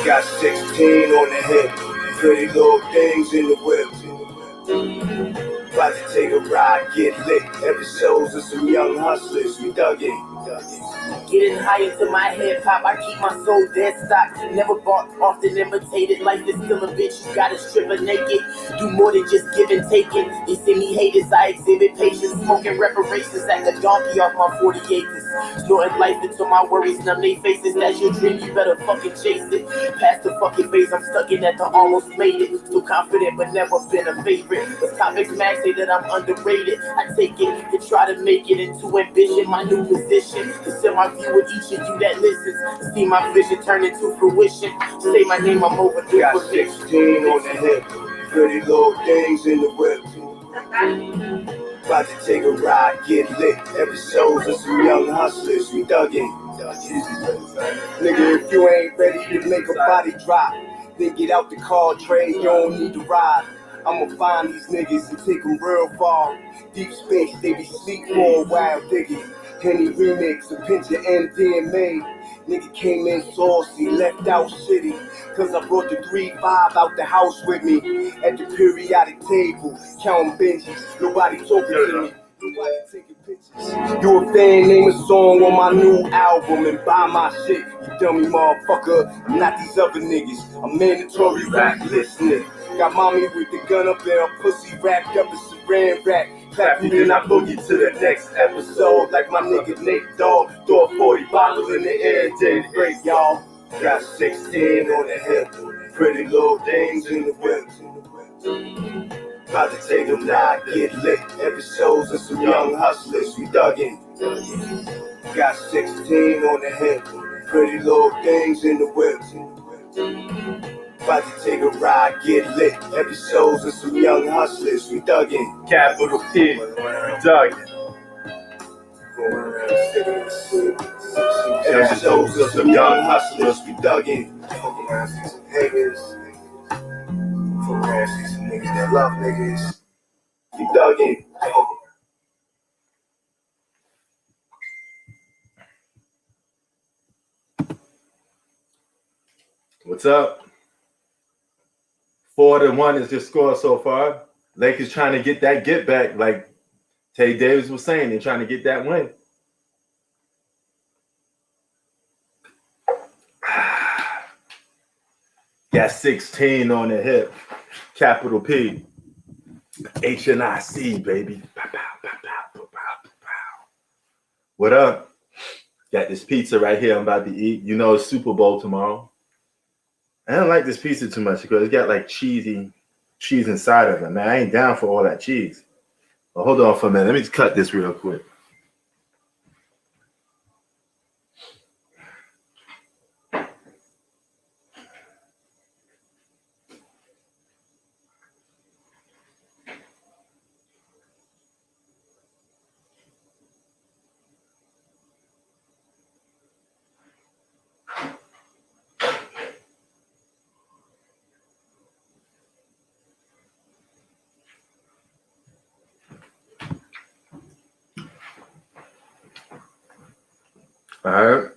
Got 16 on the hip, pretty little things in the whip. About to take a ride, get lit. Episodes of some young hustlers, we dug in. Getting high into my hip hop, I keep my soul dead stock. Never bought, often imitated. Life is still a bitch, you gotta strip her naked. Do more than just give and take it. They see me haters, I exhibit patience. Smoking reparations like a donkey off my 40 acres. Snorting life until my worries numb they faces. That's your dream, you better fucking chase it. Past the fucking phase, I'm stuck in at the almost made it. Still confident, but never been a favorite. Cause topics max say that I'm underrated. I take it to try to make it into ambition. My new position to send my view with each of you that listens. See my vision turn into fruition. Say my name, I'm overdue. Got 16 on the hip, pretty little things in the whip. About to take a ride, get lit. Episodes of some young hustlers, we dug in. Nigga, if you ain't ready to make a body drop, then get out the car, trade, you don't need to ride. I'ma find these niggas and take them real far. Deep space, they be sleep for a while, digging. Henny remix, a pinch of MDMA. Nigga came in saucy, left out shitty. Cause I brought the 3-5 out the house with me. At the periodic table, counting Benjis. Nobody talking to me. Nobody taking pictures. You a fan, name a song on my new album and buy my shit. You dummy motherfucker, I'm not these other niggas. I'm mandatory rap listening. Got mommy with the gun up there, pussy wrapped up in saran wrap. Clap me and I boogie to the next episode. Like my nigga Nate Dogg, throw a 40 bottle in the air, did great, y'all. Got 16 on the hip, pretty little things in the whip. About to take a ride, get lit. Episodes of some young hustlers, we dug in. Got 16 on the hip, pretty little things in the whip. About to take a ride, get lit. Episodes of some young hustlers, we dug in. Capital P, we dug in. Episodes of some young hustlers, we dug in. Haters, from around see some niggas that love niggas, we dug in. What's up? 4-1 is your score so far. Lakers trying to get that get back, like Tay Davis was saying. They're trying to get that win. Got 16 on the hip. Capital P. HNIC, baby. What up? Got this pizza right here I'm about to eat. You know it's Super Bowl tomorrow. I don't like this pizza too much because it's got like cheese inside of it. Man, I ain't down for all that cheese. But hold on for a minute. Let me just cut this real quick. All right.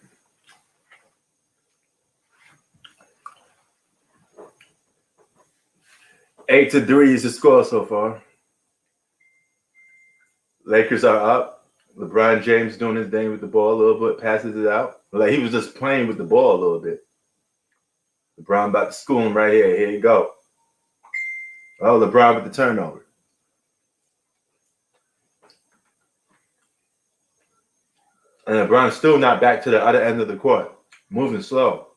Eight to 3 is the score so far. Lakers are up. LeBron James doing his thing with the ball a little bit, passes it out. Like he was just playing with the ball a little bit. LeBron about to school him right here. Here you go. Oh, LeBron with the turnover. And LeBron's still not back to the other end of the court. Moving slow.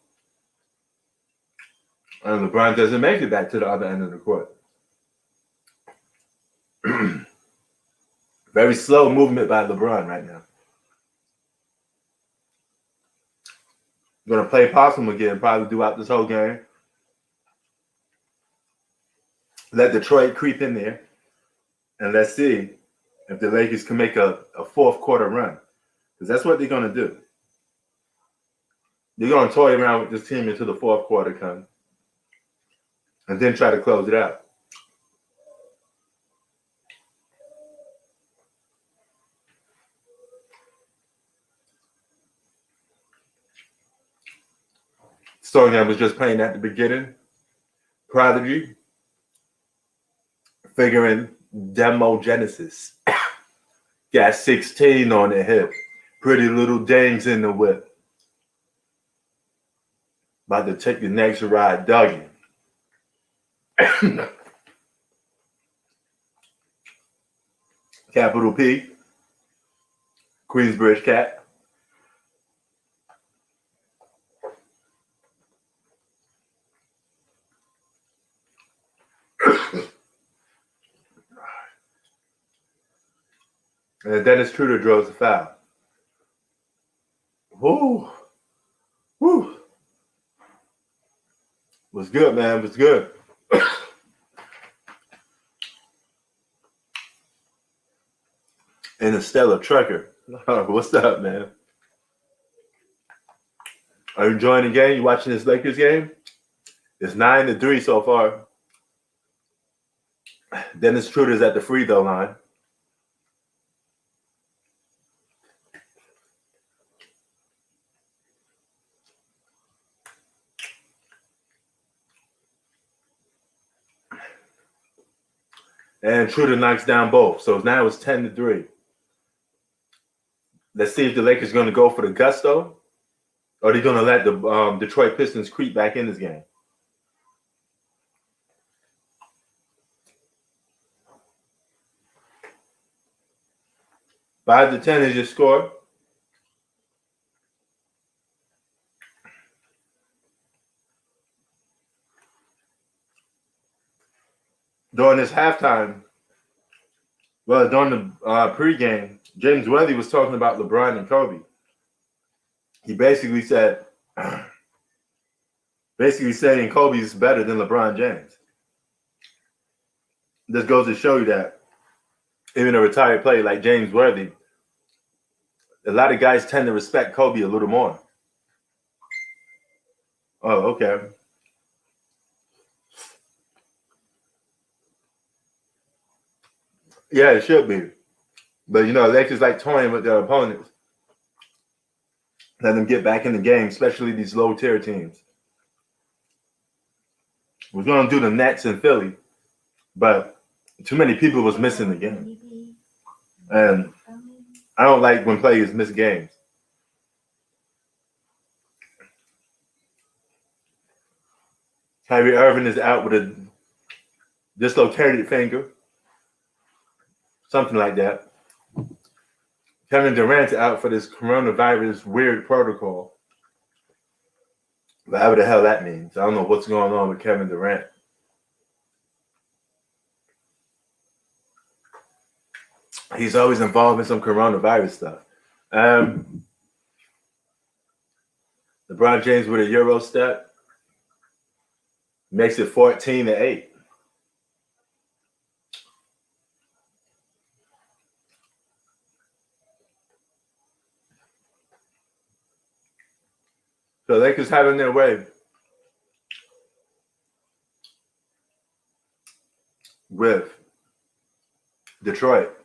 And LeBron doesn't make it back to the other end of the court. Very slow movement by LeBron right now. Going to play possum again probably throughout this whole game. Let Detroit creep in there. And let's see if the Lakers can make a fourth quarter run. Because that's what they're going to do. They're going to toy around with this team until the fourth quarter comes. And then try to close it out. song I was just playing at the beginning, Prodigy, figuring Demo Genesis. Got 16 on the hip. Pretty little dames in the whip. About to take the next ride, Dougie. Capital P. Queensbridge Cat. And Dennis Truder draws the foul. Woo. Woo. Was good, man. Was good. Interstellar Trucker. What's up, man? Are you enjoying the game? You watching this Lakers game? It's 9-3 so far. Dennis Truder's at the free throw line. And Truder knocks down both. So now it's 10-3. Let's see if the Lakers are going to go for the gusto, or are they going to let the Detroit Pistons creep back in this game? Five to 10 is your score. During this halftime, well, during the pregame, James Worthy was talking about LeBron and Kobe. He basically said, saying Kobe is better than LeBron James. This goes to show you that even a retired player like James Worthy, a lot of guys tend to respect Kobe a little more. Oh, okay. Yeah, it should be. But, Lakers like toying with their opponents. Let them get back in the game, especially these low-tier teams. We're going to do the Nets in Philly, but too many people was missing the game. And I don't like when players miss games. Kyrie Irving is out with a dislocated finger. Something like that. Kevin Durant's out for this coronavirus weird protocol. Whatever the hell that means. I don't know what's going on with Kevin Durant. He's always involved in some coronavirus stuff. LeBron James with a Euro step makes it 14-8. So Lakers having their way with Detroit.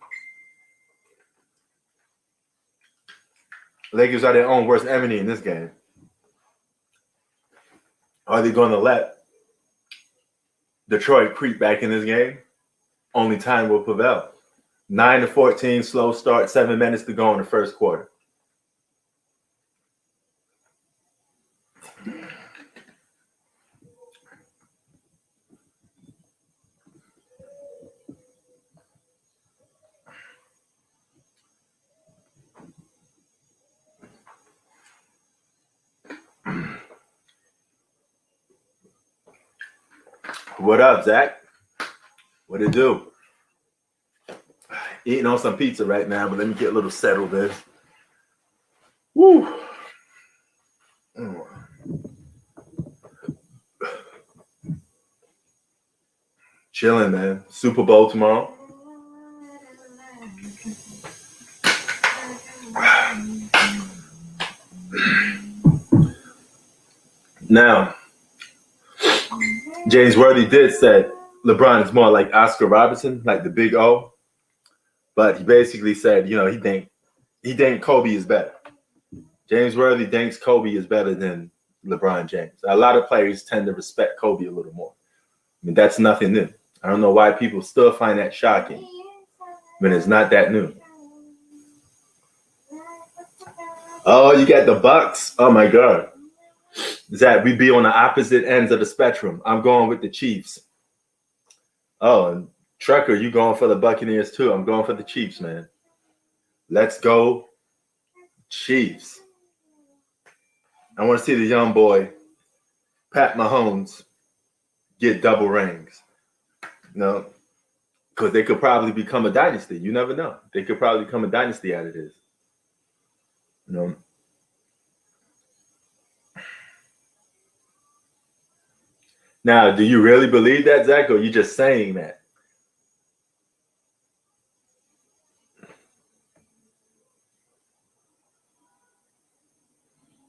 Lakers are their own worst enemy in this game. Are they going to let Detroit creep back in this game? Only time will prevail. 9-14, slow start, 7 minutes to go in the first quarter. What up, Zach? What it do? Eating on some pizza right now, but let me get a little settled in. Woo! Chilling, man. Super Bowl tomorrow. Now, James Worthy did say LeBron is more like Oscar Robertson, like the big O. But he basically said, he think Kobe is better. James Worthy thinks Kobe is better than LeBron James. A lot of players tend to respect Kobe a little more. I mean, that's nothing new. I don't know why people still find that shocking when it's not that new. Oh, you got the Bucks. Oh my God. Zach, we be on the opposite ends of the spectrum. I'm going with the Chiefs. Oh, and Trucker, you going for the Buccaneers too. I'm going for the Chiefs, man. Let's go, Chiefs. I want to see the young boy, Pat Mahomes, get double rings. You know, because they could probably become a dynasty. You never know. They could probably become a dynasty out of this. You know. Now, do you really believe that, Zach, or are you just saying that?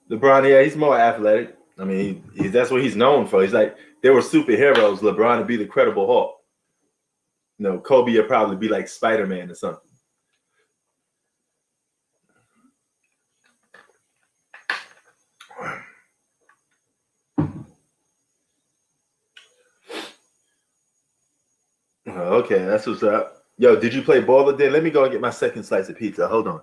LeBron, yeah, he's more athletic. I mean, that's what he's known for. He's like, they were superheroes. LeBron would be the Incredible Hulk. You know, Kobe would probably be like Spider-Man or something. Okay, that's what's up. Yo, did you play ball today? Let me go and get my second slice of pizza. Hold on.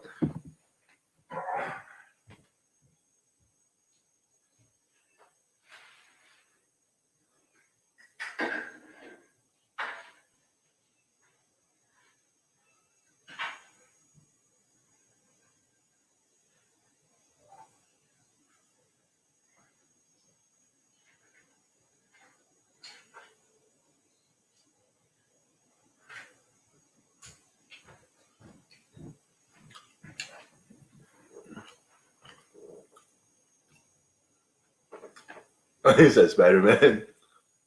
He said Spider-Man.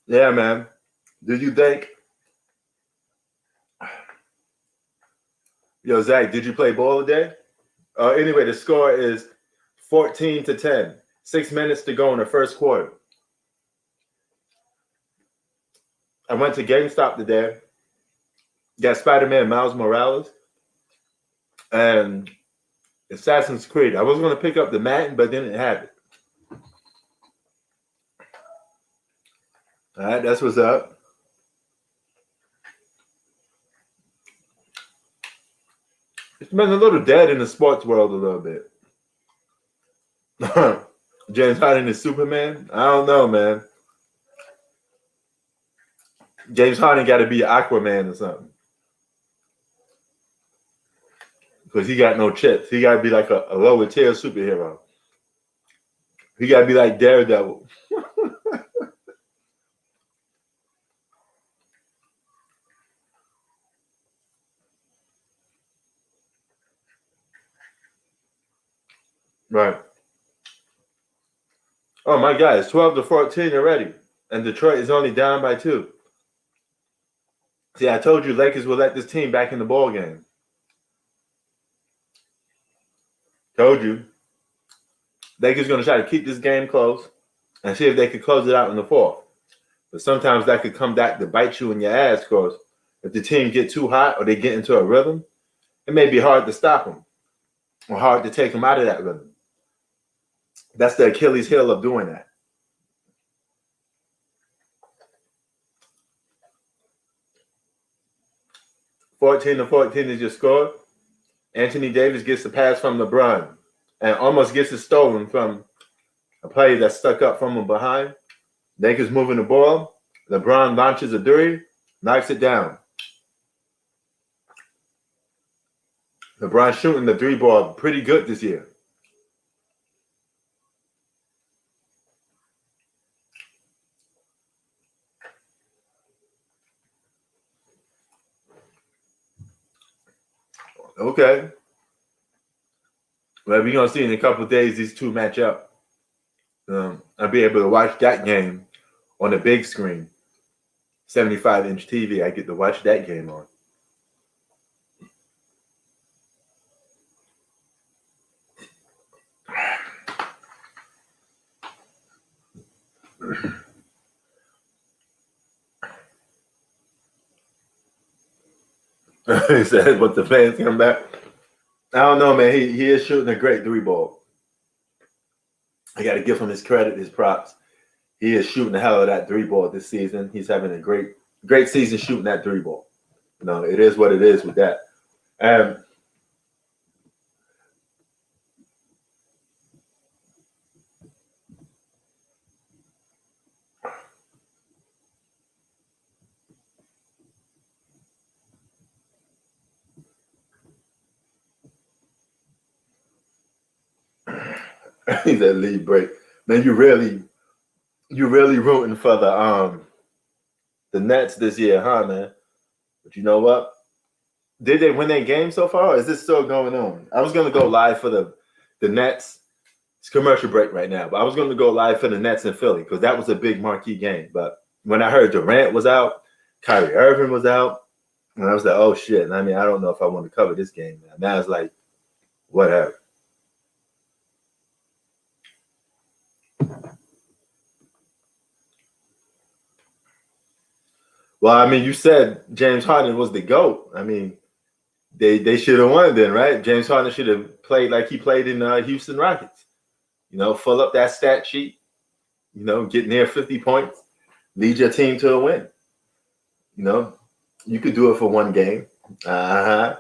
Yeah, man. Did you think? Yo, Zach, did you play ball today? Anyway, the score is 14-10. 6 minutes to go in the first quarter. I went to GameStop today. Got Spider-Man Miles Morales and Assassin's Creed. I was going to pick up the Madden, but didn't have it. All right, that's what's up. It's been a little dead in the sports world a little bit. James Harden is Superman? I don't know, man. James Harden got to be Aquaman or something. Because he got no chips. He got to be like a lower tier superhero. He got to be like Daredevil. Right. Oh my God, it's 12-14 already. And Detroit is only down by 2. See, I told you Lakers will let this team back in the ball game. Told you. Lakers going to try to keep this game close and see if they could close it out in the fourth. But sometimes that could come back to bite you in your ass, because if the team get too hot or they get into a rhythm, it may be hard to stop them or hard to take them out of that rhythm. That's the Achilles heel of doing that. (14-14) is your score. Anthony Davis gets the pass from LeBron and almost gets it stolen from a player that stuck up from him behind. Lakers moving the ball. LeBron launches a three, knocks it down. LeBron shooting the three ball pretty good this year. Okay. Well, we're going to see in a couple of days these two match up. I'll be able to watch that game on the big screen. 75-inch TV. I get to watch that game on. He said, "But the fans come back." I don't know, man. He is shooting a great three ball. I got to give him his credit, his props. He is shooting the hell out of that 3-ball this season. He's having a great season shooting that 3-ball. It is what it is with that. He's that lead break. Man, you really rooting for the Nets this year, huh, man? But you know what? Did they win their game so far, or is this still going on? I was gonna go live for the Nets. It's commercial break right now, but I was gonna go live for the Nets in Philly because that was a big marquee game. But when I heard Durant was out, Kyrie Irving was out, and I was like, oh shit. I mean, I don't know if I want to cover this game now. Now it's like, whatever. Well, I mean, you said James Harden was the GOAT. I mean, they should have won then, right? James Harden should have played like he played in Houston Rockets. Fill up that stat sheet, get near 50 points, lead your team to a win. You could do it for one game. Durant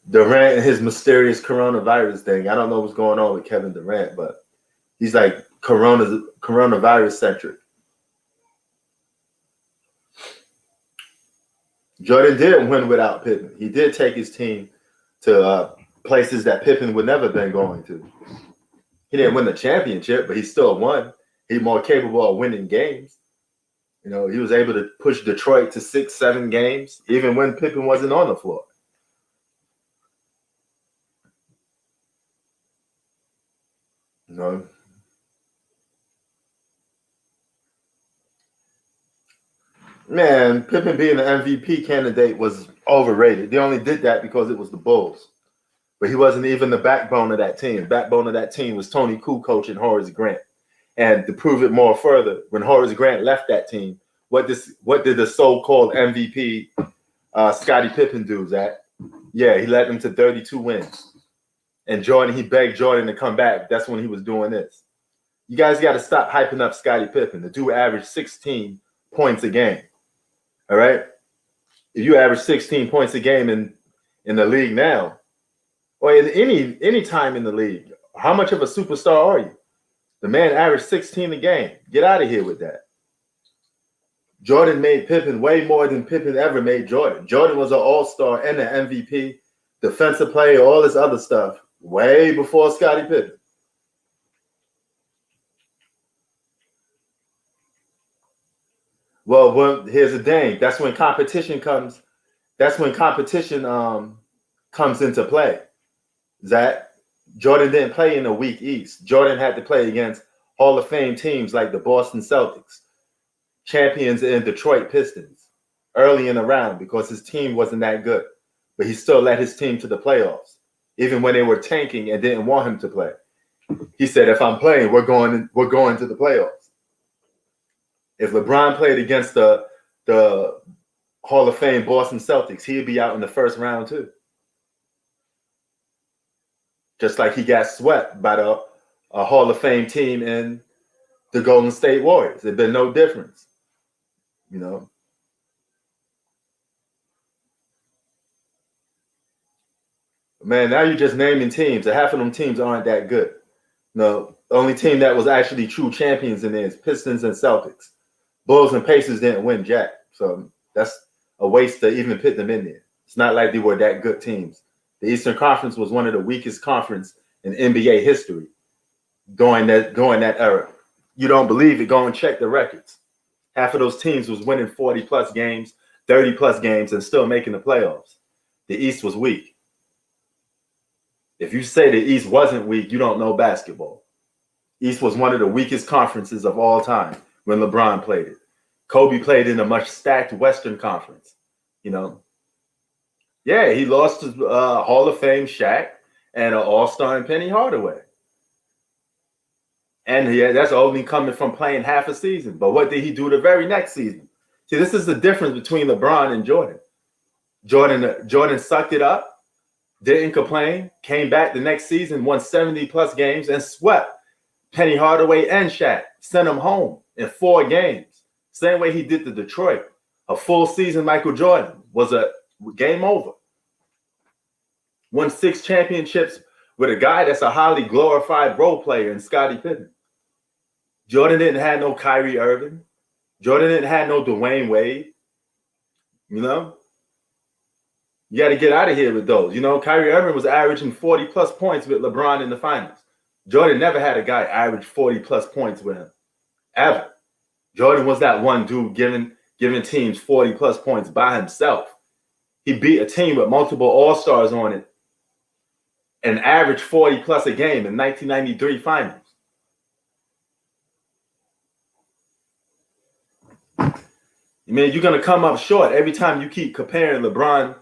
and his mysterious coronavirus thing. I don't know what's going on with Kevin Durant, but he's like coronavirus centric. Jordan did win without Pippen. He did take his team to places that Pippen would never been going to. He didn't win the championship, but he still won. He's more capable of winning games. He was able to push Detroit to 6-7 games, even when Pippen wasn't on the floor. Man, Pippen being the MVP candidate was overrated. They only did that because it was the Bulls. But he wasn't even the backbone of that team. The backbone of that team was Tony Kukoc and Horace Grant. And to prove it more further, when Horace Grant left that team, what did the so-called MVP Scottie Pippen do, Zach? Yeah, he led them to 32 wins. And he begged Jordan to come back. That's when he was doing this. You guys got to stop hyping up Scottie Pippen. The dude averaged 16 points a game. All right? If you average 16 points a game in the league now, or in any time in the league, how much of a superstar are you? The man averaged 16 a game. Get out of here with that. Jordan made Pippen way more than Pippen ever made Jordan. Jordan was an all-star and an MVP, defensive player, all this other stuff, way before Scottie Pippen. Well, here's the thing. That's when competition comes. That's when competition comes into play. Zach, Jordan didn't play in a weak East. Jordan had to play against Hall of Fame teams like the Boston Celtics, champions in Detroit Pistons, early in the round because his team wasn't that good. But he still led his team to the playoffs, even when they were tanking and didn't want him to play. He said, if I'm playing, we're going to the playoffs. If LeBron played against the Hall of Fame Boston Celtics, he'd be out in the first round too. Just like he got swept by the Hall of Fame team in the Golden State Warriors. There'd been no difference, Man, now you're just naming teams. And half of them teams aren't that good. No, the only team that was actually true champions in there is Pistons and Celtics. Bulls and Pacers didn't win jack. So that's a waste to even put them in there. It's not like they were that good teams. The Eastern Conference was one of the weakest conference in NBA history during that era. You don't believe it? Go and check the records. Half of those teams was winning 40-plus games, 30-plus games, and still making the playoffs. The East was weak. If you say the East wasn't weak, you don't know basketball. East was one of the weakest conferences of all time when LeBron played it. Kobe played in a much stacked Western Conference, Yeah, he lost to Hall of Fame Shaq and an All-Star in Penny Hardaway. And that's only coming from playing half a season. But what did he do the very next season? See, this is the difference between LeBron and Jordan. Jordan sucked it up, didn't complain, came back the next season, won 70-plus games, and swept Penny Hardaway and Shaq, sent them home in 4 games. Same way he did to Detroit. A full season Michael Jordan was a game over. Won 6 championships with a guy that's a highly glorified role player in Scottie Pippen. Jordan didn't have no Kyrie Irving. Jordan didn't have no Dwayne Wade. You know? You got to get out of here with those. You know, Kyrie Irving was averaging 40-plus points with LeBron in the finals. Jordan never had a guy average 40-plus points with him. Ever. Jordan was that one dude giving teams 40-plus points by himself. He beat a team with multiple all-stars on it and averaged 40-plus a game in 1993 finals. I mean, you're going to come up short every time you keep comparing LeBron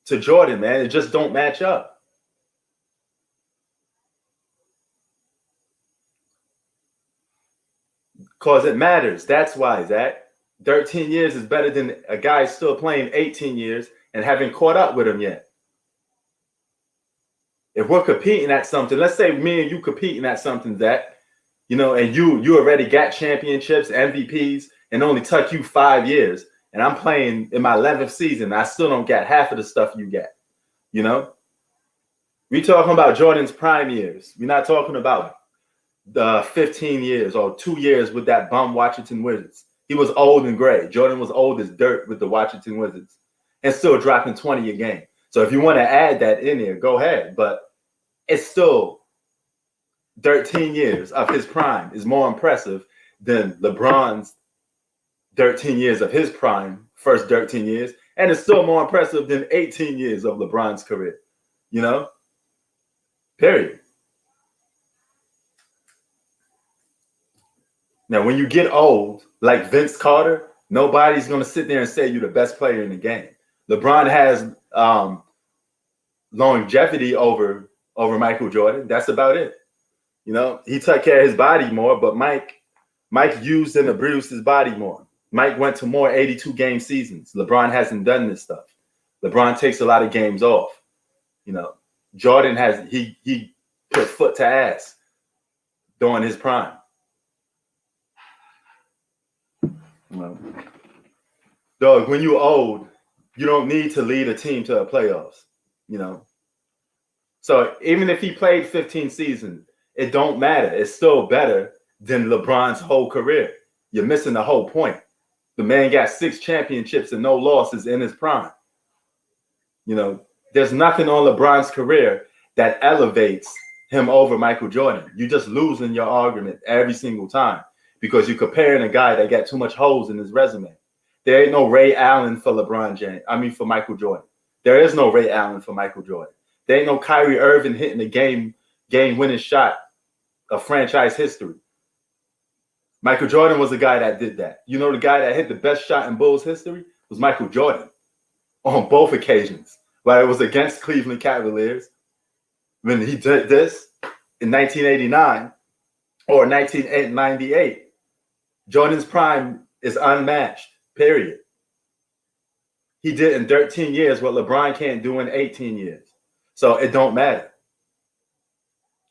to Jordan, man. It just don't match up. Because it matters. That's why, Zach. 13 years is better than a guy still playing 18 years and haven't caught up with him yet. If we're competing at something, let's say me and you competing at something, Zach, you know, and you already got championships, MVPs, and only took you 5 years, and I'm playing in my 11th season, I still don't get half of the stuff you get, you know? We talking about Jordan's prime years. We're not talking about the 15 years or 2 years with that bum Washington Wizards. He was old and gray. Jordan was old as dirt with the Washington Wizards and still dropping 20 a game. So if you want to add that in there, go ahead. But it's still 13 years of his prime is more impressive than LeBron's 13 years of his prime, first 13 years. And it's still more impressive than 18 years of LeBron's career, you know? Period. Now, when you get old, like Vince Carter, nobody's going to sit there and say you're the best player in the game. LeBron has longevity over Michael Jordan. That's about it. You know, he took care of his body more, but Mike used and abused his body more. Mike went to more 82-game seasons. LeBron hasn't done this stuff. LeBron takes a lot of games off. You know, Jordan has he put foot to ass during his prime. Dog, when you're old, you don't need to lead a team to the playoffs, you know. So even if he played 15 seasons, it don't matter. It's still better than LeBron's whole career. You're missing the whole point. The man got 6 championships and no losses in his prime. You know, there's nothing on LeBron's career that elevates him over Michael Jordan. You're just losing your argument every single time because you're comparing a guy that got too much holes in his resume. There ain't no Ray Allen for for Michael Jordan. There is no Ray Allen for Michael Jordan. There ain't no Kyrie Irving hitting a game-winning shot of franchise history. Michael Jordan was the guy that did that. You know, the guy that hit the best shot in Bulls history was Michael Jordan on both occasions. But it was against Cleveland Cavaliers when he did this in 1989 or 1998. Jordan's prime is unmatched, period. He did in 13 years what LeBron can't do in 18 years. So it don't matter.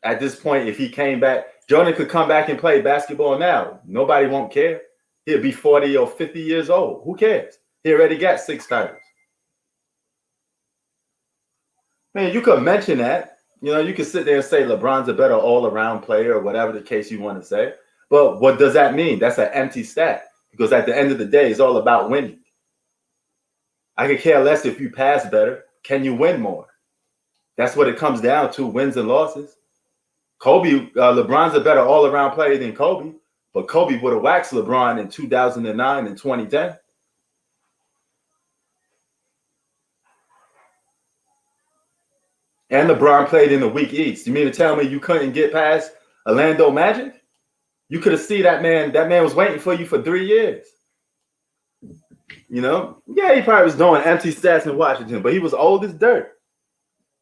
At this point, if he came back, Jordan could come back and play basketball now. Nobody won't care. He'll be 40 or 50 years old. Who cares? He already got 6 titles. Man, you could mention that. You know, you could sit there and say LeBron's a better all-around player or whatever the case you want to say. But what does that mean? That's an empty stat. Because at the end of the day, it's all about winning. I could care less if you pass better. Can you win more? That's what it comes down to, wins and losses. LeBron's a better all-around player than Kobe, but Kobe would have waxed LeBron in 2009 and 2010. And LeBron played in the weak East. You mean to tell me you couldn't get past Orlando Magic? You could have seen that man. That man was waiting for you for 3 years. You know? Yeah, he probably was doing empty stats in Washington, but he was old as dirt.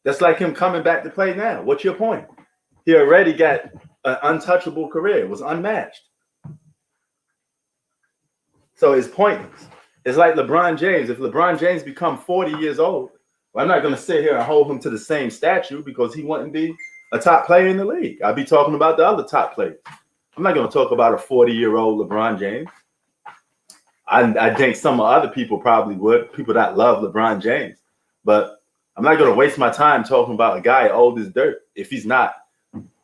That's like him coming back to play now. What's your point? He already got an untouchable career. It was unmatched. So it's pointless. It's like LeBron James. If LeBron James become 40 years old, Well, I'm not going to sit here and hold him to the same statue because he wouldn't be a top player in the league. I'll be talking about the other top players. I'm not going to talk about a 40-year-old LeBron James. I think some other people probably would, people that love LeBron James. But I'm not going to waste my time talking about a guy old as dirt if he's not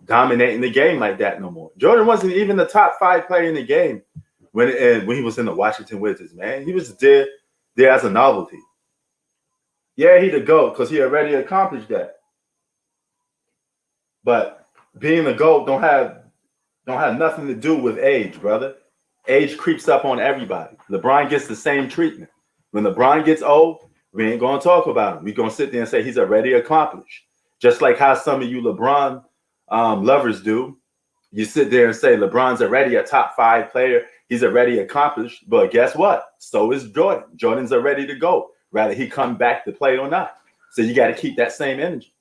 dominating the game like that no more. Jordan wasn't even the top 5 player in the game when he was in the Washington Wizards, man. He was there as a novelty. Yeah, he the GOAT because he already accomplished that. But being the GOAT don't have nothing to do with age, brother. Age creeps up on everybody. LeBron gets the same treatment. When LeBron gets old, we ain't going to talk about him. We're going to sit there and say he's already accomplished. Just like how some of you LeBron lovers do. You sit there and say LeBron's already a top 5 player. He's already accomplished. But guess what? So is Jordan. Jordan's already to go. Rather he come back to play or not. So you got to keep that same energy.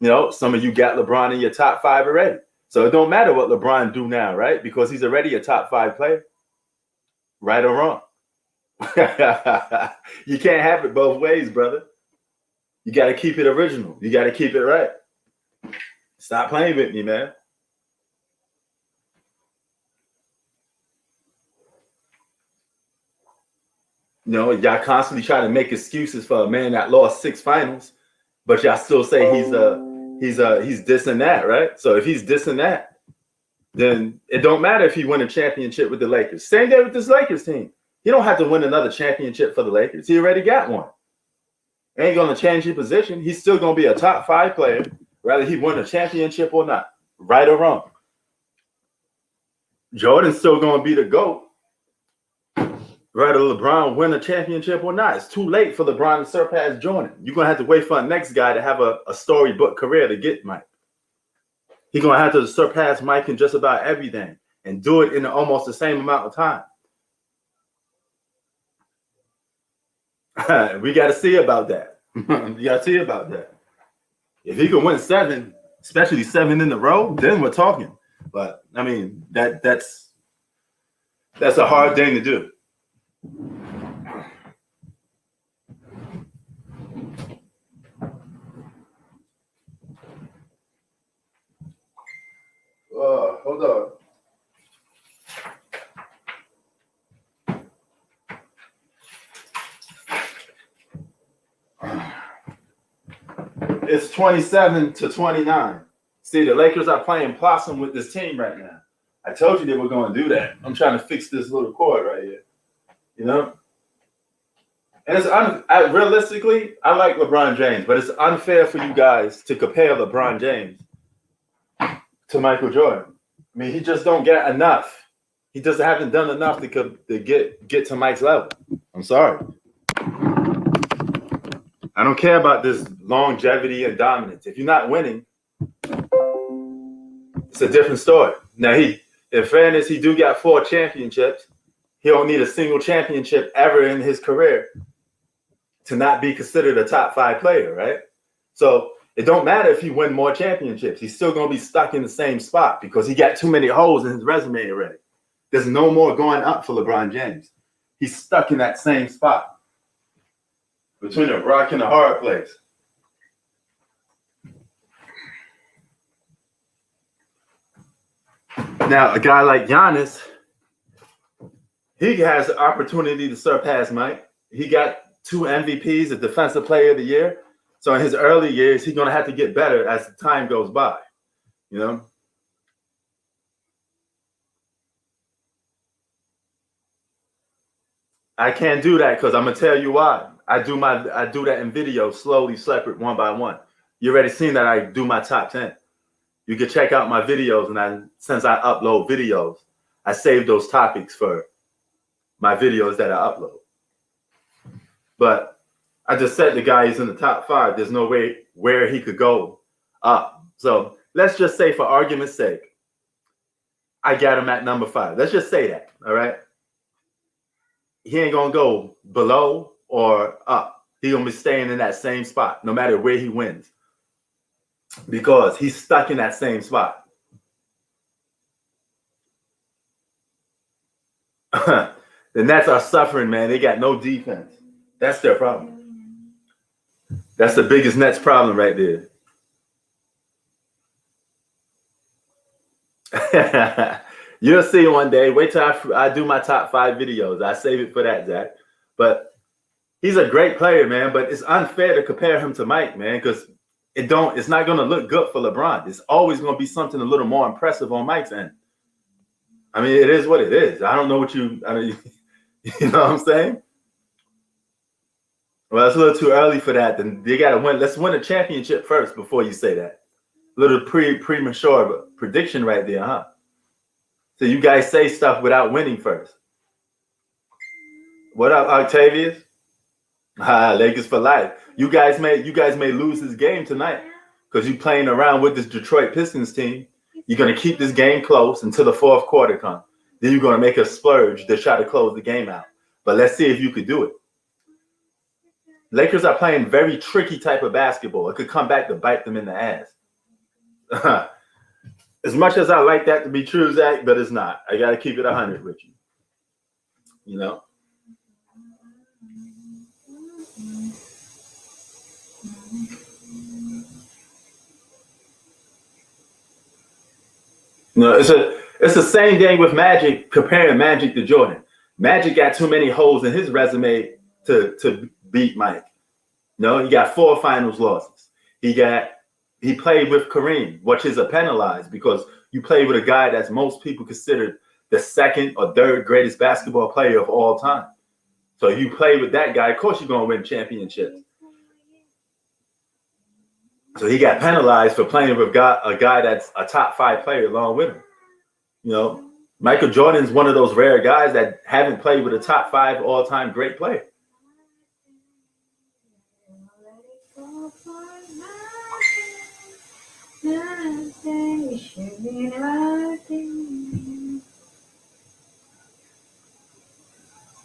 You know, some of you got LeBron in your top 5 already. So it don't matter what LeBron do now, right? Because he's already a top 5 player. Right or wrong. You can't have it both ways, brother. You got to keep it original. You got to keep it right. Stop playing with me, man. You know, y'all constantly try to make excuses for a man that lost 6 finals, but y'all still say he's this and that, right? So if he's this and that, then it don't matter if he win a championship with the Lakers. Same day with this Lakers team. He don't have to win another championship for the Lakers. He already got one. Ain't going to change his position. He's still going to be a top 5 player, whether he won a championship or not, right or wrong. Jordan's still going to be the GOAT, whether LeBron win a championship or not. It's too late for LeBron to surpass Jordan. You're going to have to wait for the next guy to have a storybook career to get Mike. He's going to have to surpass Mike in just about everything and do it in almost the same amount of time. We got to see about that. You got to see about that. If he can win 7, especially 7 in a row, then we're talking. But I mean, that's a hard thing to do. Hold on. It's 27-29. See, the Lakers are playing possum with this team right now. I told you they were going to do that. I'm trying to fix this little cord right here. You know? And it's realistically, I like LeBron James, but it's unfair for you guys to compare LeBron James to Michael Jordan. I mean, he just don't get enough. He just haven't done enough to get to Mike's level. I'm sorry. I don't care about this longevity and dominance. If you're not winning, it's a different story. Now, in fairness, he do got 4 championships. He don't need a single championship ever in his career to not be considered a top 5 player, right? So it don't matter if he win more championships. He's still going to be stuck in the same spot because he got too many holes in his resume already. There's no more going up for LeBron James. He's stuck in that same spot. Between a rock and a hard place. Now, a guy like Giannis, he has the opportunity to surpass Mike. He got 2 MVPs, a Defensive Player of the Year. So in his early years, he's going to have to get better as the time goes by. You know? I can't do that because I'm going to tell you why. I do that in video, slowly, separate, one by one. You already seen that I do my top 10. You can check out my videos, and since I upload videos, I save those topics for my videos that I upload. But I just said the guy is in the top 5. There's no way where he could go up. So let's just say, for argument's sake, I got him at number 5. Let's just say that, all right? He ain't going to go below or up. He's going to be staying in that same spot no matter where he wins because he's stuck in that same spot. The Nets are suffering, man. They got no defense. That's their problem. That's the biggest Nets problem right there. You'll see one day. Wait till I do my top 5 videos. I save it for that, Zach. But he's a great player, man. But it's unfair to compare him to Mike, man, because it's not going to look good for LeBron. It's always going to be something a little more impressive on Mike's end. I mean, it is what it is. I don't know what you know what I'm saying? Well, it's a little too early for that. Then they got to win. Let's win a championship first before you say that. A little premature prediction right there, huh? So you guys say stuff without winning first. What up, Octavius? Lakers for life. You guys may lose this game tonight because you're playing around with this Detroit Pistons team. You're gonna keep this game close until the fourth quarter comes. Then you're gonna make a splurge to try to close the game out. But let's see if you could do it. Lakers are playing very tricky type of basketball. It could come back to bite them in the ass. As much as I like that to be true, Zach, but it's not. I got to keep it 100 with you. You know? No, it's the same thing with Magic, comparing Magic to Jordan. Magic got too many holes in his resume to beat Mike. No, he got 4 finals losses. He played with Kareem, which is a penalized because you play with a guy that's most people considered the second or third greatest basketball player of all time. So if you play with that guy, of course you're going to win championships. So he got penalized for playing with a guy that's a top 5 player along with him. You know, Michael Jordan's one of those rare guys that haven't played with a top 5 all-time great player.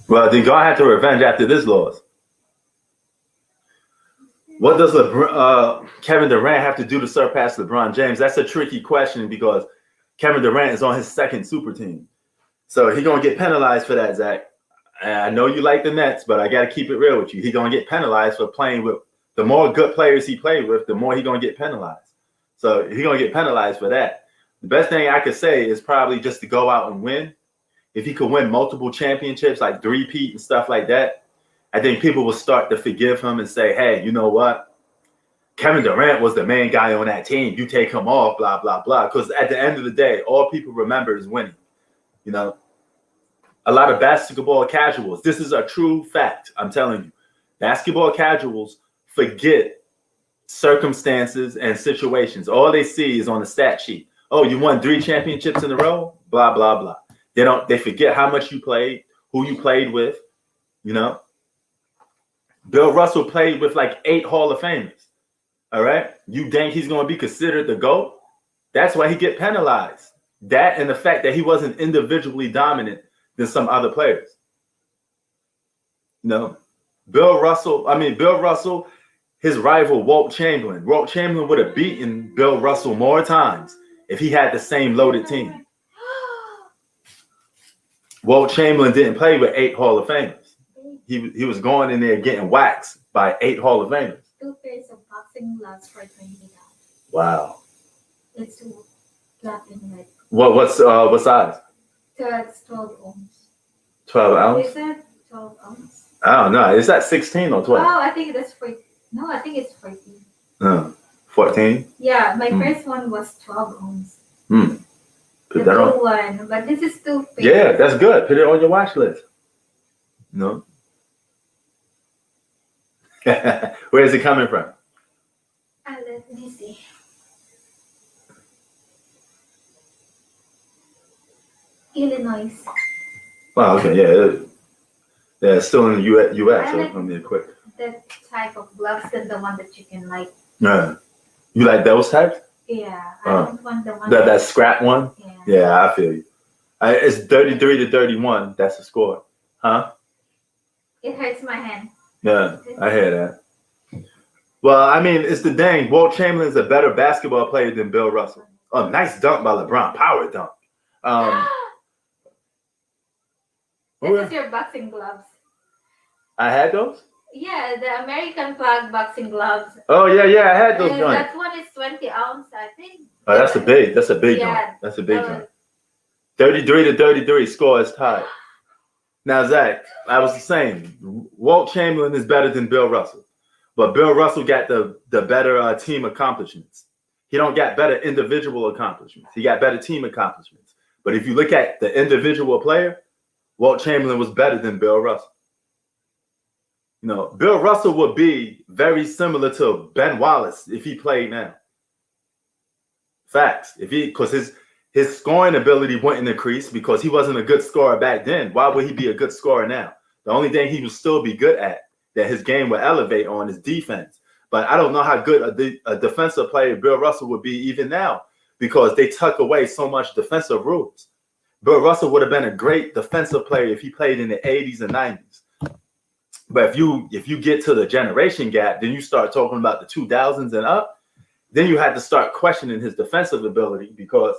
Well, they're gonna have to revenge after this loss. What does Kevin Durant have to do to surpass LeBron James? That's a tricky question because Kevin Durant is on his second super team. So he's gonna get penalized for that, Zach. I know you like the Nets, but I gotta keep it real with you. He's gonna get penalized for playing with the more good players he played with, the more he's gonna get penalized. So he's gonna get penalized for that. The best thing I could say is probably just to go out and win. If he could win multiple championships, like three-peat and stuff like that, I think people will start to forgive him and say, hey, you know what? Kevin Durant was the main guy on that team. You take him off, blah, blah, blah. Because at the end of the day, all people remember is winning. You know, a lot of basketball casuals, this is a true fact, I'm telling you. Basketball casuals forget circumstances and situations. All they see is on the stat sheet. Oh, you won 3 championships in a row? Blah, blah, blah. They forget how much you played, who you played with, you know. Bill Russell played with like 8 Hall of Famers. All right. You think he's going to be considered the GOAT? That's why he get penalized. That and the fact that he wasn't individually dominant than some other players. You know, Bill Russell, his rival, Walt Chamberlain. Walt Chamberlain would have beaten Bill Russell more times if he had the same loaded team. Walt Chamberlain didn't play with 8 Hall of Famers. He was going in there getting waxed by 8 Hall of Famers. 2 pairs of boxing gloves for $20. Wow. It's black and red. What size? It's 12 ounce. 12 ounce? Is that 12 ounce? I don't know. Is that 16 or 12? Oh, I think that's 14. No, I think it's 14. 14? Yeah, my first one was 12 ounce. Put the that on. blue one, but this is too big. Yeah, that's good. Put it on your watch list. No. Where is it coming from? Let me see. Illinois. Oh, okay, yeah. Yeah, it's still in the U.S. I like on the quick. that type of gloves than the one that you can like. Yeah. You like those types? Yeah, I don't want the one that scrap one? Yeah. Yeah, I feel you. It's 33-31. That's the score. Huh? It hurts my hand. Yeah, I hear that. Well, I mean, it's the dang. Walt Chamberlain's a better basketball player than Bill Russell. Oh, nice dunk by LeBron. Power dunk. This is your boxing gloves. I had those? Yeah, the American flag boxing gloves. Oh yeah, I had those And joints. that one is 20 ounce, I think. Oh, that's a big joint. Yeah, That's a big that joint. was- 33 to 33 score is tied. Now, Zach, I was saying, Walt Chamberlain is better than Bill Russell, but Bill Russell got the better team accomplishments. He don't got better individual accomplishments. He got better team accomplishments. But if you look at the individual player, Walt Chamberlain was better than Bill Russell. You know, Bill Russell would be very similar to Ben Wallace if he played now. Facts. Because his scoring ability wouldn't increase because he wasn't a good scorer back then. Why would he be a good scorer now? The only thing he would still be good at that his game would elevate on is defense. But I don't know how good a defensive player Bill Russell would be even now because they tuck away so much defensive rules. Bill Russell would have been a great defensive player if he played in the 80s and 90s. But if you get to the generation gap, then you start talking about the 2000s and up, then you had to start questioning his defensive ability because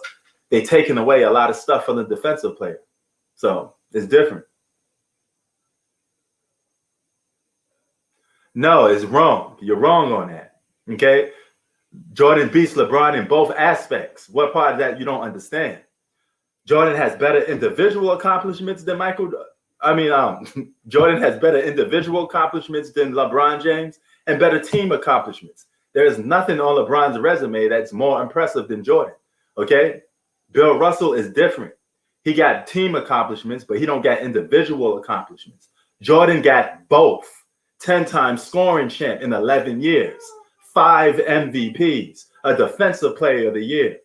they're taking away a lot of stuff from the defensive player. So it's different. No, it's wrong. You're wrong on that. Okay? Jordan beats LeBron in both aspects. What part of that you don't understand? Jordan has better individual accomplishments than Jordan has better individual accomplishments than LeBron James and better team accomplishments. There's nothing on LeBron's resume that's more impressive than Jordan. Okay? Bill Russell is different. He got team accomplishments, but he don't got individual accomplishments. Jordan got both. 10-time scoring champ in 11 years. 5 MVPs. A defensive player of the year.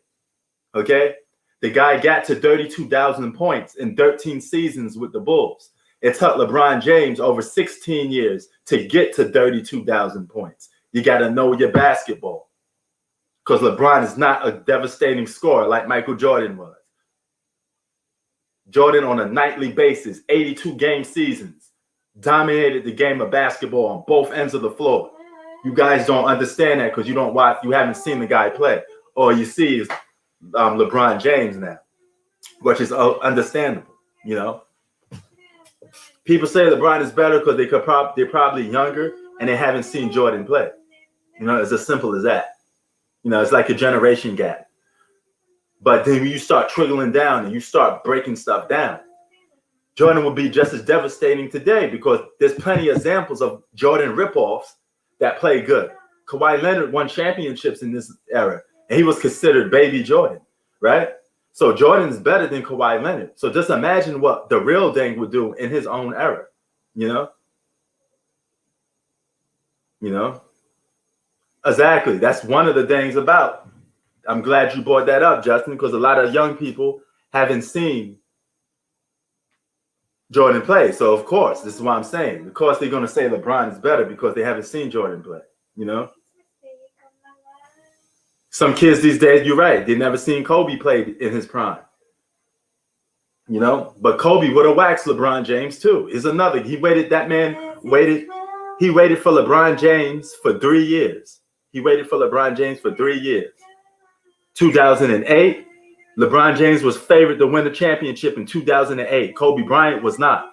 Okay? The guy got to 32,000 points in 13 seasons with the Bulls. It took LeBron James over 16 years to get to 32,000 points. You got to know your basketball. Because LeBron is not a devastating scorer like Michael Jordan was. Jordan on a nightly basis, 82 game seasons, dominated the game of basketball on both ends of the floor. You guys don't understand that because you haven't seen the guy play. All you see is LeBron James now, which is understandable, you know. People say LeBron is better because they're probably younger and they haven't seen Jordan play. You know, it's as simple as that. You know, it's like a generation gap. But then when you start trickling down and you start breaking stuff down, Jordan will be just as devastating today because there's plenty of examples of Jordan ripoffs that play good. Kawhi Leonard won championships in this era, and he was considered baby Jordan, right? So Jordan is better than Kawhi Leonard. So just imagine what the real Deng would do in his own era, you know? You know? Exactly. That's one of the things about. I'm glad you brought that up, Justin, because a lot of young people haven't seen Jordan play. So, of course, this is what I'm saying. Of course, they're going to say LeBron is better because they haven't seen Jordan play, you know? Some kids these days, you're right, they never seen Kobe play in his prime, you know? But Kobe would have waxed LeBron James, too. Is another. He waited for LeBron James for 3 years. He waited for LeBron James for 3 years. 2008, LeBron James was favored to win the championship in 2008. Kobe Bryant was not.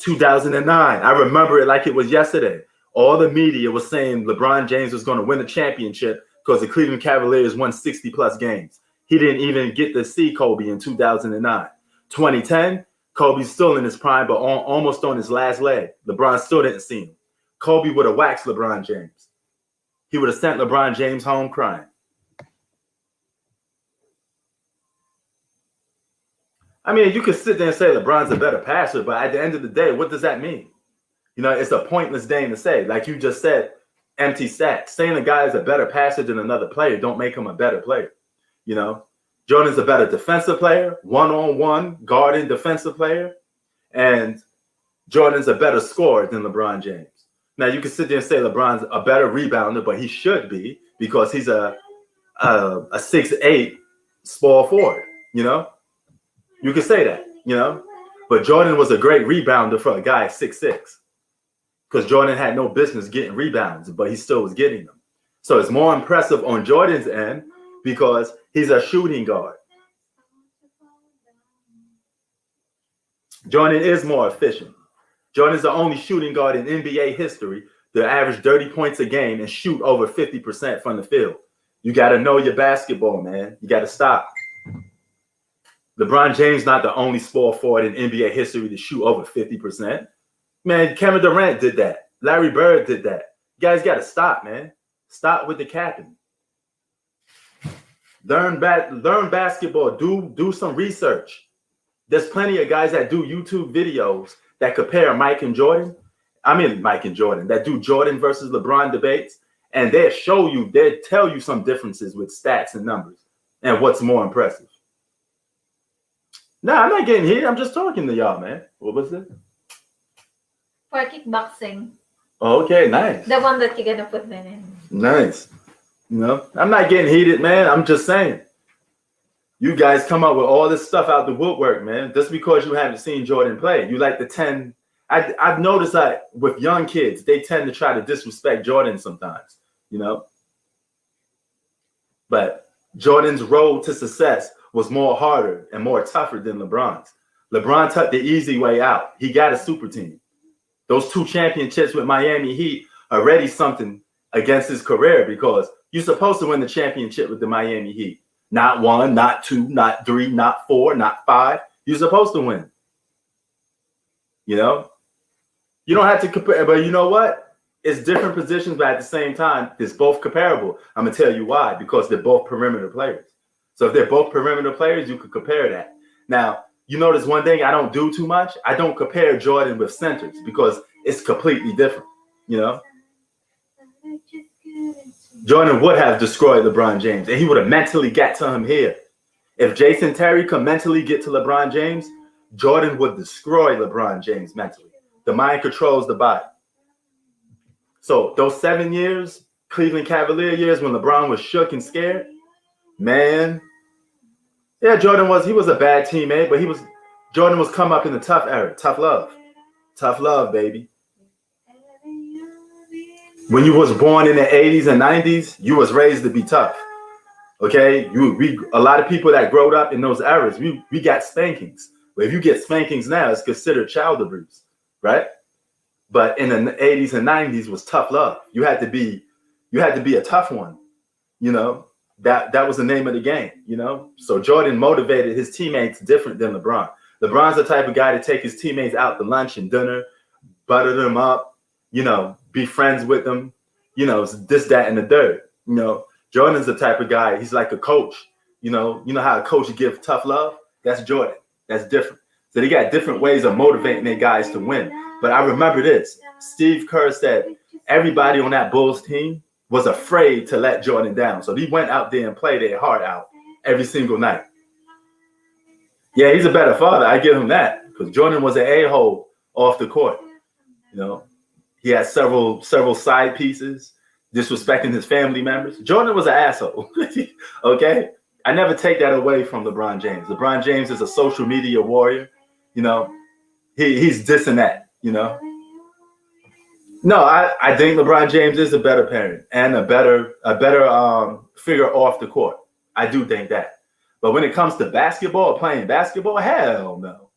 2009, I remember it like it was yesterday. All the media was saying LeBron James was going to win the championship because the Cleveland Cavaliers won 60-plus games. He didn't even get to see Kobe in 2009. 2010, Kobe's still in his prime, but almost on his last leg. LeBron still didn't see him. Kobe would have waxed LeBron James. He would have sent LeBron James home crying. I mean, you could sit there and say LeBron's a better passer, but at the end of the day, what does that mean? You know, it's a pointless thing to say. Like you just said, empty stats. Saying a guy is a better passer than another player don't make him a better player. You know, Jordan's a better defensive player, one-on-one guarding defensive player, and Jordan's a better scorer than LeBron James. Now, you can sit there and say LeBron's a better rebounder, but he should be because he's a 6'8" small forward, you know? You can say that, you know? But Jordan was a great rebounder for a guy at 6'6", because Jordan had no business getting rebounds, but he still was getting them. So it's more impressive on Jordan's end because he's a shooting guard. Jordan is more efficient. Jordan's the only shooting guard in NBA history to average 30 points a game and shoot over 50% from the field. You got to know your basketball, man. You got to stop. LeBron James not the only small forward in NBA history to shoot over 50%. Man, Kevin Durant did that. Larry Bird did that. You guys got to stop, man. Stop with the capping. Learn basketball. Do some research. There's plenty of guys that do YouTube videos that compare Mike and Jordan. That do Jordan versus LeBron debates. And they'll tell you some differences with stats and numbers and what's more impressive. No, I'm not getting heated. I'm just talking to y'all, man. What was it? For kickboxing. Okay, nice. The one that you're gonna put them in. Nice. I'm not getting heated, man. I'm just saying. You guys come up with all this stuff out the woodwork, man. Just because you haven't seen Jordan play. You like the 10. I've noticed that with young kids, they tend to try to disrespect Jordan sometimes, But Jordan's road to success was more harder and more tougher than LeBron's. LeBron took the easy way out. He got a super team. Those 2 championships with Miami Heat are already something against his career because you're supposed to win the championship with the Miami Heat. Not 1, not 2, not 3, not 4, not 5. You're supposed to win. You don't have to compare, but you know what? It's different positions, but at the same time, it's both comparable. I'm going to tell you why, because they're both perimeter players. So if they're both perimeter players, you could compare that. Now, you notice one thing I don't do too much? I don't compare Jordan with centers because it's completely different, Jordan would have destroyed LeBron James, and he would have mentally got to him here. If Jason Terry could mentally get to LeBron James, Jordan would destroy LeBron James mentally. The mind controls the body. So those 7 years, Cleveland Cavalier years when LeBron was shook and scared, man. Yeah, Jordan was a bad teammate, but Jordan was come up in the tough era, tough love. Tough love, baby. When you was born in the 80s and 90s, you was raised to be tough. Okay? A lot of people that growed up in those eras, we got spankings. But if you get spankings now, it's considered child abuse, right? But in the 80s and 90s was tough love. You had to be a tough one, That was the name of the game, So Jordan motivated his teammates different than LeBron. LeBron's the type of guy to take his teammates out to lunch and dinner, butter them up, be friends with them, this, that, and the third. Jordan's the type of guy, he's like a coach. You know how a coach give tough love? That's Jordan. That's different. So they got different ways of motivating their guys to win. But I remember this. Steve Kerr said everybody on that Bulls team was afraid to let Jordan down. So he went out there and played their heart out every single night. Yeah, he's a better father. I give him that. Because Jordan was an a-hole off the court. He had several side pieces, disrespecting his family members. Jordan was an asshole. Okay? I never take that away from LeBron James. LeBron James is a social media warrior. He's dissing that, No, I think LeBron James is a better parent and a better figure off the court. I do think that. But when it comes to basketball, playing basketball, hell no.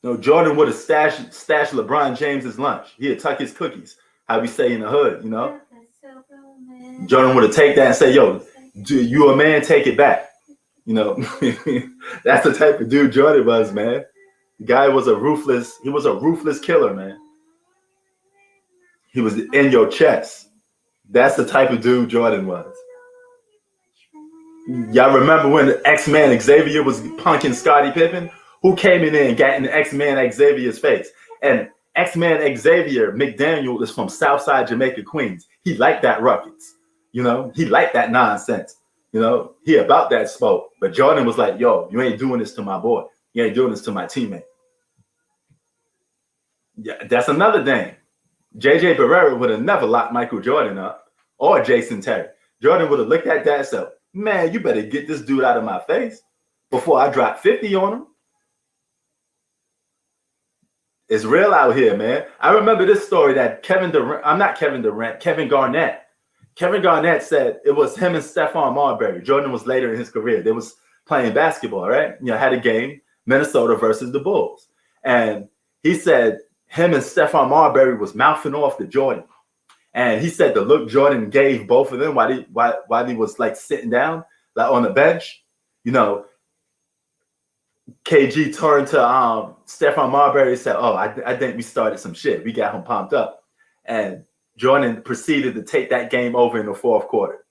No, Jordan would have stashed LeBron James's lunch. He'd tuck his cookies, how we say in the hood, Jordan would have taken that and say, yo, you a man, take it back. That's the type of dude Jordan was, man. The guy was a ruthless killer, man. He was in your chest. That's the type of dude Jordan was. Y'all remember when X-Man Xavier was punking Scottie Pippen? Who came in there and got in X-Man Xavier's face? And X-Man Xavier McDaniel is from Southside Jamaica, Queens. He liked that ruckus. He liked that nonsense. He about that smoke. But Jordan was like, yo, you ain't doing this to my boy. You ain't doing this to my teammate. Yeah, that's another thing. J.J. Barrera would have never locked Michael Jordan up or Jason Terry. Jordan would have looked at that and said, man, you better get this dude out of my face before I drop 50 on him. It's real out here, man. I remember this story that Kevin Garnett. Kevin Garnett said it was him and Stephon Marbury. Jordan was later in his career. They was playing basketball, right? Had a game, Minnesota versus the Bulls. And he said him and Stephon Marbury was mouthing off to Jordan. And he said the look Jordan gave both of them while he was like sitting down, like on the bench, you know, KG turned to Stephon Marbury and said, "Oh, I think we started some shit. We got him pumped up." And Jordan proceeded to take that game over in the fourth quarter.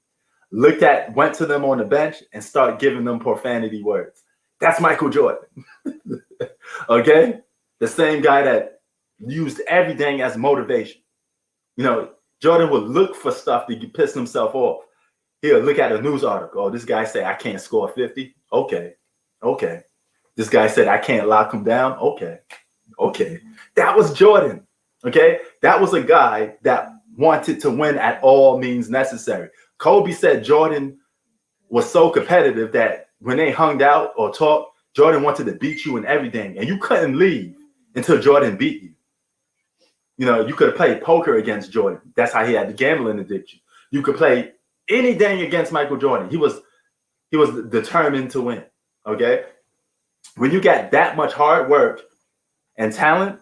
Went to them on the bench and started giving them profanity words. That's Michael Jordan. Okay? The same guy that used everything as motivation. You know, Jordan would look for stuff to piss himself off. He'll look at a news article. Oh, this guy said, I can't score 50. Okay. This guy said, I can't lock him down. Okay. That was Jordan. Okay? That was a guy that wanted to win at all means necessary. Kobe said Jordan was so competitive that when they hung out or talked, Jordan wanted to beat you in everything, and you couldn't leave until Jordan beat you. You know, you could have played poker against Jordan. That's how he had the gambling addiction. You could play anything against Michael Jordan. He was determined to win. Okay? When you got that much hard work and talent,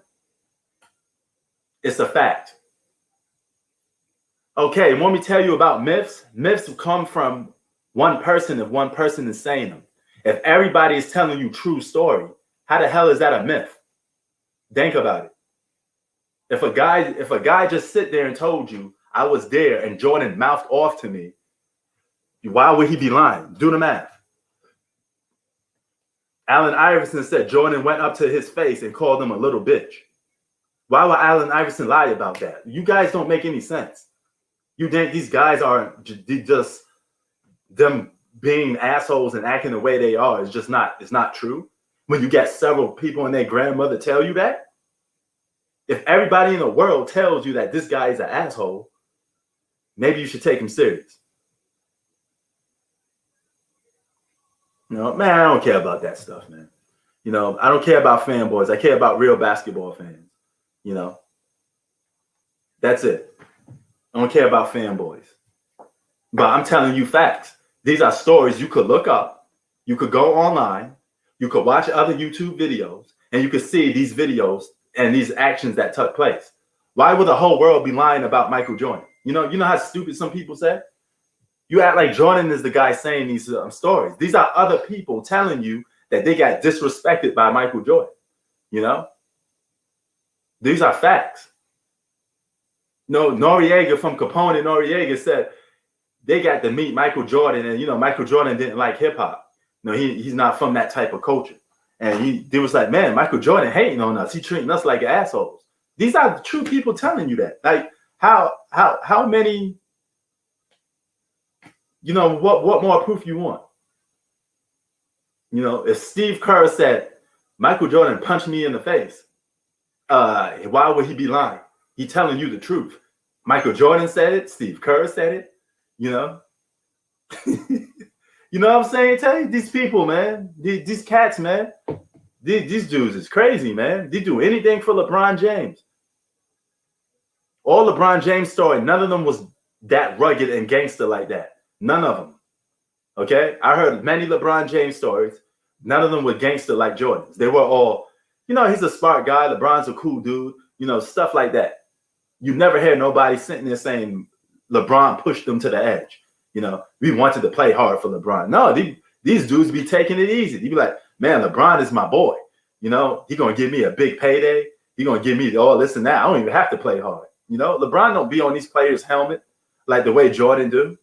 it's a fact. Okay, let me tell you about myths. Myths come from one person if one person is saying them. If everybody is telling you true story, how the hell is that a myth? Think about it. If a guy just sit there and told you I was there and Jordan mouthed off to me, why would he be lying? Do the math. Allen Iverson said Jordan went up to his face and called him a little bitch. Why would Allen Iverson lie about that? You guys don't make any sense. You think these guys are just them being assholes and acting the way they are is just not, it's not true. When you get several people and their grandmother tell you that, if everybody in the world tells you that this guy is an asshole, maybe you should take him serious. You know, man, I don't care about that stuff, man. You know, I don't care about fanboys. I care about real basketball fans. You know, that's it. I don't care about fanboys. But I'm telling you facts. These are stories you could look up. You could go online. You could watch other YouTube videos. And you could see these videos and these actions that took place. Why would the whole world be lying about Michael Jordan? You know how stupid some people say? You act like Jordan is the guy saying these stories. These are other people telling you that they got disrespected by Michael Jordan. You know? These are facts. No, Noriega from Capone Noriega said they got to meet Michael Jordan, and Michael Jordan didn't like hip hop. No, he's not from that type of culture. And they was like, man, Michael Jordan hating on us. He treating us like assholes. These are the true people telling you that. Like, how many, what more proof you want? If Steve Kerr said, Michael Jordan punched me in the face, why would he be lying? He telling you the truth. Michael Jordan said it. Steve Kerr said it. You know what I'm saying? Tell you, these people, man, these cats, man, these dudes is crazy, man. They do anything for LeBron James. All LeBron James story, none of them was that rugged and gangster like that. None of them. Okay? I heard many LeBron James stories. None of them were gangster like Jordan's. They were all, he's a smart guy. LeBron's a cool dude. Stuff like that. You never hear nobody sitting there saying LeBron pushed them to the edge. We wanted to play hard for LeBron. No, these dudes be taking it easy. They be like, man, LeBron is my boy. He gonna give me a big payday. He gonna give me all this and that. I don't even have to play hard. LeBron don't be on these players' helmet like the way Jordan do.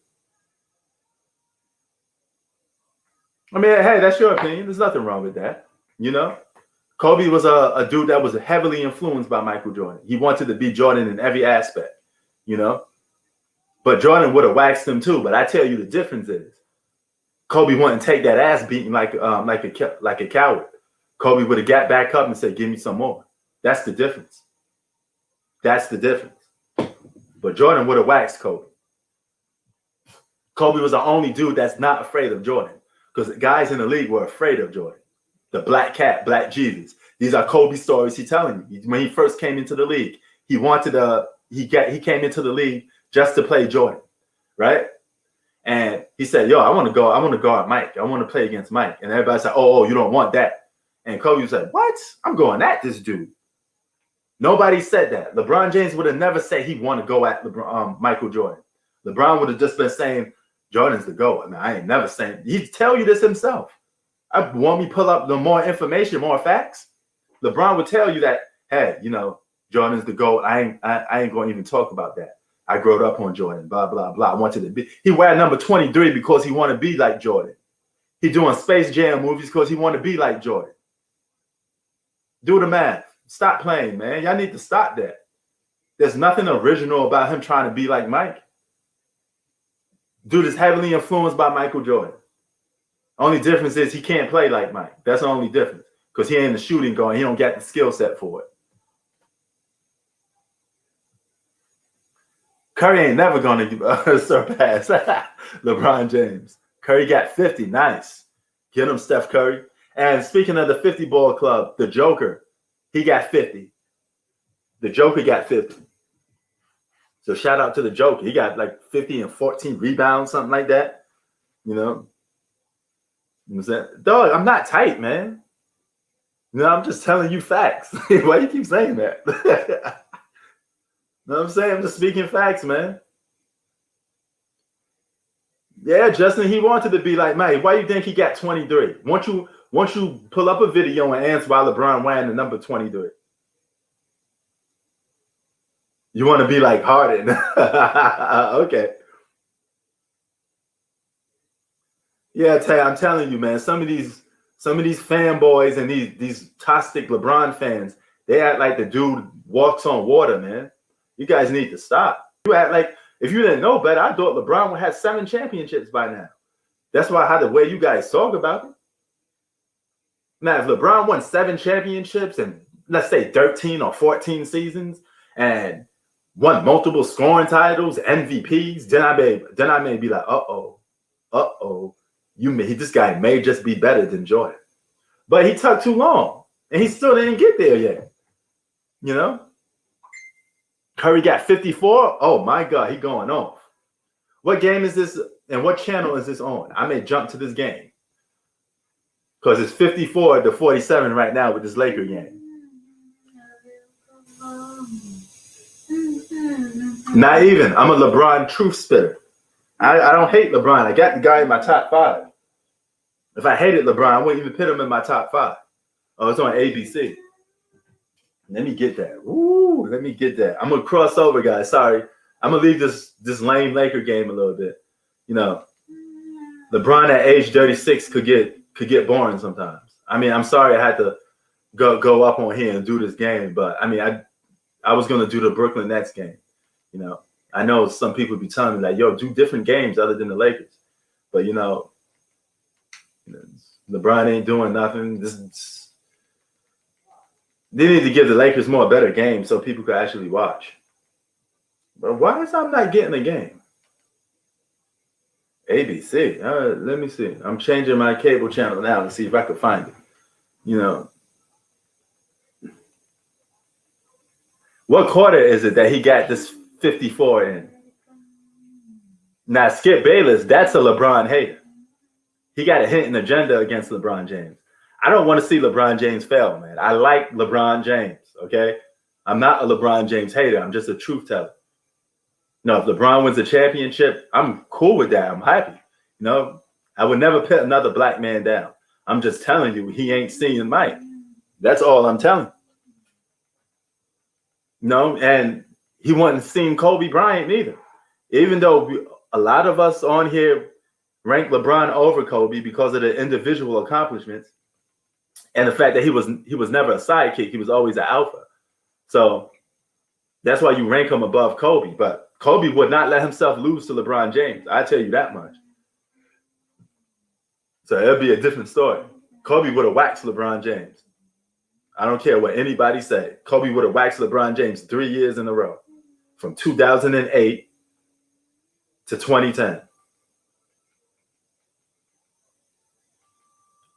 I mean, hey, that's your opinion. There's nothing wrong with that. Kobe was a dude that was heavily influenced by Michael Jordan. He wanted to be Jordan in every aspect, But Jordan would have waxed him too. But I tell you, the difference is Kobe wouldn't take that ass beating like a coward. Kobe would have got back up and said, "Give me some more." That's the difference. That's the difference. But Jordan would have waxed Kobe. Kobe was the only dude that's not afraid of Jordan, because the guys in the league were afraid of Jordan. The Black Cat, Black Jesus. These are Kobe stories he's telling you. When he first came into the league, he came into the league just to play Jordan, right? And he said, "Yo, I want to guard Mike. I want to play against Mike." And everybody said, "Oh, you don't want that." And Kobe said, what? I'm going at this dude. Nobody said that. LeBron James would have never said he want to go at Michael Jordan. LeBron would have just been saying, Jordan's the GOAT. I mean, I ain't never saying. He'd tell you this himself. I want me pull up the more information, more facts. LeBron would tell you that, hey, you know, Jordan's the GOAT. I ain't going to even talk about that. I grew up on Jordan, blah, blah, blah. I wanted to be. He wear number 23 because he want to be like Jordan. He doing Space Jam movies because he want to be like Jordan. Do the math. Stop playing, man. Y'all need to stop that. There's nothing original about him trying to be like Mike. Dude is heavily influenced by Michael Jordan. Only difference is he can't play like Mike. That's the only difference. Because he ain't the shooting guard. He don't get the skill set for it. Curry ain't never going to surpass LeBron James. Curry got 50. Nice. Get him, Steph Curry. And speaking of the 50 ball club, the Joker, he got 50. The Joker got 50. So shout out to the Joker. He got like 50 and 14 rebounds, something like that. You know? Dog, I'm not tight, man. No, I'm just telling you facts. Why you keep saying that? Know what I'm saying? I'm just speaking facts, man. Yeah, Justin, he wanted to be like Mike. Why you think he got 23? Once you pull up a video and answer why LeBron wearing the number 23. You want to be like Harden. Okay. Yeah, Tay, I'm telling you, man, some of these fanboys and these toxic LeBron fans, they act like the dude walks on water, man. You guys need to stop. You act like, if you didn't know better, I thought LeBron would have 7 championships by now. That's why how the way you guys talk about it. Now, if LeBron won 7 championships and let's say 13 or 14 seasons and won multiple scoring titles, MVPs, then I may be like, this guy may just be better than Jordan. But he took too long, and he still didn't get there yet. You know? Curry got 54. Oh, my God, he going off. What game is this, and what channel is this on? I may jump to this game. Because it's 54 to 47 right now with this Laker game. Not even. I'm a LeBron truth spitter. I don't hate LeBron. I got the guy in my top 5. If I hated LeBron, I wouldn't even put him in my top 5. Oh, it's on ABC. Let me get that. Ooh, let me get that. I'm going to cross over, guys. Sorry. I'm going to leave this lame Laker game a little bit. You know, LeBron at age 36 could get boring sometimes. I mean, I'm sorry I had to go up on here and do this game, but I mean, I was going to do the Brooklyn Nets game. You know, I know some people be telling me like, yo, do different games other than the Lakers. But, you know, LeBron ain't doing nothing. They need to give the Lakers more better games so people could actually watch. But why is I'm not getting a game? ABC. Let me see. I'm changing my cable channel now to see if I can find it. You know. What quarter is it that he got this 54 in? Now, Skip Bayless, that's a LeBron hater. He got a hidden agenda against LeBron James. I don't want to see LeBron James fail, man. I like LeBron James, okay? I'm not a LeBron James hater. I'm just a truth teller. No, if LeBron wins a championship, I'm cool with that. I'm happy. You know, I would never put another black man down. I'm just telling you, he ain't seeing Mike. That's all I'm telling you. No, and he wasn't seeing Kobe Bryant neither. Even though a lot of us on here rank LeBron over Kobe because of the individual accomplishments and the fact that he was never a sidekick. He was always an alpha. So that's why you rank him above Kobe. But Kobe would not let himself lose to LeBron James. I tell you that much. So it'll be a different story. Kobe would have waxed LeBron James. I don't care what anybody say. Kobe would have waxed LeBron James 3 years in a row, from 2008 to 2010.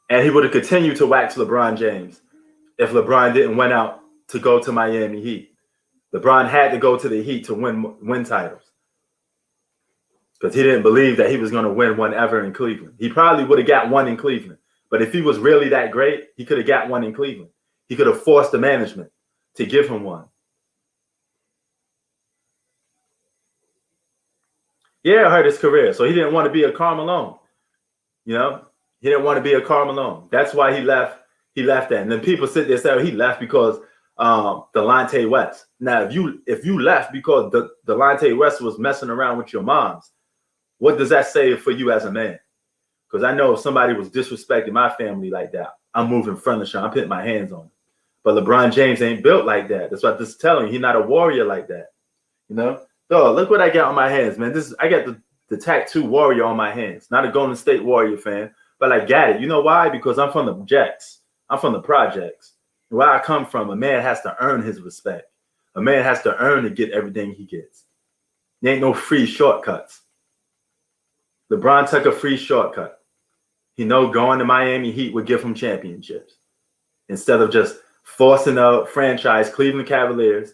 And he would have continued to wax LeBron James if LeBron didn't went out to go to Miami Heat. LeBron had to go to the Heat to win titles because he didn't believe that he was going to win one ever in Cleveland. He probably would have got one in Cleveland, But if he was really that great, he could have got one in Cleveland. He could have forced the management to give him one. Yeah, it hurt his career. So he didn't want to be a Karl Malone. You know, he didn't want to be a Karl Malone. That's why he left. He left that. And then people sit there and say, oh, he left because Delonte West. Now, if you left because Delonte West was messing around with your moms, what does that say for you as a man? Because I know if somebody was disrespecting my family like that, I'm moving furniture. I'm putting my hands on it. But LeBron James ain't built like that. That's what I'm just telling you. He's not a warrior like that. You know? So look what I got on my hands, man. I got the tattoo warrior on my hands. Not a Golden State Warrior fan, but I got it. You know why? Because I'm from the Jets. I'm from the projects. Where I come from, a man has to earn his respect. A man has to earn to get everything he gets. There ain't no free shortcuts. LeBron took a free shortcut. He know going to Miami Heat would give him championships instead of just forcing a franchise, Cleveland Cavaliers,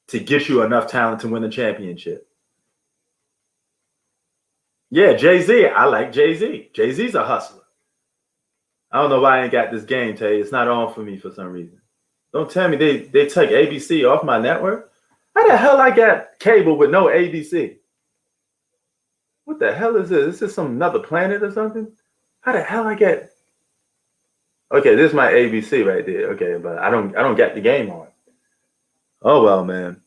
to get you enough talent to win a championship. Yeah, Jay-Z. I like Jay-Z. Jay-Z's a hustler. I don't know why I ain't got this game, Tay. It's not on for me for some reason. Don't tell me they took ABC off my network. How the hell I got cable with no ABC? What the hell is this? Is this some another planet or something? How the hell I get? Okay, this is my ABC right there. Okay, but I don't get the game on. Oh well, man.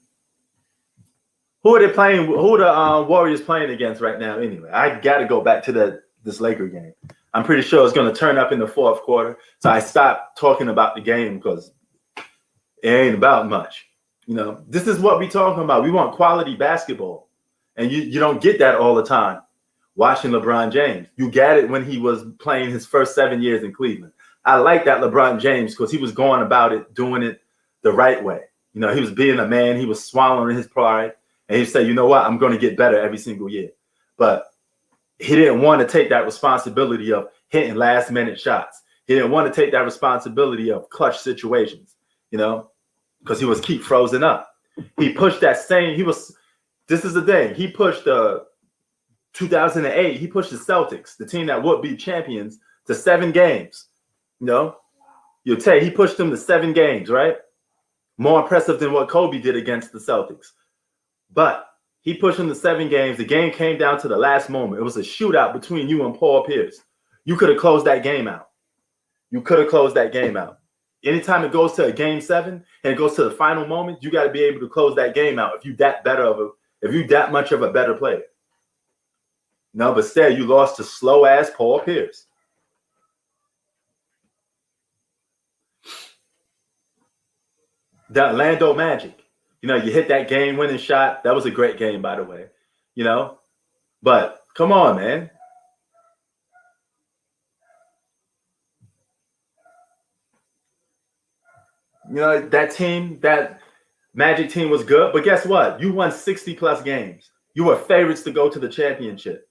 Who are they playing? Who are the Warriors playing against right now? Anyway, I got to go back to this Laker game. I'm pretty sure it's going to turn up in the fourth quarter. So I stopped talking about the game because it ain't about much. You know, this is what we talking about. We want quality basketball, and you don't get that all the time. Watching LeBron James, you got it when he was playing his first 7 years in Cleveland. I like that LeBron James because he was going about it, doing it the right way. You know, he was being a man. He was swallowing his pride. And he said, you know what? I'm going to get better every single year. But he didn't want to take that responsibility of hitting last-minute shots. He didn't want to take that responsibility of clutch situations, you know, because he was keep frozen up. He pushed that same – this is the thing. He pushed 2008, he pushed the Celtics, the team that would be champions, to 7 games. You know, you'll tell you, he pushed them to 7 games, right? More impressive than what Kobe did against the Celtics. But he pushed them to 7 games. The game came down to the last moment. It was a shootout between you and Paul Pierce. You could have closed that game out. You could have closed that game out. Anytime it goes to a game 7 and it goes to the final moment, you got to be able to close that game out if you that much of a better player. No, but instead you lost to slow-ass Paul Pierce. The Orlando Magic. You know, you hit that game-winning shot. That was a great game, by the way. You know? But come on, man. You know, that Magic team was good. But guess what? You won 60-plus games. You were favorites to go to the championship.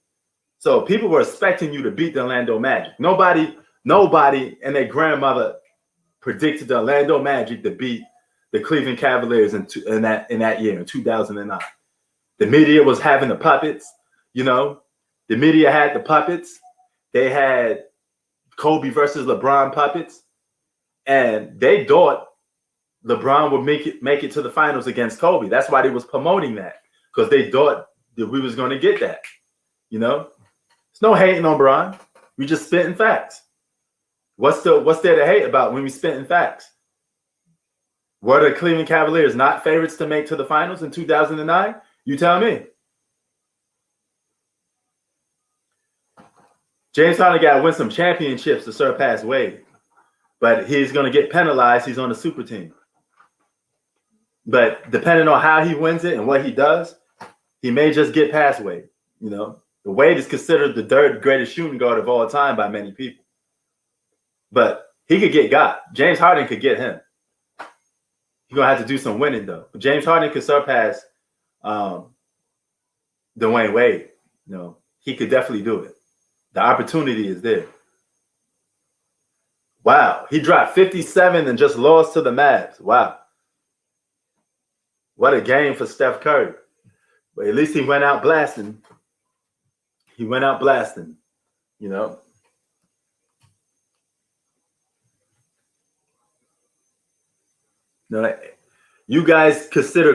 So people were expecting you to beat the Orlando Magic. Nobody and their grandmother predicted the Orlando Magic to beat the Cleveland Cavaliers in that year, in 2009. The media was having the puppets, you know. The media had the puppets. They had Kobe versus LeBron puppets. And they thought LeBron would make it to the finals against Kobe. That's why they was promoting that, because they thought that we was going to get that, you know. There's no hating on LeBron. We just spitting facts. What's there to hate about when we spitting facts? Were the Cleveland Cavaliers not favorites to make to the finals in 2009? You tell me. James Harden got to win some championships to surpass Wade. But he's going to get penalized. He's on the super team. But depending on how he wins it and what he does, he may just get past Wade. You know, Wade is considered the 3rd greatest shooting guard of all time by many people. But he could get got. James Harden could get him. He's going to have to do some winning, though. But James Harden could surpass Dwayne Wade. You know, he could definitely do it. The opportunity is there. Wow. He dropped 57 and just lost to the Mavs. Wow. What a game for Steph Curry. But at least he went out blasting. You know. No, you guys consider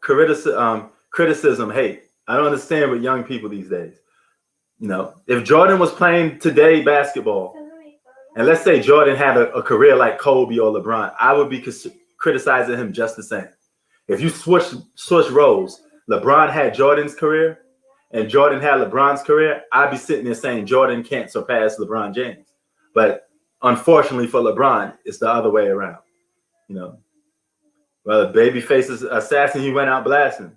criticism hate. I don't understand with young people these days. If Jordan was playing today basketball, and let's say Jordan had a career like Kobe or LeBron, I would be criticizing him just the same. If you switch roles, LeBron had Jordan's career and Jordan had LeBron's career, I'd be sitting there saying Jordan can't surpass LeBron James. But unfortunately for LeBron, it's the other way around. Well, the babyface assassin, he went out blasting.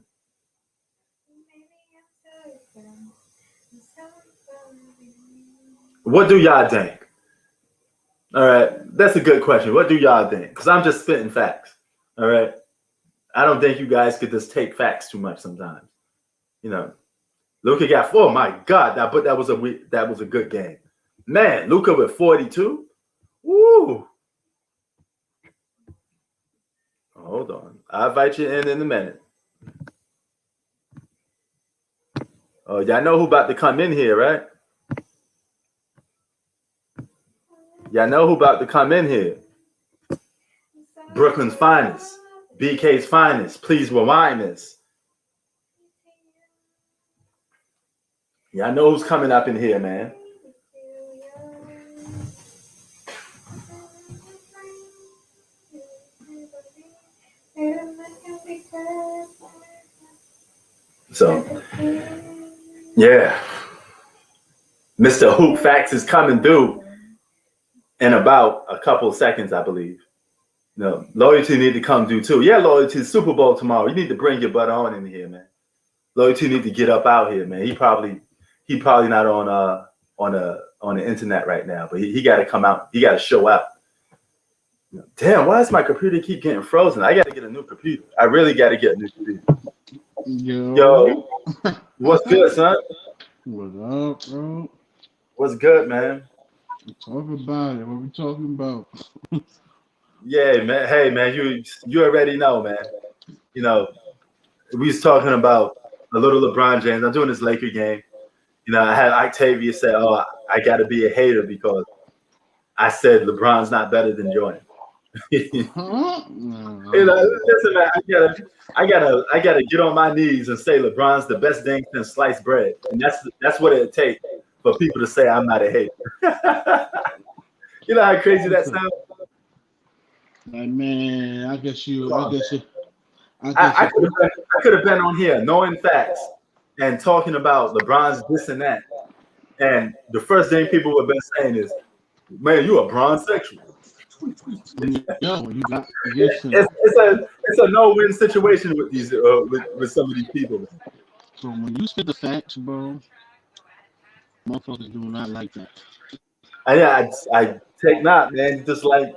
What do y'all think? All right, that's a good question. What do y'all think? Because I'm just spitting facts. All right, I don't think you guys could just take facts too much sometimes. Luka got 4. My God, that was a good game. Man, Luka with 42. Woo! Hold on, I'll invite you in a minute. Oh, y'all know who about to come in here, right? Y'all know who about to come in here. Brooklyn's finest, BK's finest. Please rewind this. Y'all know who's coming up in here, man. So, yeah. Mr. Hoop Facts is coming through in about a couple of seconds, I believe. Loyalty need to come through too. Yeah, Loyalty, Super Bowl tomorrow. You need to bring your butt on in here, man. Loyalty need to get up out here, man. He probably not on the internet right now, but he got to come out. He got to show up. Damn, why does my computer keep getting frozen? I got to get a new computer. I really got to get a new computer. Yo, what's good, son? What up, bro? What's good, man? Talk about it. What we talking about? Yeah, man. Hey, man, you already know, man. We was talking about a little LeBron James. I'm doing this Laker game. I had Octavia say, "Oh, I got to be a hater because I said LeBron's not better than Jordan." Listen, man, I gotta get on my knees and say LeBron's the best thing since sliced bread, and that's what it takes for people to say I'm not a hater. You know how crazy that sounds? Like, man, I could have been on here knowing facts and talking about LeBron's this and that, and the first thing people would have been saying is, "Man, you a Bron sexual." It's a no-win situation with these with some of these people. So when you spit the facts, bro, motherfuckers do not like that. I take not, man. Just like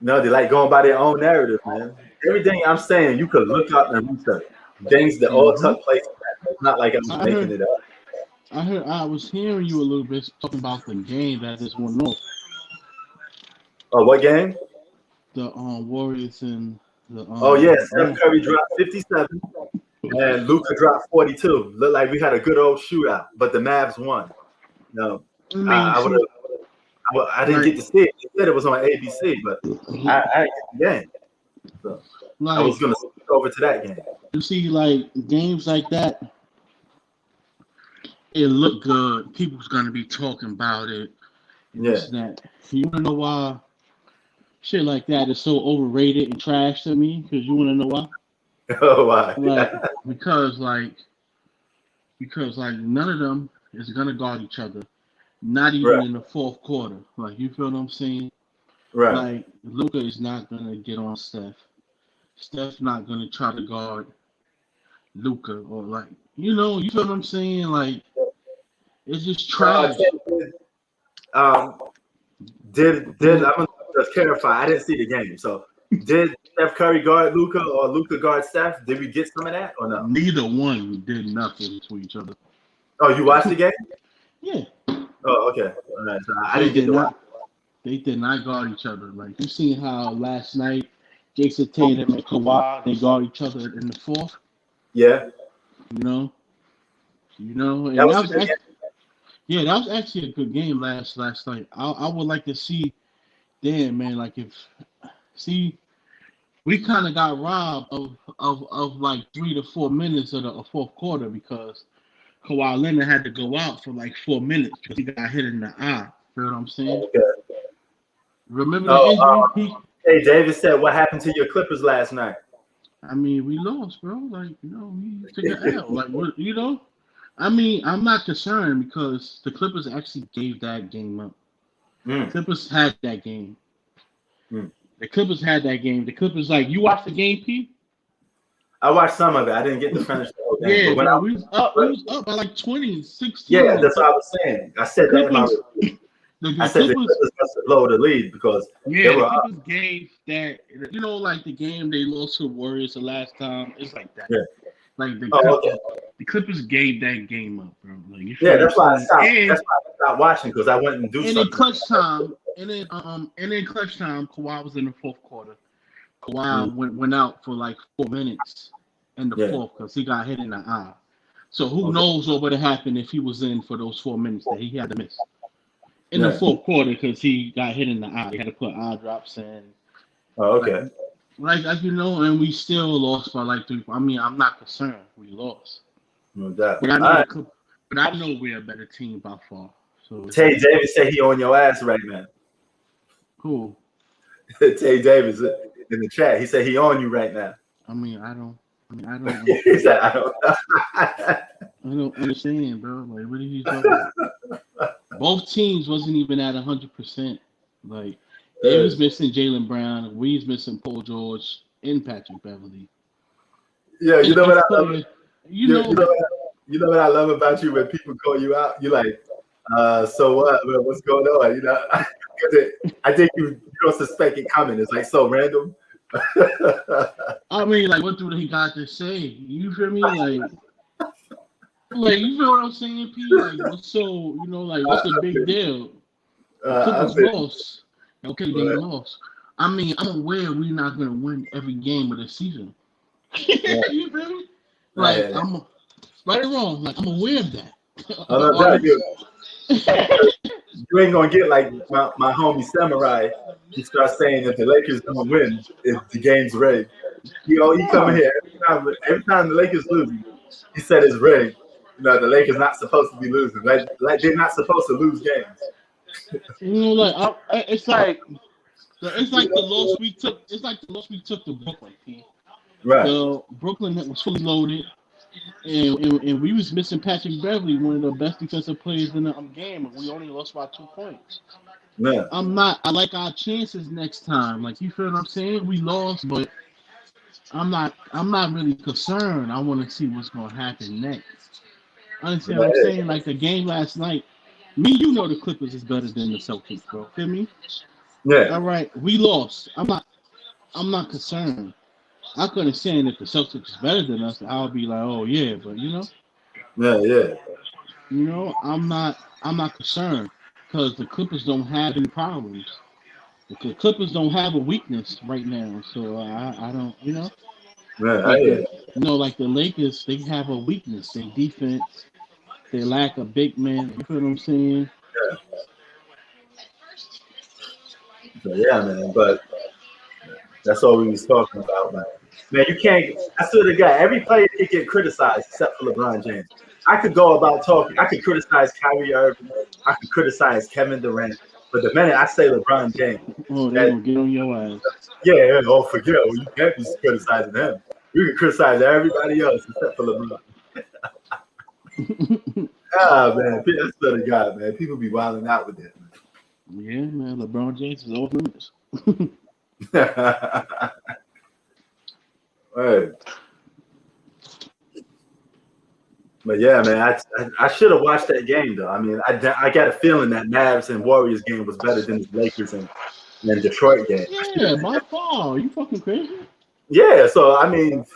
they like going by their own narrative, man. Everything I'm saying, you could look up and research things that all took place. It's not like I'm making it up. I was hearing you a little bit talking about the game that just went off. Oh, what game? The Warriors and the. Oh yeah, Steph Curry dropped 57, and Luka dropped 42. Looked like we had a good old shootout, but the Mavs won. No, I didn't get to see it. They said it was on ABC, but I didn't get the game. So I was gonna switch over to that game. You see, like games like that, it looked good. People's gonna be talking about it. Yeah. That. You wanna know why? Shit like that is so overrated and trash to me. Because you want to know why? Oh, why? Because none of them is gonna guard each other. Not even in the fourth quarter. Like, you feel what I'm saying? Right. Like, Luka is not gonna get on Steph. Steph's not gonna try to guard Luka or you feel what I'm saying? Like, it's just trash. I'm gonna just clarify. I didn't see the game, so did Steph Curry guard Luka or Luka guard Steph? Did we get some of that or no? Neither one did nothing to each other. Oh, you watched the game? Yeah. Oh, okay. All right. So I didn't get to watch. They did not guard each other. Like, you seen how last night Jason Tatum and Kawhi, they guard each other in the fourth? Yeah. And that was actually a good game last night. I would like to see, damn, man, like if See, we kind of got robbed of like 3 to 4 minutes of the fourth quarter because Kawhi Leonard had to go out for like 4 minutes because he got hit in the eye. Feel what I'm saying? Okay. Remember the injury? Hey, David said, what happened to your Clippers last night? I mean, we lost, bro. Like, we took an L. Like, what, I mean, I'm not concerned because the Clippers actually gave that game up. Clippers had that game. The Clippers had that game. The Clippers, like, you watched the game, P? I watched some of it. I didn't get to finish the whole game. Yeah, bro, we was up by like 20, 16. Yeah, that's what I was saying. I said that in my review. I said the Clippers must have lowered the lead because they were the Clippers gave that, like the game they lost to the Warriors the last time. It's like that. Yeah. Like the Clippers gave that game up, bro. Like, that's why I stopped. That's why I stopped watching because I went and do something. And in clutch time, Kawhi was in the fourth quarter. Kawhi went out for like 4 minutes in the fourth because he got hit in the eye. So who knows what would have happened if he was in for those 4 minutes that he had to miss in the fourth quarter because he got hit in the eye. He had to put eye drops in. Oh, okay. Like and we still lost by like 3. I mean, I'm not concerned. We lost. No doubt. But I know we're a better team by far. So Tay Davis said he on your ass right now. Cool. Tay Davis in the chat. He said he on you right now. I don't. He said I don't. I don't understand, bro. Like, what are you talking about? Both teams wasn't even at 100%. Like, they was missing Jaylen Brown, we was missing Paul George, and Patrick Beverly. Yeah, you know what I love. You know what I love about you when people call you out. You like, so what? What's going on? You know, I think you don't suspect it coming. It's like so random. I mean, like, what do he got to say? You feel me? Like, you feel what I'm saying, P? Like, what's the big deal? Clippers lost. Okay, they lost. I mean, I'm aware we're not gonna win every game of the season. You feel me? Like, I'm right or wrong. Like, I'm aware of that. You ain't gonna get like my homie Samurai. He starts saying if the Lakers don't win, if the game's rigged. He coming here every time the Lakers lose, he said it's rigged. The Lakers not supposed to be losing. Like they're not supposed to lose games. It's like the loss we took. It's like the loss we took to Brooklyn. Right. Brooklyn was fully loaded, and we was missing Patrick Beverly, one of the best defensive players in the game, and we only lost by 2 points. Yeah. I like our chances next time. Like, you feel what I'm saying? We lost, but I'm not really concerned. I want to see what's gonna happen next. Understand what I'm saying? Like the game last night. The Clippers is better than the Celtics, bro. Feel me? Yeah. All right, we lost. I'm not concerned. I could understand if the Celtics is better than us, I'll be like, oh yeah, but Yeah. I'm not concerned because the Clippers don't have any problems. The Clippers don't have a weakness right now, so I don't, Yeah, like the Lakers, they have a weakness. Their defense, they lack a big man. You feel what I'm saying? Yeah, man. But that's all we was talking about, man. Man, you can't. I swear to God, every player can get criticized except for LeBron James. I could go about talking. I could criticize Kyrie Irving. I could criticize Kevin Durant. But the minute I say LeBron James, they're gonna get on your ass. Yeah. Oh, forget it. You can't be criticizing him. You can criticize everybody else except for LeBron. Man, I swear to God, man, people be wilding out with that. Yeah, man, LeBron James is off limits. Right. But yeah, man, I should have watched that game though. I mean, I got a feeling that Mavs and Warriors game was better than the Lakers and Detroit game. Yeah, by far. You fucking crazy? Yeah, so I mean,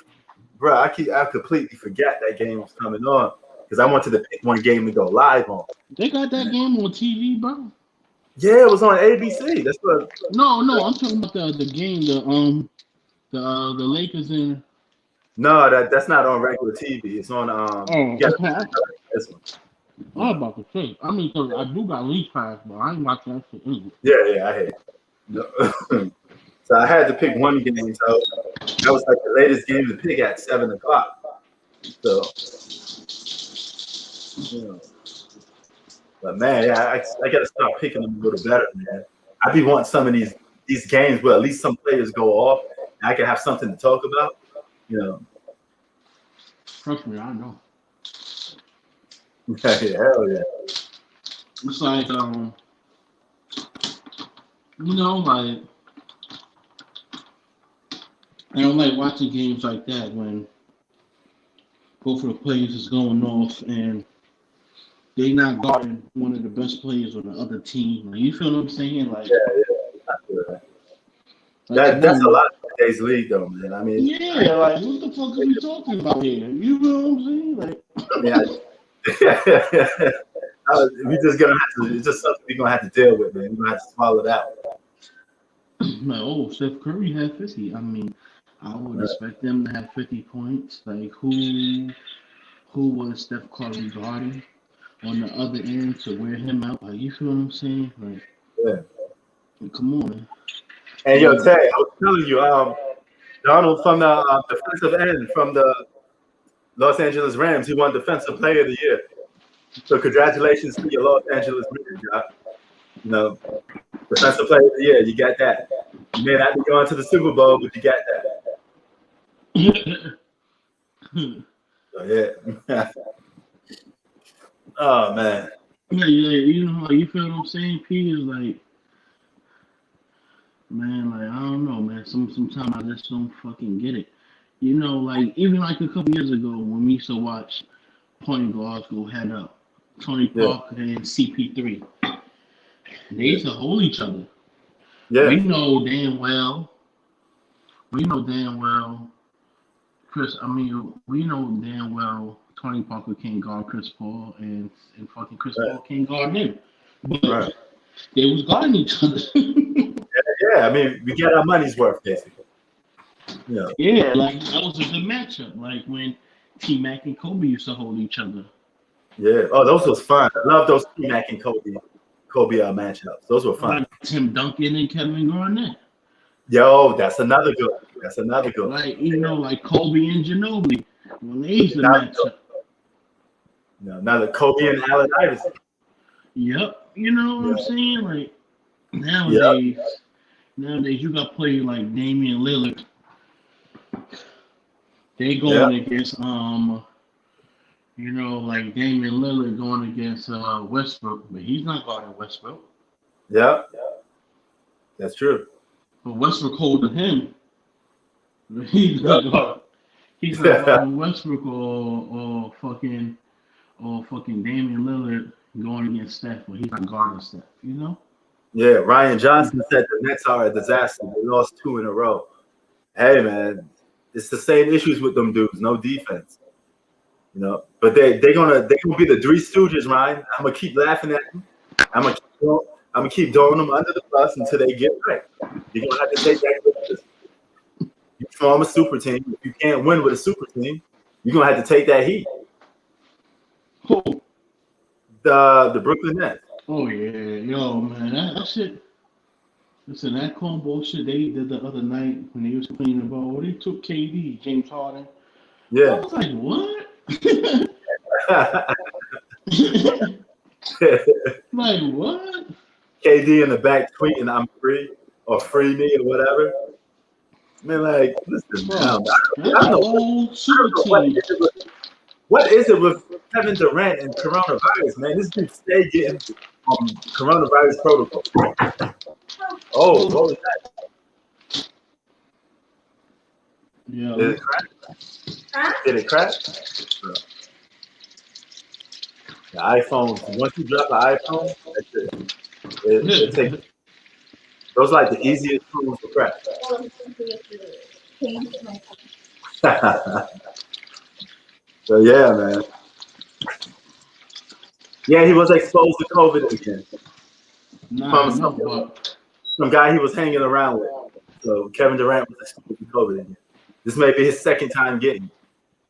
bro, I completely forgot that game was coming on because I wanted to pick one game to go live on. They got that game on TV, bro. Yeah, it was on ABC. That's what. No, I'm talking about the game, the Lakers and. No, that's not on regular TV. It's on this one. I'm about to say. I mean, cause I do got League Pass, but I ain't watching that shit anyway. Yeah, I hate it. So I had to pick one game. So that was like the latest game to pick at 7 o'clock. So, you know. But man, yeah, I got to start picking them a little better, man. I be wanting some of these games where at least some players go off and I can have something to talk about. You know. Trust me, I know. Yeah, hell yeah. It's like you know, like I don't like watching games like that when both of the players is going off and they not guarding one of the best players on the other team. Like, you feel what I'm saying? Like, That's a lot of today's league, though, man. I mean, yeah, like what the fuck are we talking about here? You know what I'm saying? Like, we just gonna have to. It's just something we're gonna have to deal with, man. We're gonna have to swallow it out. like, oh, Steph Curry had 50. I mean, I would expect them to have 50 points. Like, who was Steph Curry guarding on the other end to wear him out? Like, you feel what I'm saying? Like, yeah. Come on, man. And yo, Tay, I was telling you, Donald from the defensive end from the Los Angeles Rams, he won Defensive Player of the Year. So congratulations to your Los Angeles Rams, y'all. You know, Defensive Player of the Year, you got that. You may not be going to the Super Bowl, but you got that. So, yeah. Oh man. Yeah, you know, like, you feel what I'm saying? P is like, man, like I don't know, man. Sometimes I just don't fucking get it. You know, like even like a couple years ago when we used to watch point guards go head up, Tony Parker and CP3, they used to hold each other. Yeah. We know damn well, Chris. I mean, we know damn well Tony Parker can't guard Chris Paul and fucking Chris Paul can't guard him. But they was guarding each other. Yeah, I mean, we get our money's worth, basically. Yeah. Yeah, like that was a good matchup. Like when T-Mac and Kobe used to hold each other. Yeah. Oh, those was fun. I love those T-Mac and Kobe matchups. Those were fun. Like Tim Duncan and Kevin Garnett. Yo, that's another good one. Like, you know, like Kobe and Ginobili when they used to match up. No, now the Kobe and Allen Iverson. Yep. You know what I'm saying? Like nowadays you got players like Damian Lillard. They going against you know, like Damian Lillard going against Westbrook, but he's not guarding Westbrook. Yeah. That's true. But Westbrook holding him. He's not guarding Westbrook or fucking Damian Lillard going against Steph, but he's not guarding Steph, you know? Yeah, Ryan Johnson said the Nets are a disaster. They lost 2 in a row. Hey man, it's the same issues with them dudes, no defense. You know, but they're gonna be the Three Stooges, Ryan. I'm gonna keep laughing at them. I'm gonna keep throwing them under the bus until they get right. You're gonna have to take that with you. You form a super team. If you can't win with a super team, you're gonna have to take that heat. Who? The Brooklyn Nets. Oh yeah, yo man, that shit. Listen, that corn bullshit they did the other night when they was complaining about they took KD, James Harden. Yeah. I was like, what? Like what? KD in the back tweeting I'm free or free me or whatever. I mean, like, listen, I don't know what is it with Kevin Durant and coronavirus, man? This dude stay getting coronavirus protocol. Oh, what was that? Yeah. Did it crack? Did it crack? The iPhone, once you drop an iPhone, that's it. It takes, those like the easiest tools to crack. So yeah, man. Yeah, he was exposed to COVID again. Some guy he was hanging around with. So Kevin Durant was exposed to COVID again. This may be his second time getting it.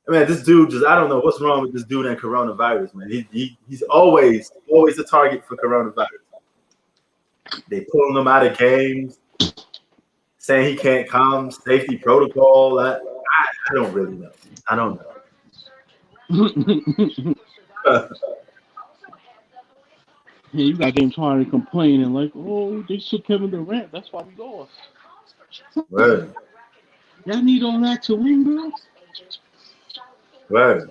I mean, this dude I don't know what's wrong with this dude and coronavirus, man. He's always a target for coronavirus. They pulling him out of games, saying he can't come, safety protocol. I don't really know. I don't know. Hey, you got James Harden complaining like, oh, they took Kevin Durant. That's why we lost. Word. Y'all need all that to win, bro. Word.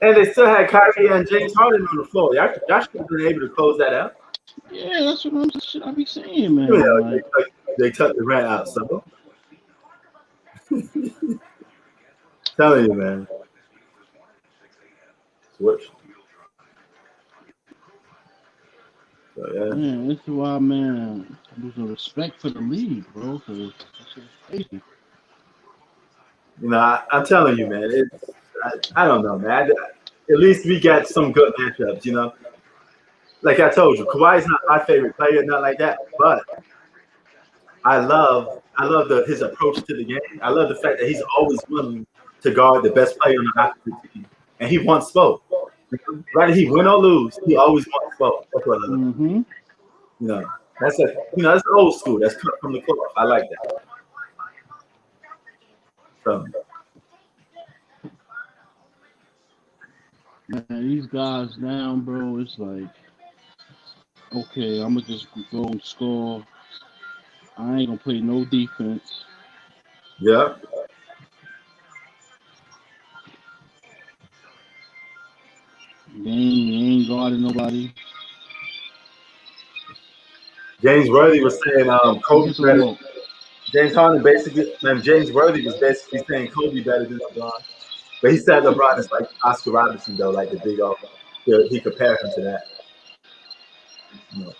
And they still had Kyrie and James Harden on the floor. Y'all should have been able to close that out. Yeah, that's what I be saying, man. Yeah, Like, they took the rant out, so. Telling you, man. Switch. So, yeah. man, this is why, man, there's a respect for the league, bro. Cause that shit's crazy. You know, I'm telling you, man. I don't know, man. At least we got some good matchups, you know. Like I told you, Kawhi's not my favorite player, not like that. But I love his approach to the game. I love the fact that he's always willing to guard the best player on the opposite team, and he wants both. Whether he win or lose, he always wants both. That's what I love. Mm-hmm. You know, that's old school. That's cut from the cloth. I like that. So, Man, these guys now, bro, it's like, okay, I'm gonna just go and score. I ain't gonna play no defense. yeah. They ain't guarding nobody. James Worthy was saying Kobe Just better. remote. James Harden basically, James Worthy was basically saying Kobe better than LeBron. But he said LeBron is like Oscar Robertson, though, like the big old. He compared him to that. You know.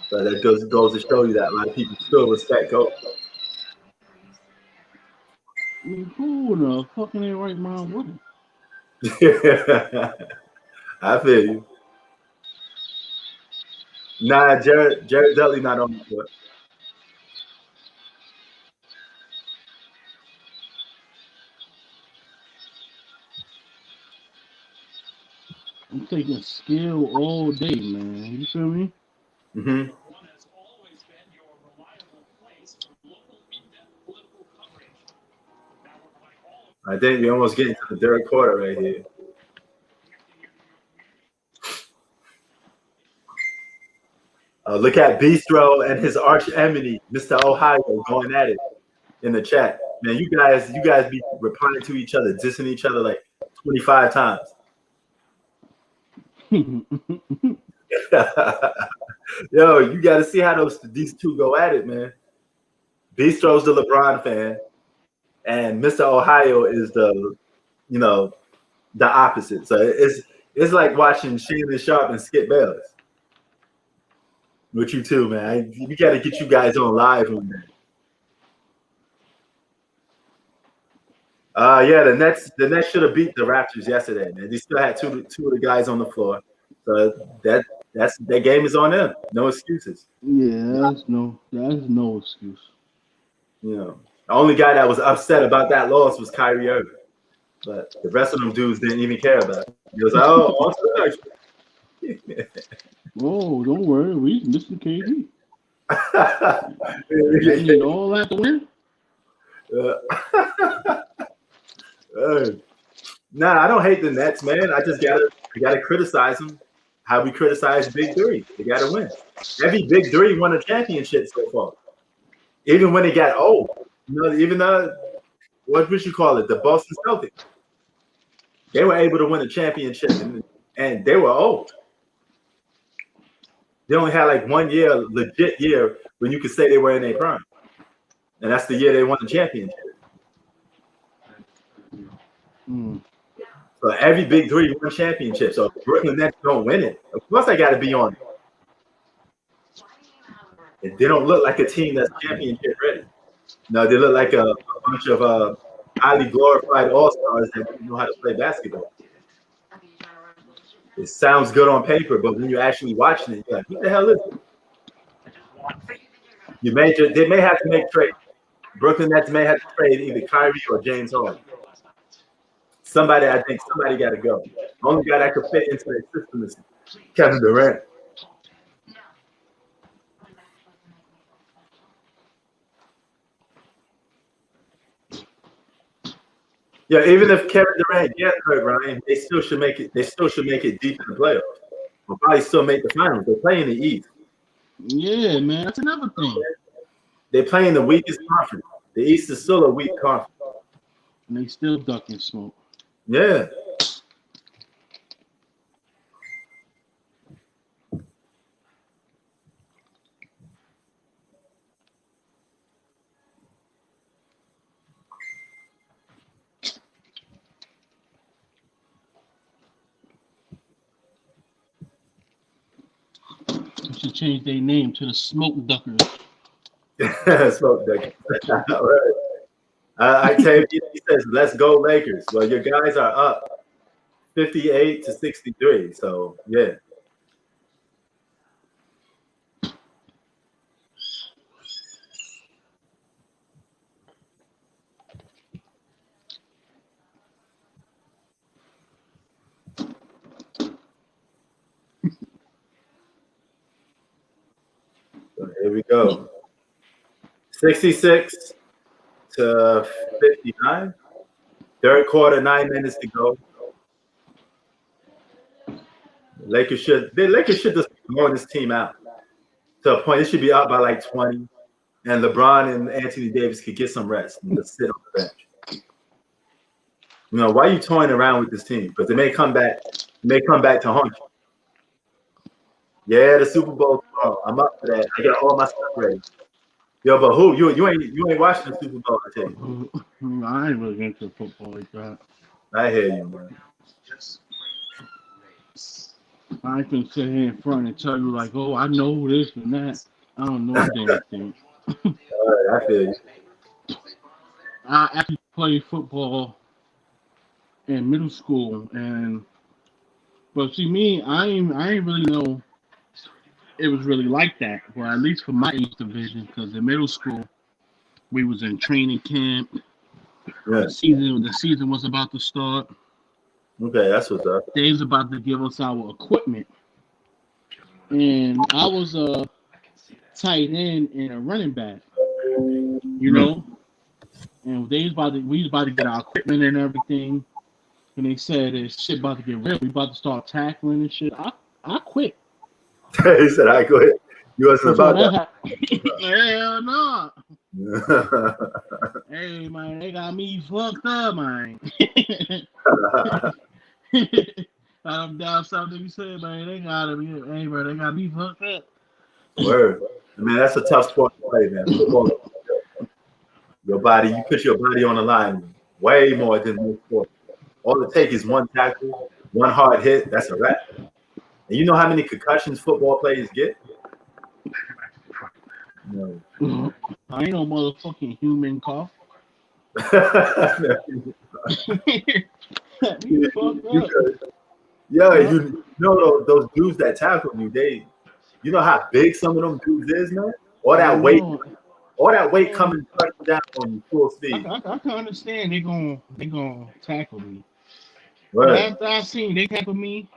So that goes to show you that a lot of people still respect Kobe. I mean, who in the fucking ain't right mind with him? I feel you. Nah, Jared Dudley not on the court. I'm taking skill all day, man. You feel me? Mm-hmm. I think we're almost getting to the third quarter right here. Look at Bistro and his arch enemy, Mr. Ohio, going at it in the chat. Man, you guys be replying to each other, dissing each other like 25 times. Yo, you got to see how these two go at it, man. Bistro's the LeBron fan, and Mr. Ohio is the opposite. So it's like watching Shannon Sharp and Skip Bayless. With you too, man. We got to get you guys on live one day. Yeah, the Nets should have beat the Raptors yesterday, man. They still had two of the guys on the floor, so that game is on them. No excuses. Yeah, that's no excuse. You know, the only guy that was upset about that loss was Kyrie Irving, but the rest of them dudes didn't even care about it. He was like, "Oh, on to the next one." Oh, don't worry, we listen to KD. You need all that to win. Nah, I don't hate the Nets, man. I just gotta criticize them. How we criticize Big Three. They gotta win. Every Big Three won a championship so far. Even when they got old. You know, even what would you call it? The Boston Celtics. They were able to win a championship and they were old. They only had like 1 year, legit year, when you could say they were in their prime. And that's the year they won the championship. So every Big Three won championships. So if Brooklyn Nets don't win it, of course I got to be on it. And they don't look like a team that's championship ready. No, they look like a bunch of highly glorified all-stars that don't know how to play basketball. It sounds good on paper, but when you're actually watching it, you're like, what the hell is it? They may have to make trades. Brooklyn Nets may have to trade either Kyrie or James Harden. I think somebody got to go. The only guy that could fit into their system is Kevin Durant. Yeah, even if Kevin Durant gets hurt, Ryan, they still should make it. They still should make it deep in the playoffs. They'll probably still make the finals. They play in the East. Yeah, man, that's another thing. They play in the weakest conference. The East is still a weak conference. And they still ducking smoke. Yeah. They should change their name to the Smoke Duckers. Smoke Duckers. All right. I came. He says, "Let's go Lakers." Well, your guys are up 58-63. So yeah. So here we go. 66-59. Third quarter, 9 minutes to go. Lakers should just blow this team out to a point. It should be up by like 20, and LeBron and Anthony Davis could get some rest and just sit on the bench. You know, why are you toying around with this team? Because they may come back. May come back to haunt you. Yeah, the Super Bowl tomorrow. I'm up for that. I got all my stuff ready. Yo, but who you ain't watching the Super Bowl? I tell you. I ain't really into football like that. I hear you, man. I can sit here in front and tell you like, oh, I know this and that. I don't know anything. All right, I feel you. I actually played football in middle school, but see me, I ain't really know it was really like that. Well, at least for my age division, because in middle school we was in training camp. Yeah. The season was about to start. Okay, that's what's up. They was about to give us our equipment, and I was a tight end and a running back. You know, and we was about to get our equipment and everything. And they said this shit about to get real. We about to start tackling and shit. I quit. He said, "I quit." You wasn't about that. Hell no. Hey man, they got me fucked up, man. I'm down south. They said, man, they got me. Hey, bro, they got me fucked up. Word, man, that's a tough sport to play, man. Football, your body, you put your body on the line way more than most sports. All it takes is one tackle, one hard hit. That's a wrap. And you know how many concussions football players get? No. I ain't no motherfucking human cough. You know those dudes that tackle you, you know how big some of them dudes is, man? All that weight coming down on you full speed. I can understand they gonna tackle me. Right. After I seen they tackle me,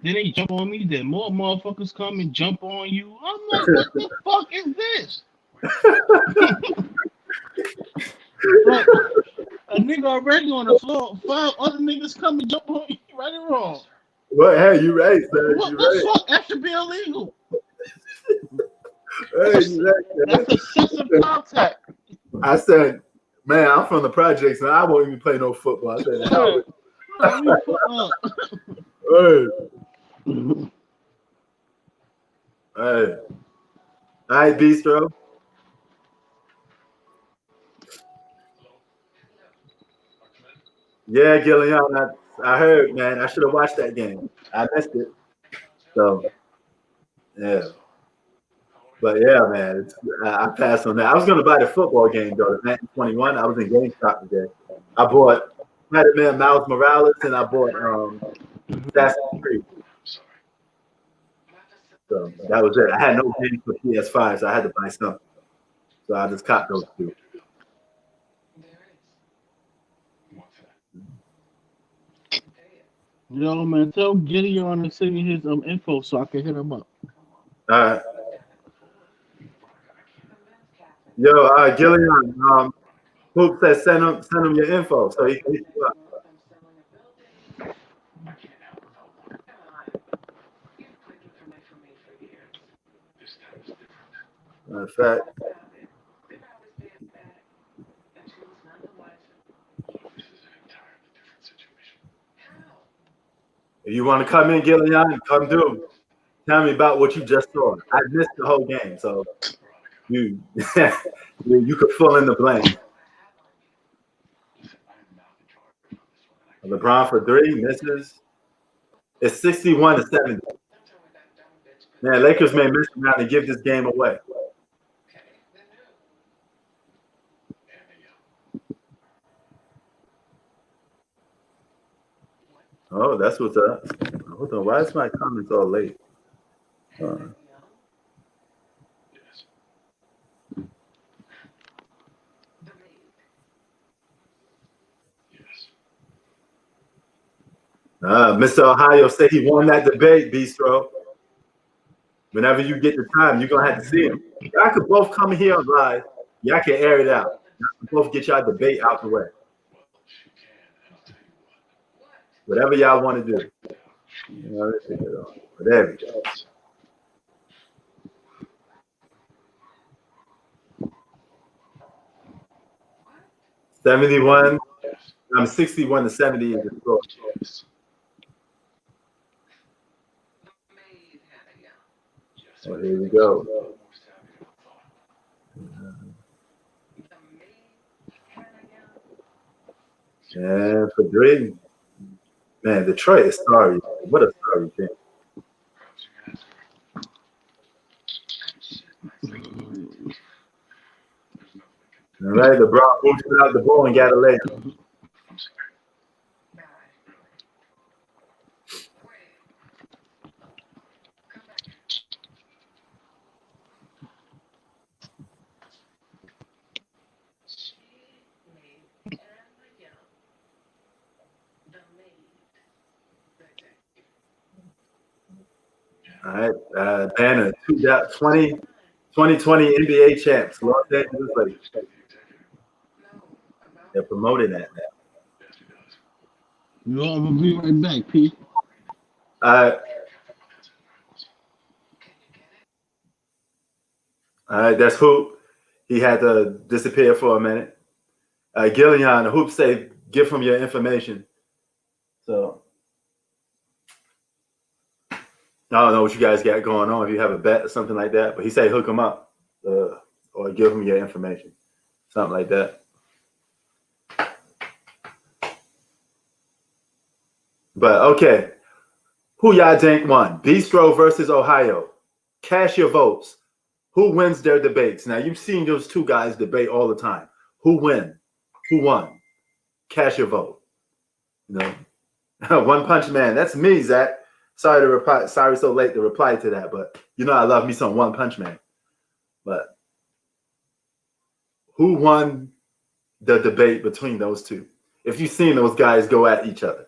then they jump on me, then more motherfuckers come and jump on you. I'm like, what the fuck is this? Like, a nigga already on the floor, 5 other niggas come and jump on you, right or wrong? Well, hey, you right, sir. What you the right. fuck? That should be illegal. Hey, you right, that's excessive contact. I said, man, I'm from the projects and I won't even play no football. I said, hell. Hey. Hey. All right, Bistro. Yeah, Gillian, I heard, man. I should have watched that game. I missed it. So, yeah. But yeah, man, I passed on that. I was going to buy the football game, though, the Madden 21. I was in GameStop today. I bought Spider-Man Miles Morales and I bought Assassin's Creed. So that was it. I had no games for PS5, so I had to buy something. So I just copped those two. Yo, man, tell Gideon to send me his info so I can hit him up. All right. Yo, Gillian, Hoop says send him your info so he can hit you up. In fact, if you want to come in, Gillian, come do. Tell me about what you just saw. I missed the whole game, so you you could fill in the blank. LeBron for 3 misses. It's 61-70. Man, Lakers may mess around and give this game away. Oh, that's what's up. Hold on, why is my comments all late? Mr. Ohio said he won that debate, Bistro. Whenever you get the time, you're going to have to see him. Y'all could both come here live. Y'all can air it out. Y'all can both get y'all debate out the way. Whatever y'all want to do. There we go. I'm 61-70 in the score. So here we go. And for 3, man, Detroit is sorry. What a sorry thing. All right, LeBron moves out the ball and got a layup. All right, Banner, 2020 NBA champs, Los Angeles Lakers. They're promoting that now. Yo, I'm gonna be right back, P. All right, that's Hoop. He had to disappear for a minute. Gillian, Hoop say, give him your information. So I don't know what you guys got going on, if you have a bet or something like that, but he said hook him up or give him your information, something like that. But okay, who y'all think won? Bistro versus Ohio. Cast your votes. Who wins their debates? Now, you've seen those two guys debate all the time. Who win? Who won? Cast your vote. You know, One Punch Man. That's me, Zach. Sorry so late to reply to that, but you know I love me some One Punch Man. But who won the debate between those two? If you've seen those guys go at each other.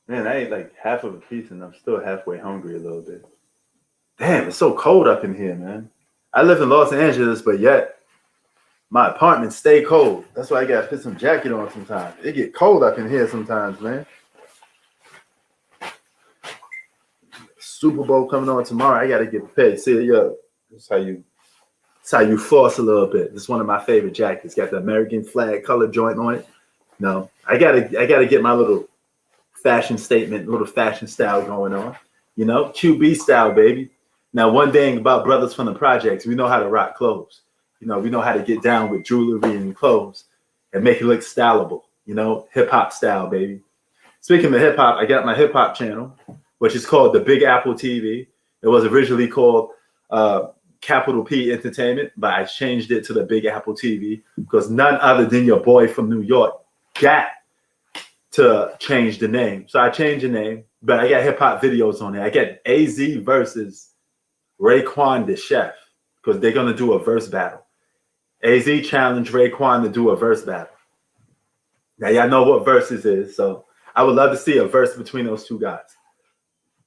Man, I ate like half of a piece and I'm still halfway hungry a little bit. Damn, it's so cold up in here, man. I live in Los Angeles, but yet my apartment stay cold. That's why I gotta put some jacket on sometimes. It get cold up in here sometimes, man. Super Bowl coming on tomorrow. I gotta get prepared. See, yo, that's how you force a little bit. This is one of my favorite jackets. Got the American flag color joint on it. No, I gotta get my little fashion statement, little fashion style going on. You know, QB style, baby. Now, one thing about brothers from the projects, we know how to rock clothes. You know, we know how to get down with jewelry and clothes and make it look stylable. You know, hip hop style, baby. Speaking of hip hop, I got my hip hop channel, which is called the Big Apple TV. It was originally called Capital P Entertainment, but I changed it to the Big Apple TV because none other than your boy from New York got to change the name. So I changed the name, but I got hip hop videos on there. I got AZ versus Raekwon the Chef because they're gonna do a verse battle. AZ challenged Raekwon to do a verse battle. Now y'all know what verses is, so I would love to see a verse between those two guys,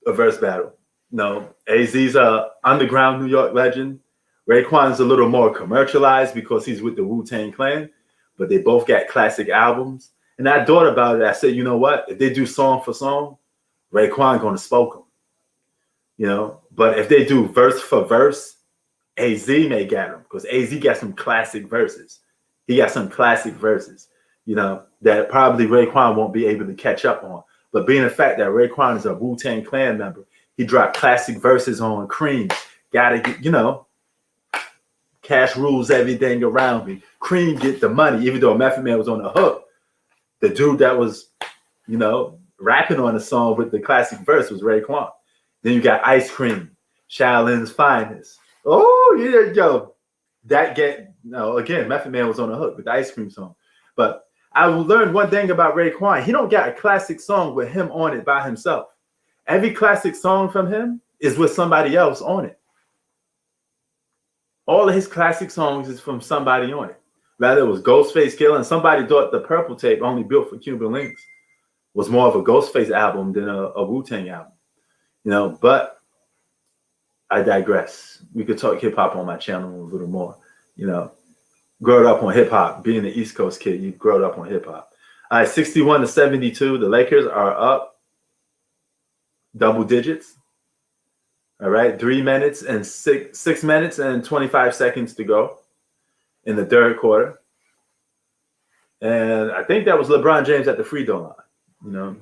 a verse battle. No, AZ's a underground New York legend. Raekwon's a little more commercialized because he's with the Wu-Tang Clan, but they both got classic albums. And I thought about it. I said, you know what? If they do song for song, Raekwon gonna spoke them. You know, but if they do verse for verse, AZ may get him because AZ got some classic verses. He got some classic verses, you know, that probably Raekwon won't be able to catch up on. But being the fact that Raekwon is a Wu-Tang Clan member, he dropped classic verses on Cream. Gotta get, you know, cash rules everything around me. Cream get the money, even though Method Man was on the hook. The dude that was, you know, rapping on the song with the classic verse was Raekwon. Then you got Ice Cream, Shailin's Finest. Oh, yeah, yo. That get, no, again, Method Man was on the hook with the Ice Cream song. But I learned one thing about Raekwon. He don't got a classic song with him on it by himself. Every classic song from him is with somebody else on it. All of his classic songs is from somebody on it. Rather, it was Ghostface Killah, and somebody thought the Purple Tape, only built for Cuban Links, was more of a Ghostface album than a Wu-Tang album. You know, but I digress. We could talk hip-hop on my channel a little more. You know, growing up on hip-hop, being an East Coast kid, you growed up on hip-hop. All right, 61-72, the Lakers are up double digits. All right, 3 minutes and 6 minutes and 25 seconds to go in the third quarter. And I think that was LeBron James at the free throw line, you know.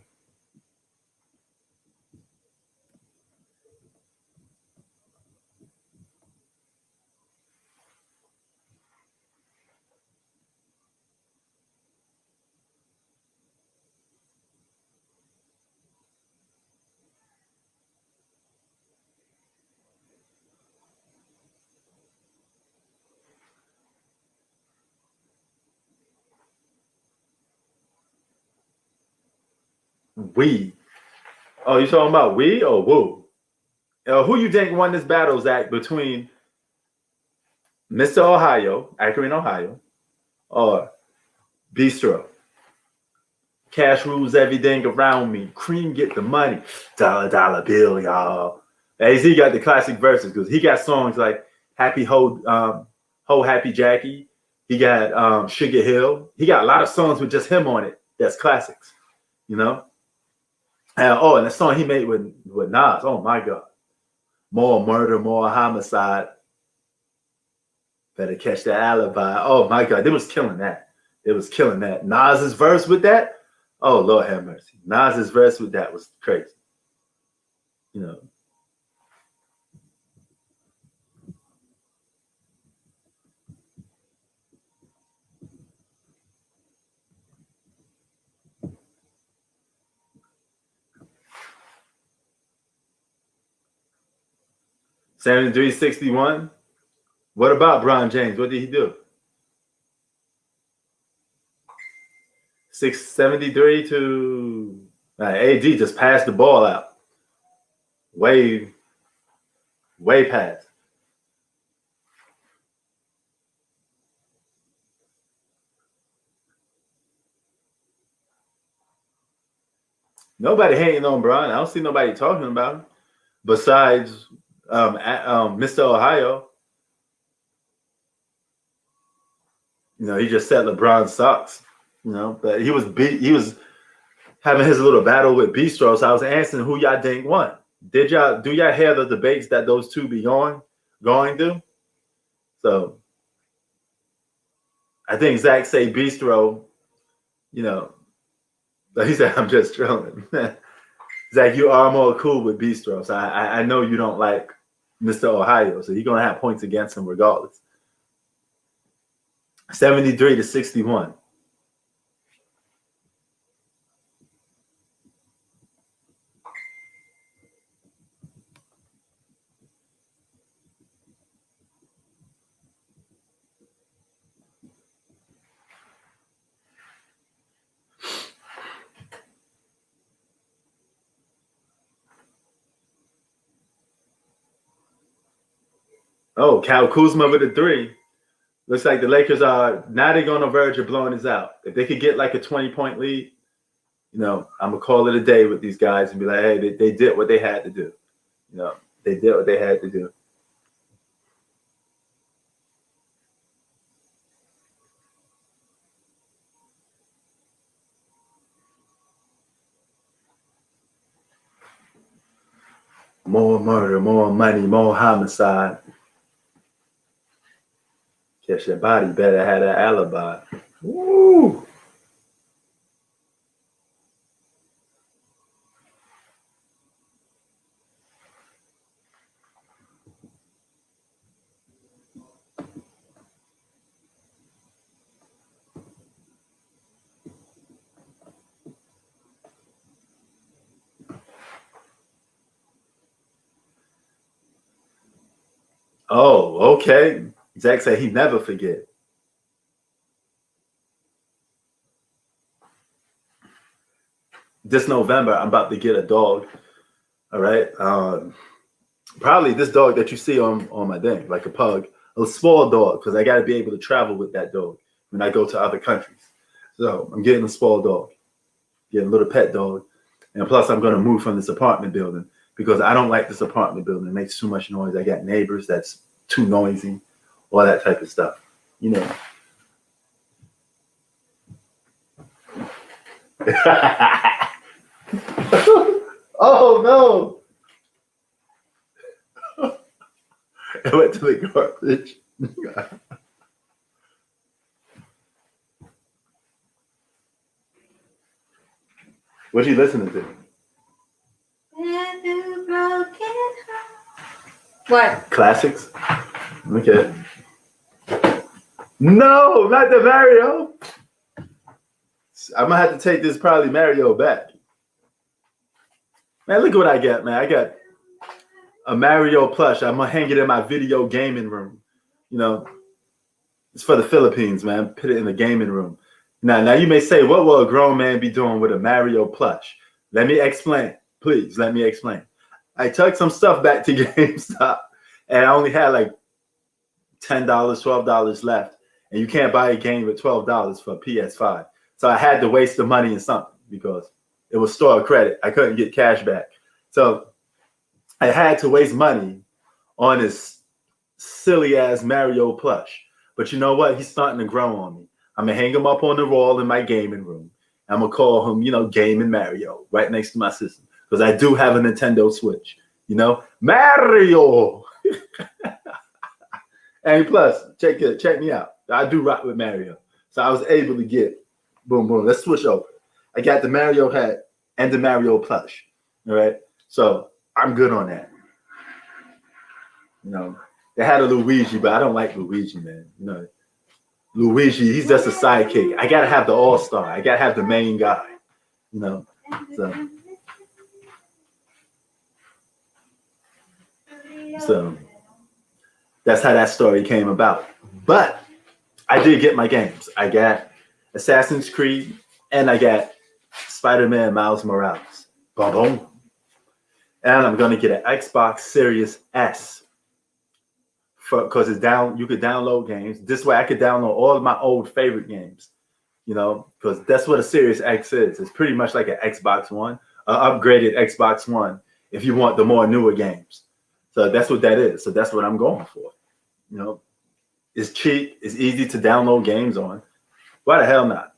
We. Oh, you talking about we or woo? Who you think won this battle, Zach, between Mr. Ohio, Akron, Ohio, or Bistro? Cash rules everything around me. Cream get the money. Dollar, dollar bill, y'all. AZ got the classic verses because he got songs like Happy Ho Happy Jackie. He got Sugar Hill. He got a lot of songs with just him on it. That's classics, you know. And the song he made with Nas. Oh my God. More murder, more homicide. Better catch the alibi. Oh my God. They was killing that. It was killing that. Nas's verse with that. Oh, Lord have mercy. Nas's verse with that was crazy. You know. $73-61. What about Bron James? What did he do? 673 to AD just passed the ball out. Way past. Nobody hating on Bron. I don't see nobody talking about him besides Mr. Ohio. You know, he just said LeBron sucks. You know, but he was having his little battle with Bistro. So I was asking who y'all think won. Do y'all hear the debates that those two be going through? So I think Zach say Bistro, you know, but he said I'm just trolling. Zach, you are more cool with Bistro. So I know you don't like Mr. Ohio. So you're gonna have points against him regardless. 73-61. Oh, Kyle Kuzma with a 3. Looks like the Lakers are now they're on the verge of blowing this out. If they could get like a 20-point lead, I'm gonna call it a day with these guys and be like, hey, they did what they had to do. They did what they had to do. More murder, more money, more homicide. Guess your body better have an alibi. Woo! Oh, okay. Zach said he never forget. This November, I'm about to get a dog. All right. Probably this dog that you see on my thing, like a pug, a small dog, because I got to be able to travel with that dog when I go to other countries. So I'm getting a small dog, getting a little pet dog. And plus, I'm going to move from this apartment building because I don't like this apartment building. It makes too much noise. I got neighbors that's too noisy, all that type of stuff. Oh, no. I went to the garbage. What you listening to? What? Classics? Okay. No, not the Mario. I'm gonna have to take this probably Mario back. Man, look at what I got, man. I got a Mario plush. I'm gonna hang it in my video gaming room. It's for the Philippines, man. Put it in the gaming room. Now you may say, what will a grown man be doing with a Mario plush? Let me explain. Please, let me explain. I took some stuff back to GameStop, and I only had like $10, $12 left. And you can't buy a game with $12 for a PS5. So I had to waste the money in something because it was store credit. I couldn't get cash back. So I had to waste money on this silly ass Mario plush. But you know what? He's starting to grow on me. I'm going to hang him up on the wall in my gaming room. I'm going to call him, Gaming Mario right next to my system. Because I do have a Nintendo Switch. Mario! And plus, check me out. I do rock with Mario. So I was able to get, boom, boom. Let's switch over. I got the Mario hat and the Mario plush. All right? So I'm good on that. They had a Luigi, but I don't like Luigi, man. Luigi, he's just a sidekick. I got to have the all-star. I got to have the main guy. So that's how that story came about. But I did get my games. I got Assassin's Creed and I got Spider-Man Miles Morales. Boom, boom. And I'm going to get an Xbox Series S. Because you could download games. This way I could download all of my old favorite games. Because that's what a Series X is. It's pretty much like an Xbox One, an upgraded Xbox One if you want the more newer games. So that's what that is. So that's what I'm going for. It's cheap. It's easy to download games on. Why the hell not?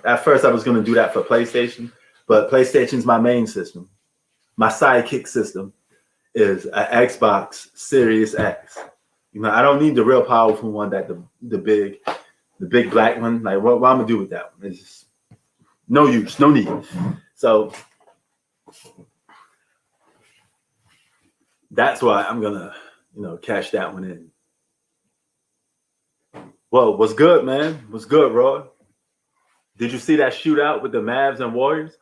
At first I was going to do that for PlayStation, but PlayStation's my main system. My sidekick system is an Xbox Series X. I don't need the real powerful one that the big black one. Like what am I gonna do with that one? It's just no use, no need. So that's why I'm gonna, cash that one in. Well, what's good, man? What's good, Roy? Did you see that shootout with the Mavs and Warriors?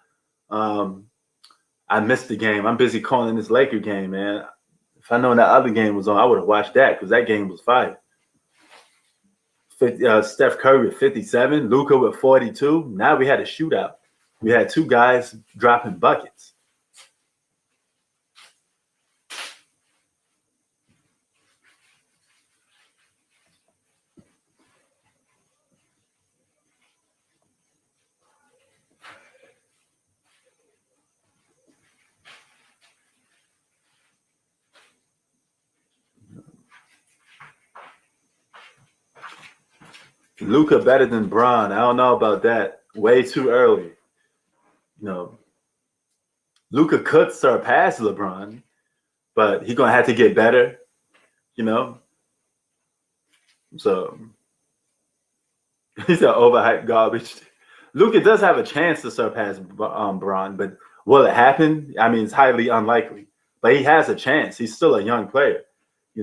I missed the game. I'm busy calling this Laker game, man. If I known that other game was on, I would have watched that because that game was fire. Steph Curry with 57, Luka with 42. Now we had a shootout. We had two guys dropping buckets. Luka better than Bron. I don't know about that. Way too early. Luka could surpass LeBron, but he's gonna have to get better. So he's an overhyped garbage. Luka does have a chance to surpass Bron, but will it happen? I mean, it's highly unlikely. But he has a chance. He's still a young player. He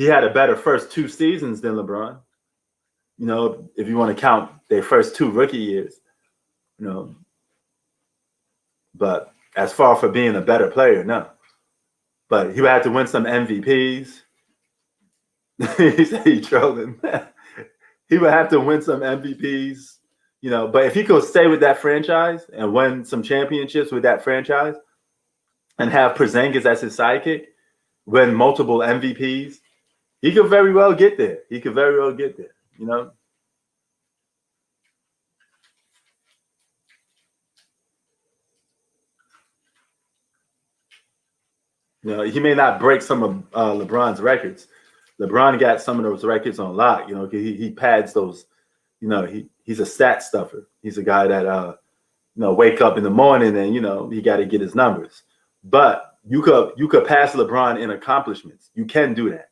had a better first 2 seasons than LeBron. If you want to count their first 2 rookie years. But as far for being a better player, no. But he would have to win some MVPs. He's trolling. He would have to win some MVPs, But if he could stay with that franchise and win some championships with that franchise and have Porzingis as his sidekick, win multiple MVPs, he could very well get there. He may not break some of LeBron's records. LeBron got some of those records on lock. He pads those. He's a stat stuffer. He's a guy that wake up in the morning and he got to get his numbers. But you could pass LeBron in accomplishments. You can do that.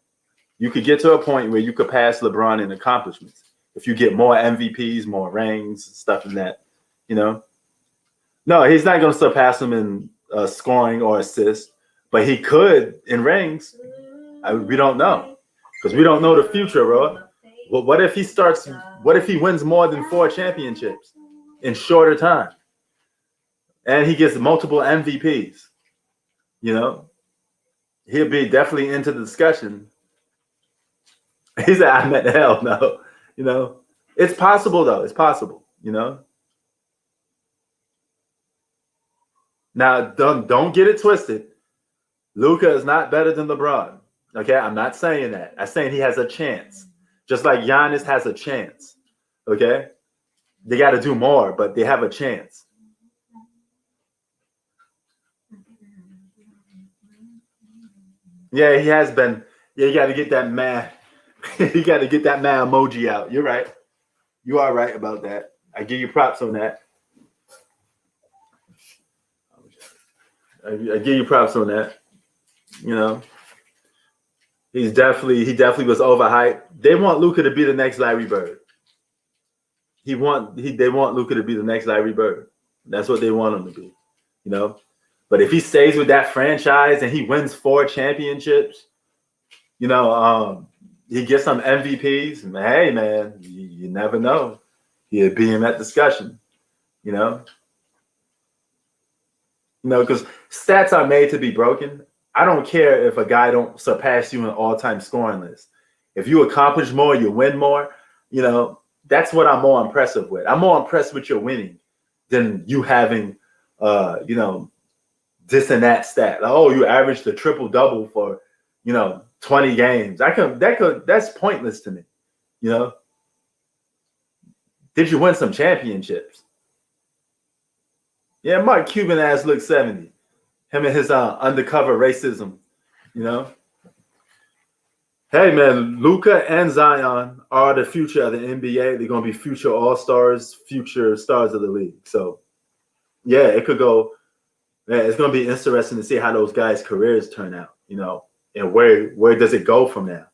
You could get to a point where you could pass LeBron in accomplishments if you get more MVPs, more rings, stuff in that. No, he's not going to surpass him in scoring or assists. But he could in rings. We don't know because we don't know the future, bro. Well, what if he wins more than 4 championships in shorter time, and he gets multiple MVPs? He'll be definitely into the discussion. He said, "I meant hell no." It's possible though. It's possible. Now don't get it twisted. Luka is not better than LeBron. Okay, I'm not saying that. I'm saying he has a chance. Just like Giannis has a chance. Okay? They got to do more, but they have a chance. Yeah, he has been. Yeah, you got to get that man. You got to get that man emoji out. You're right. You are right about that. I give you props on that. I give you props on that. He definitely was overhyped. They want Luka to be the next Larry Bird. They want Luka to be the next Larry Bird. That's what they want him to be, But if he stays with that franchise and he wins 4 championships, he gets some MVPs. Hey, man, you never know. He'll be in that discussion, because stats are made to be broken. I don't care if a guy don't surpass you in all-time scoring list. If you accomplish more, you win more, that's what I'm more impressive with. I'm more impressed with your winning than you having, this and that stat. Like, oh, you averaged a triple-double for, 20 games. That's pointless to me, Did you win some championships? Yeah, Mark Cuban ass looks 70. Him and his undercover racism, Hey, man, Luka and Zion are the future of the NBA. They're going to be future all-stars, future stars of the league. So, yeah, it could go. Yeah, it's going to be interesting to see how those guys' careers turn out, and where does it go from now,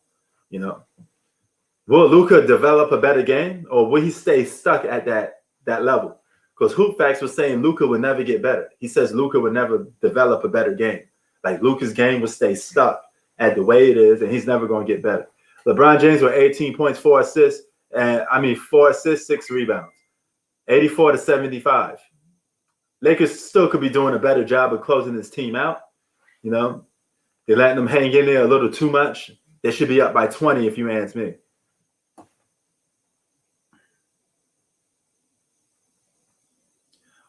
Will Luka develop a better game, or will he stay stuck at that level? Because HoopFacts was saying Luka would never get better. He says Luka would never develop a better game. Like Luka's game would stay stuck at the way it is, and he's never going to get better. LeBron James with 18 points, 4 assists, 6 rebounds, 84-75. Lakers still could be doing a better job of closing this team out. They're letting them hang in there a little too much. They should be up by 20 if you ask me.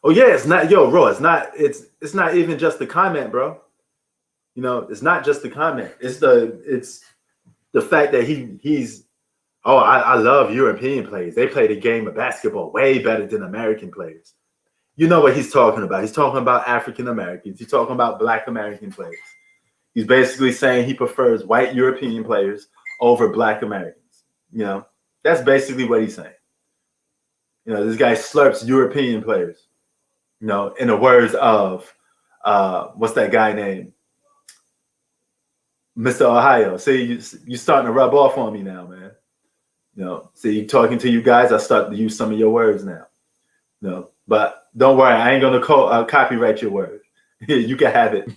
Oh yeah, it's not bro. It's not even just the comment, bro. It's not just the comment. It's the fact that he's. Oh, I love European players. They play the game of basketball way better than American players. You know what he's talking about. He's talking about African Americans. He's talking about Black American players. He's basically saying he prefers white European players over Black Americans. That's basically what he's saying. This guy slurps European players. In the words of what's that guy named? Mr. Ohio. See, you starting to rub off on me now, man. See, talking to you guys, I start to use some of your words now. But don't worry, I ain't gonna copyright your words. You can have it.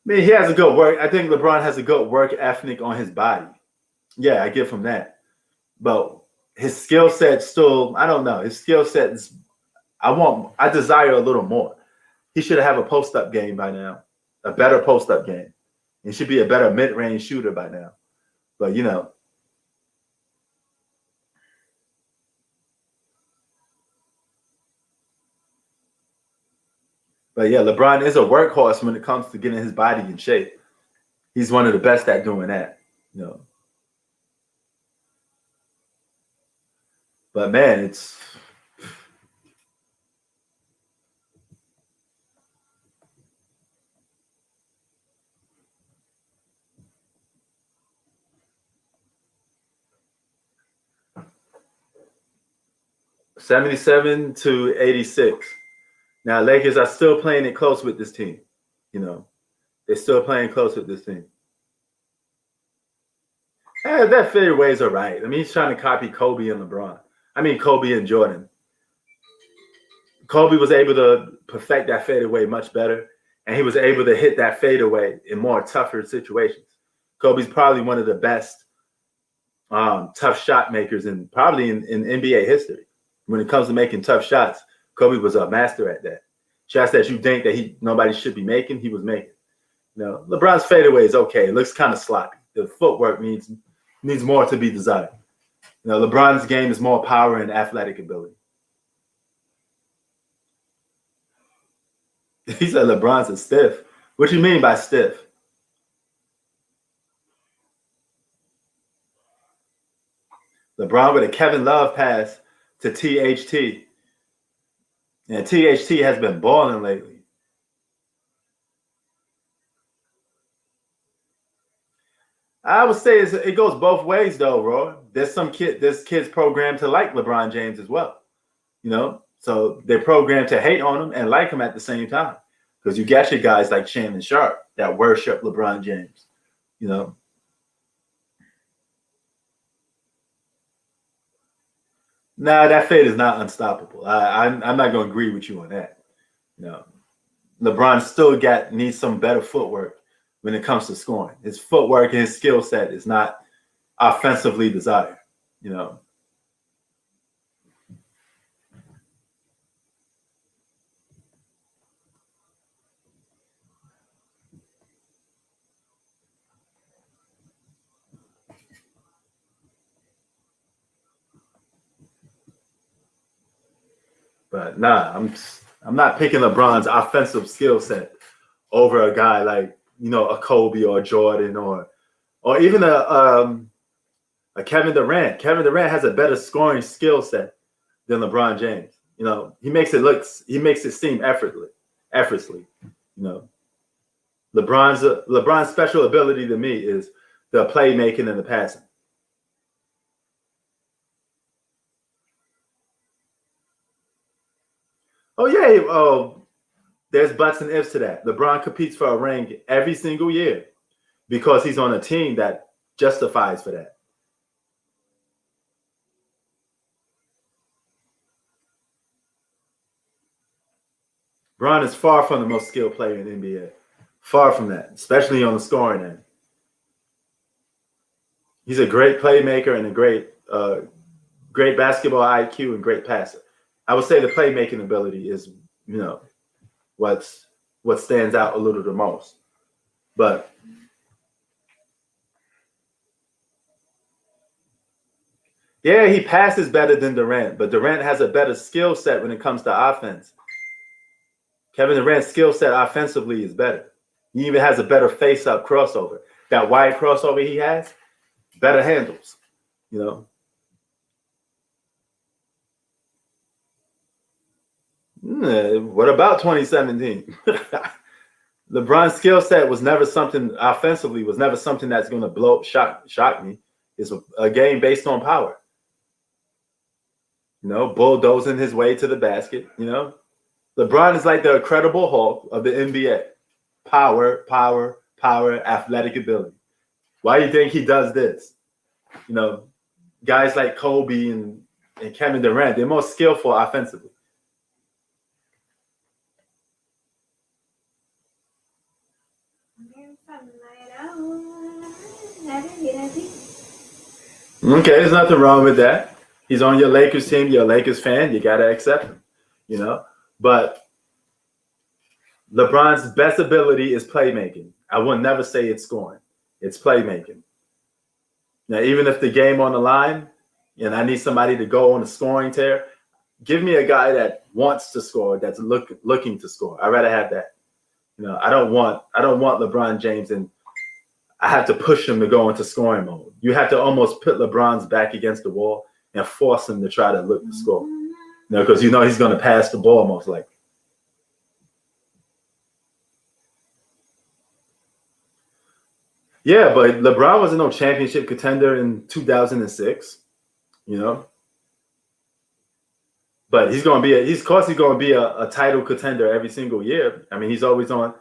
I mean, he has a good work. I think LeBron has a good work ethic on his body. Yeah, I give him that. But his skill set still, I don't know. His skill set is, I desire a little more. He should have a post-up game by now, a better post-up game. He should be a better mid-range shooter by now. But, But yeah, LeBron is a workhorse when it comes to getting his body in shape. He's one of the best at doing that. But man, it's $77 to $86. Now, Lakers are still playing it close with this team. They're still playing close with this team. That fadeaway is all right. I mean, he's trying to copy Kobe and LeBron. I mean, Kobe and Jordan. Kobe was able to perfect that fadeaway much better, and he was able to hit that fadeaway in more tougher situations. Kobe's probably one of the best tough shot makers in NBA history. When it comes to making tough shots, Kobe was a master at that. Shots that you think that nobody should be making, he was making. LeBron's fadeaway is okay. It looks kind of sloppy. The footwork needs more to be desired. LeBron's game is more power and athletic ability. He said LeBron's a stiff. What do you mean by stiff? LeBron with a Kevin Love pass to THT. And THT has been balling lately. I would say it goes both ways, though, Roy. There's kids programmed to like LeBron James as well. So they're programmed to hate on him and like him at the same time. Because you got your guys like Shannon Sharp that worship LeBron James. Nah, that fade is not unstoppable. I'm not going to agree with you on that. LeBron still needs some better footwork when it comes to scoring. His footwork and his skill set is not offensively desired. But nah, I'm not picking LeBron's offensive skill set over a guy like a Kobe or a Jordan or even a Kevin Durant. Kevin Durant has a better scoring skill set than LeBron James. He makes it seem effortlessly. LeBron's special ability to me is the playmaking and the passing. Oh yeah, there's buts and ifs to that. LeBron competes for a ring every single year because he's on a team that justifies for that. LeBron is far from the most skilled player in the NBA. Far from that, especially on the scoring end. He's a great playmaker and a great basketball IQ and great passer. I would say the playmaking ability is, what stands out a little the most. But yeah, he passes better than Durant, but Durant has a better skill set when it comes to offense. Kevin Durant's skill set offensively is better. He even has a better face-up crossover. That wide crossover he has, better handles, What about 2017? LeBron's skill set was never something offensively, was never something that's going to blow up, shock me. It's a game based on power. You know, bulldozing his way to the basket. You know, LeBron is like the Incredible Hulk of the NBA. Power, power, power, athletic ability. Why do you think he does this? You know, guys like Kobe and Kevin Durant, they're more skillful offensively. Okay, there's nothing wrong with that. He's on your Lakers team, you're a Lakers fan, you gotta accept him, you know. But LeBron's best ability is playmaking. I would never say it's scoring. It's playmaking. Now, even if the game on the line and I need somebody to go on a scoring tear, give me a guy that wants to score, that's looking to score. I'd rather have that. You know, I don't want LeBron James and I have to push him to go into scoring mode. You have to almost put LeBron's back against the wall and force him to try to look to score. You know, because you know he's going to pass the ball most likely. Yeah, but LeBron wasn't no championship contender in 2006, you know. But he's going to be he's going to be a title contender every single year. I mean, he's always on.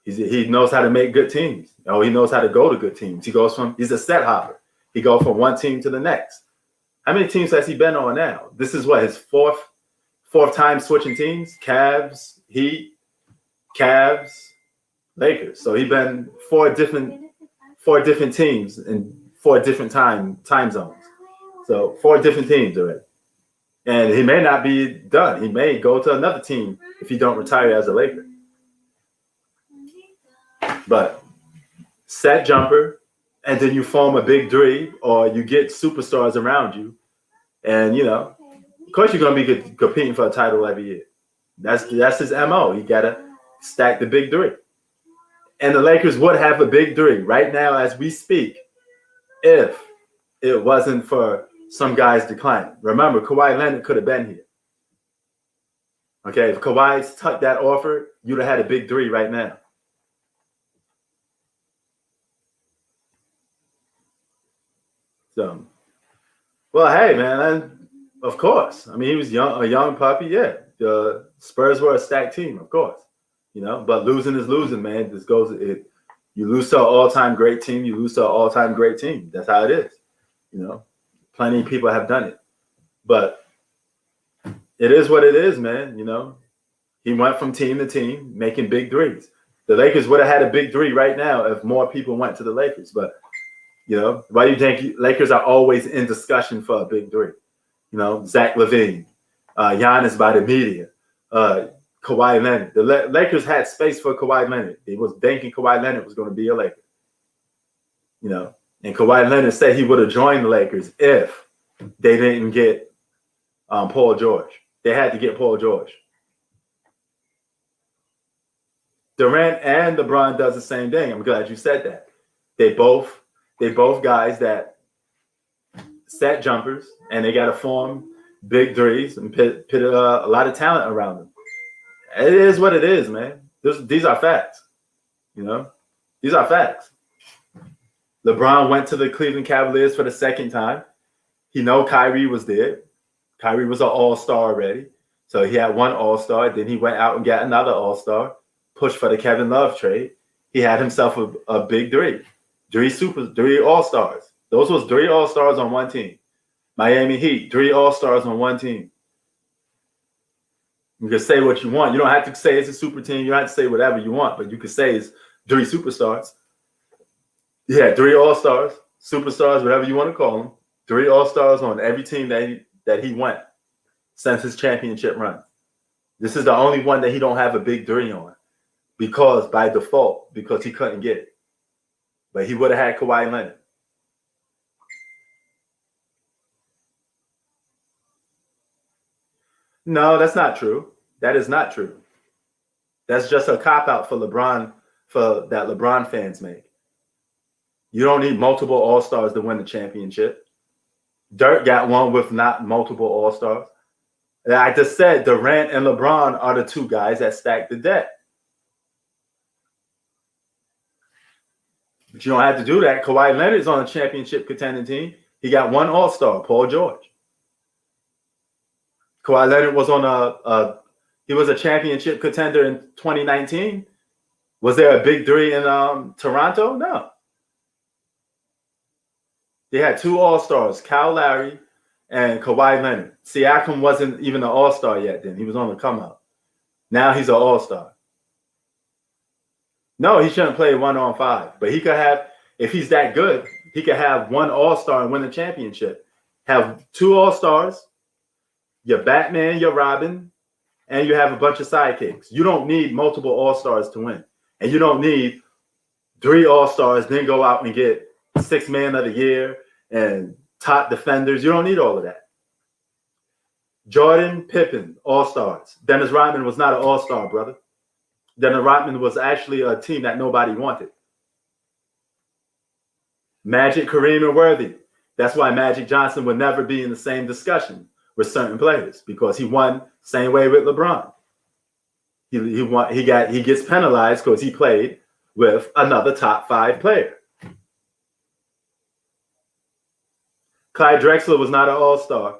He knows how to make good teams. Oh, he knows how to go to good teams. He's a set hopper. He goes from one team to the next. How many teams has he been on now? This is what, his fourth time switching teams? Cavs, Heat, Cavs, Lakers. So he's been four different teams in 4 different time zones. So 4 different teams already. And he may not be done. He may go to another team if he don't retire as a Laker. But set jumper, and then you form a big three, or you get superstars around you. And, you know, of course you're going to be competing for a title every year. That's his MO. You got to stack the big three. And the Lakers would have a big three right now as we speak if it wasn't for some guys declining. Remember, Kawhi Leonard could have been here. Okay, if Kawhi's tucked that offer, you'd have had a big three right now. So, well, hey, man, of course. I mean, he was a young puppy, yeah. The Spurs were a stacked team, of course. You know, but losing is losing, man. You lose to an all-time great team, you lose to an all-time great team. That's how it is. You know, plenty of people have done it. But it is what it is, man. You know, he went from team to team, making big threes. The Lakers would have had a big three right now if more people went to the Lakers. But, you know, why do you think Lakers are always in discussion for a big three? You know, Zach LaVine, Giannis by the media, Kawhi Leonard. The Lakers had space for Kawhi Leonard. They was thinking Kawhi Leonard was going to be a Laker. You know, and Kawhi Leonard said he would have joined the Lakers if they didn't get Paul George. They had to get Paul George. Durant and LeBron does the same thing. I'm glad you said that. They both guys that set jumpers, and they got to form big threes and pit a lot of talent around them. It is what it is, man. These are facts. You know, these are facts. LeBron went to the Cleveland Cavaliers for the second time. He know Kyrie was there. Kyrie was an all-star already. So he had one all-star. Then he went out and got another all-star, pushed for the Kevin Love trade. He had himself a big three. Three all-stars. Those was 3 all-stars on one team. Miami Heat, 3 all-stars on one team. You can say what you want. You don't have to say it's a super team. You don't have to say whatever you want, but you can say it's 3 superstars. Yeah, 3 all-stars, superstars, whatever you want to call them. 3 all-stars on every team that he went since his championship run. This is the only one that he don't have a big three on because by default, because he couldn't get it. But he would have had Kawhi Leonard. No, that's not true. That is not true. That's just a cop-out for LeBron, that LeBron fans make. You don't need multiple all-stars to win the championship. Dirk got one with not multiple all-stars. I just said Durant and LeBron are the two guys that stack the deck. But you don't have to do that. Kawhi Leonard's on a championship contending team. He got one All-Star, Paul George. Kawhi Leonard was on he was a championship contender in 2019. Was there a big three in Toronto? No. They had two All-Stars, Kyle Lowry and Kawhi Leonard. Siakam wasn't even an All-Star yet then. He was on the come-up. Now he's an All-Star. No, he shouldn't play 1-on-5. But he could have, if he's that good, he could have one All-Star and win a championship. Have two All-Stars, your Batman, your Robin, and you have a bunch of sidekicks. You don't need multiple All-Stars to win. And you don't need 3 All-Stars, then go out and get 6th Man of the Year and top defenders. You don't need all of that. Jordan, Pippen, All-Stars. Dennis Rodman was not an All-Star, brother. Dennis Rodman was actually a team that nobody wanted. Magic, Kareem, and Worthy. That's why Magic Johnson would never be in the same discussion with certain players, because he won same way with LeBron. He gets penalized because he played with another top 5 player. Clyde Drexler was not an All-Star.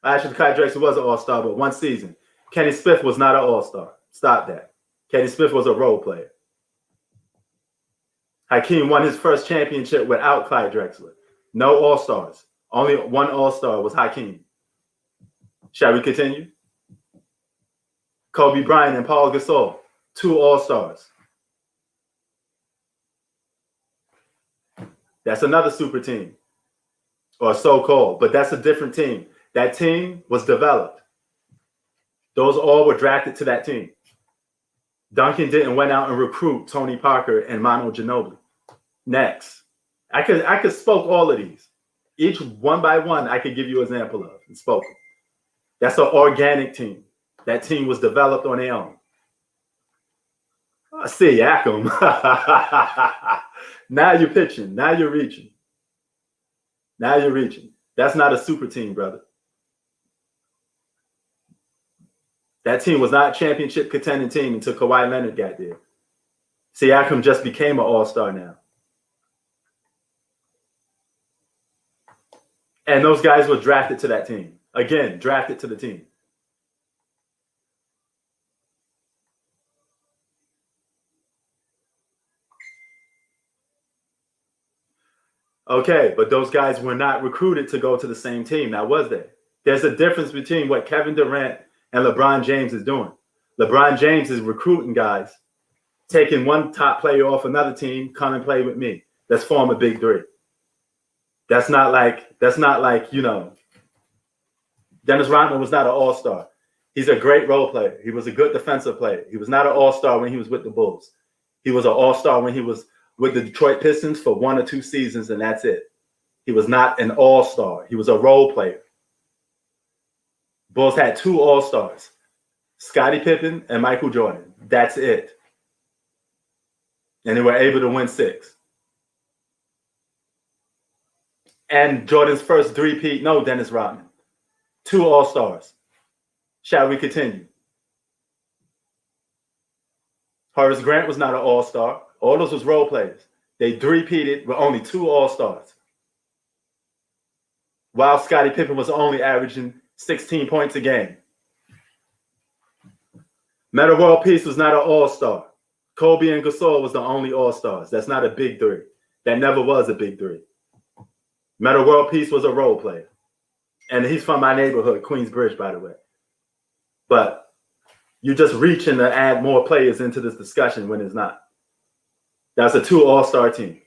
Actually, Clyde Drexler was an All-Star, but one season. Kenny Smith was not an All-Star. Stop that. Kenny Smith was a role player. Hakeem won his first championship without Clyde Drexler. No All-Stars. Only one All-Star was Hakeem. Shall we continue? Kobe Bryant and Paul Gasol, 2 All-Stars. That's another super team, or so-called, but that's a different team. That team was developed. Those all were drafted to that team. Duncan didn't went out and recruit Tony Parker and Manu Ginobili. Next. I could spoke all of these. Each one by one, I could give you an example of and spoke. That's an organic team. That team was developed on their own. I see Yakum. Now you're pitching. Now you're reaching. Now you're reaching. That's not a super team, brother. That team was not a championship contending team until Kawhi Leonard got there. Siakam just became an All-Star now. And those guys were drafted to that team. Again, drafted to the team. Okay, but those guys were not recruited to go to the same team. Now, was there? There's a difference between what Kevin Durant and LeBron James is doing. LeBron James is recruiting guys, taking one top player off another team, come and play with me. Let's form a big three. That's not like, you know, Dennis Rodman was not an All-Star. He's a great role player. He was a good defensive player. He was not an All-Star when he was with the Bulls. He was an All-Star when he was with the Detroit Pistons for 1 or 2 seasons, and that's it. He was not an All-Star. He was a role player. Bulls had 2 All-Stars, Scottie Pippen and Michael Jordan. That's it. And they were able to win 6. And Jordan's first three-peat, no, Dennis Rodman. 2 All-Stars. Shall we continue? Horace Grant was not an All-Star. All those was role players. They three-peated with only 2 All-Stars. While Scottie Pippen was only averaging 16 points a game. Metta World Peace was not an All-Star. Kobe and Gasol was the only All-Stars. That's not a big three. That never was a big three. Metta World Peace was a role player. And he's from my neighborhood, Queensbridge, by the way. But you're just reaching to add more players into this discussion when it's not. That's a 2 All-Star team.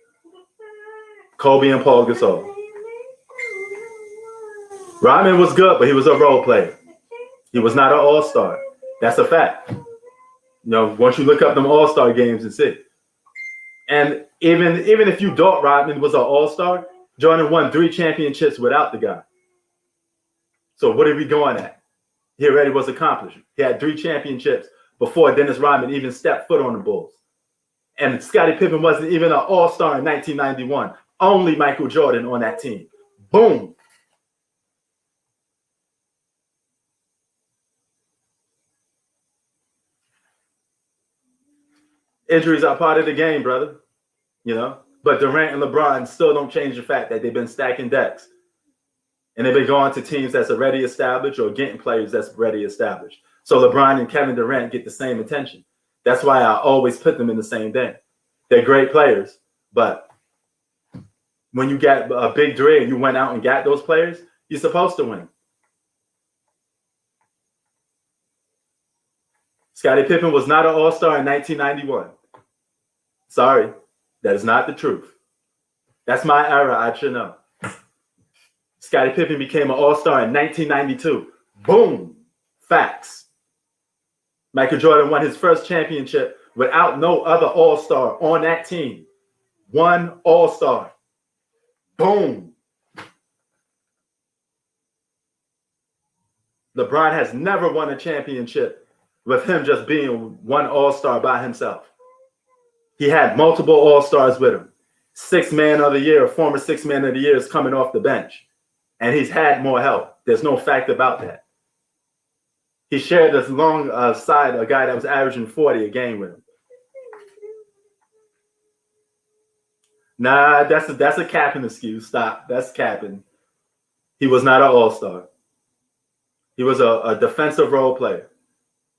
Kobe and Paul Gasol. Rodman was good, but he was a role player. He was not an All-Star. That's a fact. You know, once you look up them All-Star games and see. And even if you thought Rodman was an All-Star, Jordan won 3 championships without the guy. So what are we going at? He already was accomplished. He had 3 championships before Dennis Rodman even stepped foot on the Bulls. And Scottie Pippen wasn't even an All-Star in 1991. Only Michael Jordan on that team. Boom. Injuries are part of the game, brother. You know, but Durant and LeBron still don't change the fact that they've been stacking decks. And they've been going to teams that's already established or getting players that's already established. So LeBron and Kevin Durant get the same attention. That's why I always put them in the same thing. They're great players, but when you get a big three and you went out and got those players, you're supposed to win. Scottie Pippen was not an all-star in 1991. Sorry, that is not the truth. That's my era, I should know. Scottie Pippen became an all-star in 1992. Boom. Facts. Michael Jordan won his first championship without no other all-star on that team. One all-star. Boom. LeBron has never won a championship with him just being one all-star by himself. He had multiple all-stars with him. Sixth man of the year, former sixth man of the year is coming off the bench. And he's had more help. There's no fact about that. He shared this long side a guy that was averaging 40 a game with him. Nah, that's a capping excuse. Stop. That's capping. He was not an all-star. He was a defensive role player.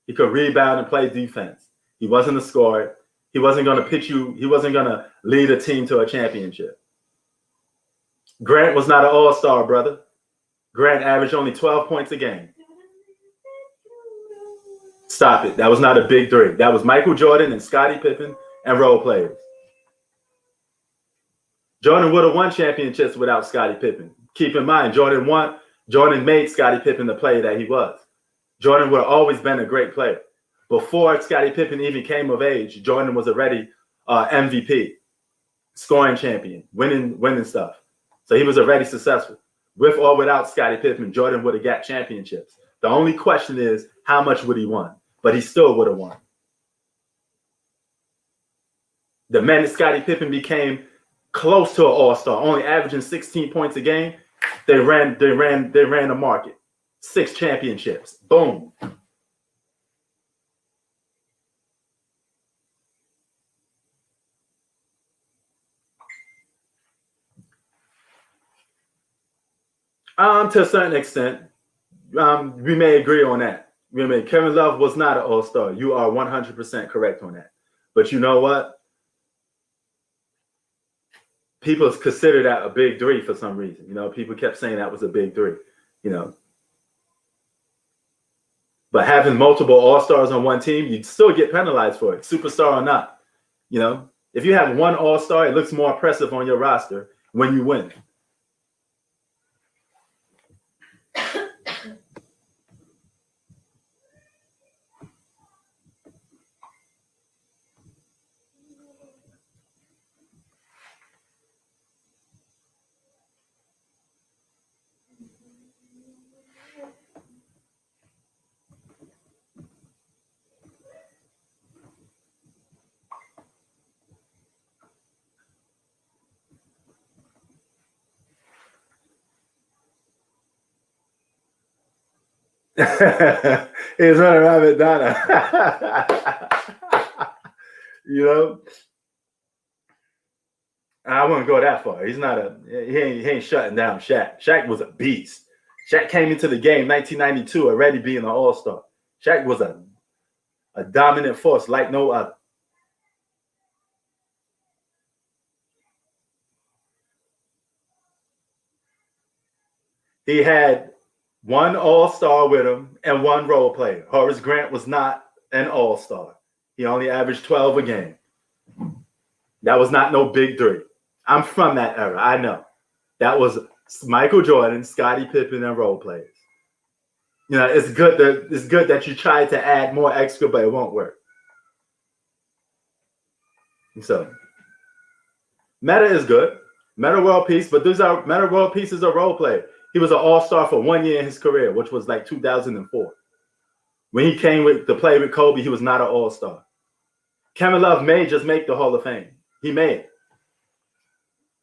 He could rebound and play defense. He wasn't a scorer. He wasn't going to pitch you. He wasn't going to lead a team to a championship. Grant was not an all-star, brother. Grant averaged only 12 points a game. Stop it. That was not a big three. That was Michael Jordan and Scottie Pippen and role players. Jordan would have won championships without Scottie Pippen. Keep in mind, Jordan made Scottie Pippen the player that he was. Jordan would have always been a great player. Before Scottie Pippen even came of age, Jordan was already MVP, scoring champion, winning stuff. So he was already successful. With or without Scottie Pippen, Jordan would have got championships. The only question is, how much would he won? But he still would have won. The minute Scottie Pippen became close to an all-star, only averaging 16 points a game, they ran the market. 6 championships. Boom. To a certain extent, we may agree on that. Kevin Love was not an all-star. You are 100% correct on that. But you know what? People consider that a big three for some reason. You know, people kept saying that was a big three. You know, but having multiple all-stars on one team, you'd still get penalized for it, superstar or not. You know, if you have one all-star, it looks more impressive on your roster when you win. He's running around McDonough. You know, I wouldn't go that far. He's not he ain't shutting down Shaq. Shaq was a beast. Shaq came into the game 1992 already being an all-star. Shaq was a dominant force like no other. He had one all-star with him and one role player. Horace Grant was not an all-star. He only averaged 12 a game. That was not no big three. I'm from that era. I know. That was Michael Jordan, Scottie Pippen, and role players. You know, it's good that you try to add more extra, but it won't work. So, Meta is good. Meta World Peace, but Meta World Peace is a role player. He was an all-star for 1 year in his career, which was like 2004. When he came to play with Kobe, he was not an all-star. Kevin Love may just make the Hall of Fame. He may.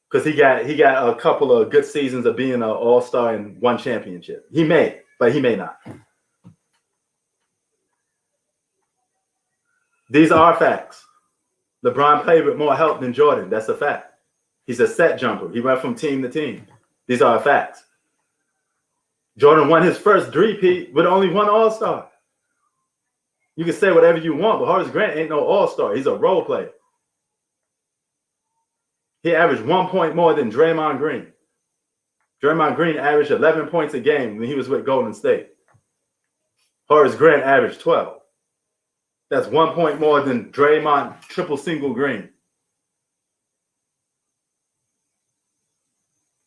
Because he got a couple of good seasons of being an all-star and one championship. He may, but he may not. These are facts. LeBron played with more help than Jordan. That's a fact. He's a set jumper. He went from team to team. These are facts. Jordan won his first three-peat with only one All-Star. You can say whatever you want, but Horace Grant ain't no All-Star. He's a role player. He averaged 1 point more than Draymond Green. Draymond Green averaged 11 points a game when he was with Golden State. Horace Grant averaged 12. That's 1 point more than Draymond triple single Green.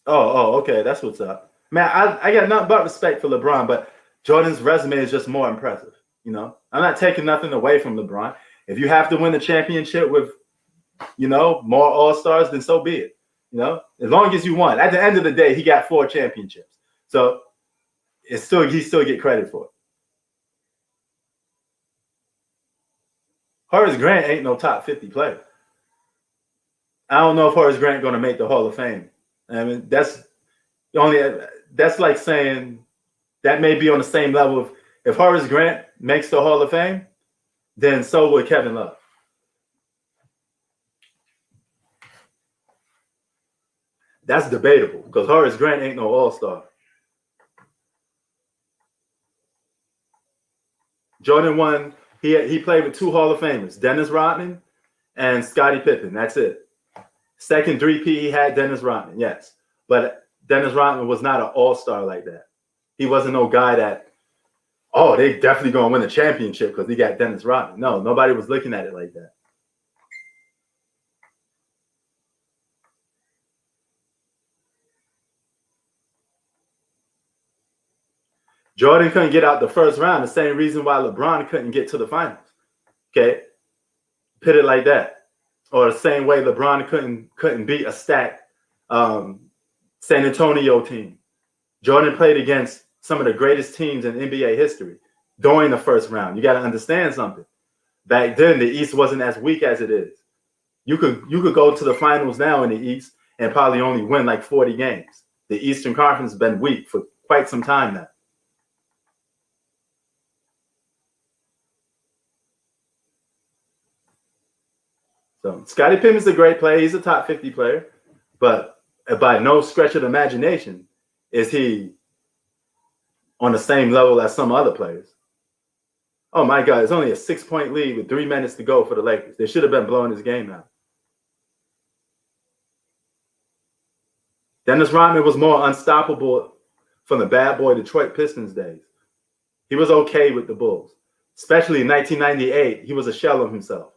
Oh, okay. That's what's up. Man, I got nothing but respect for LeBron, but Jordan's resume is just more impressive. You know, I'm not taking nothing away from LeBron. If you have to win the championship with, you know, more All-Stars, then so be it. You know, as long as you won. At the end of the day, he got 4 championships. So he still get credit for it. Horace Grant ain't no top 50 player. I don't know if Horace Grant going to make the Hall of Fame. I mean, that's like saying that may be on the same level of if Horace Grant makes the Hall of Fame, then so would Kevin Love. That's debatable because Horace Grant ain't no All-Star. Jordan won. He played with 2 Hall of Famers, Dennis Rodman and Scottie Pippen. That's it. Second 3P he had Dennis Rodman, yes. But Dennis Rodman was not an All-Star like that. He wasn't no guy that, oh, they definitely going to win the championship because he got Dennis Rodman. No, nobody was looking at it like that. Jordan couldn't get out the first round, the same reason why LeBron couldn't get to the finals. Okay? Put it like that. Or the same way LeBron couldn't beat a stacked San Antonio team. Jordan played against some of the greatest teams in NBA history during the first round. You got to understand something. Back then, the East wasn't as weak as it is. You could go to the finals now in the East and probably only win like 40 games. The Eastern Conference has been weak for quite some time now. So Scottie Pippen's a great player. He's a top 50 player, but by no stretch of the imagination is he on the same level as some other players. Oh my God, it's only a 6-point lead with 3 minutes to go for the Lakers. They should have been blowing this game out. Dennis Rodman was more unstoppable from the bad boy Detroit Pistons days. He was okay with the Bulls, especially in 1998. He was a shell of himself.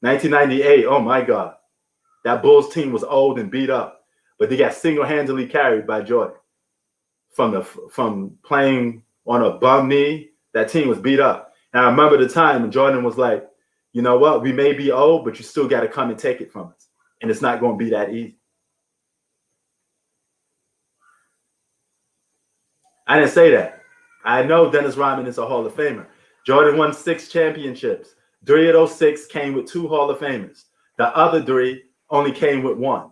1998, oh my God. That Bulls team was old and beat up, but they got single-handedly carried by Jordan. From playing on a bum knee, that team was beat up. And I remember the time when Jordan was like, you know what, we may be old, but you still got to come and take it from us. And it's not going to be that easy. I didn't say that. I know Dennis Rodman is a Hall of Famer. Jordan won 6 championships. 3 of those 6 came with 2 Hall of Famers. The other 3 only came with 1.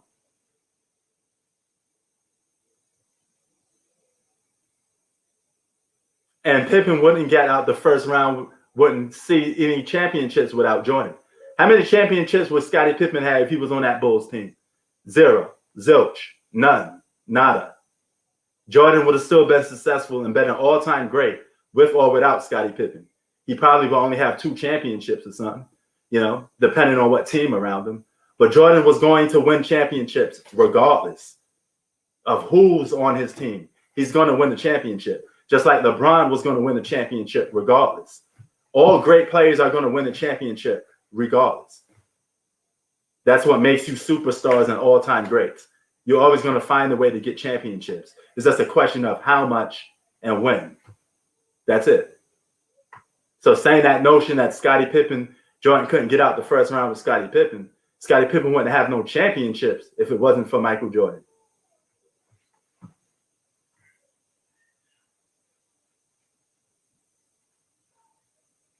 And Pippen wouldn't get out the first round, wouldn't see any championships without Jordan. How many championships would Scottie Pippen have if he was on that Bulls team? 0. Zilch. None. Nada. Jordan would have still been successful and been an all-time great with or without Scottie Pippen. He probably will only have 2 championships or something, you know, depending on what team around him. But Jordan was going to win championships regardless of who's on his team. He's going to win the championship, just like LeBron was going to win the championship regardless. All great players are going to win the championship regardless. That's what makes you superstars and all-time greats. You're always going to find a way to get championships. It's just a question of how much and when. That's it. So saying that notion that Scottie Pippen, Jordan couldn't get out the first round with Scottie Pippen wouldn't have no championships if it wasn't for Michael Jordan.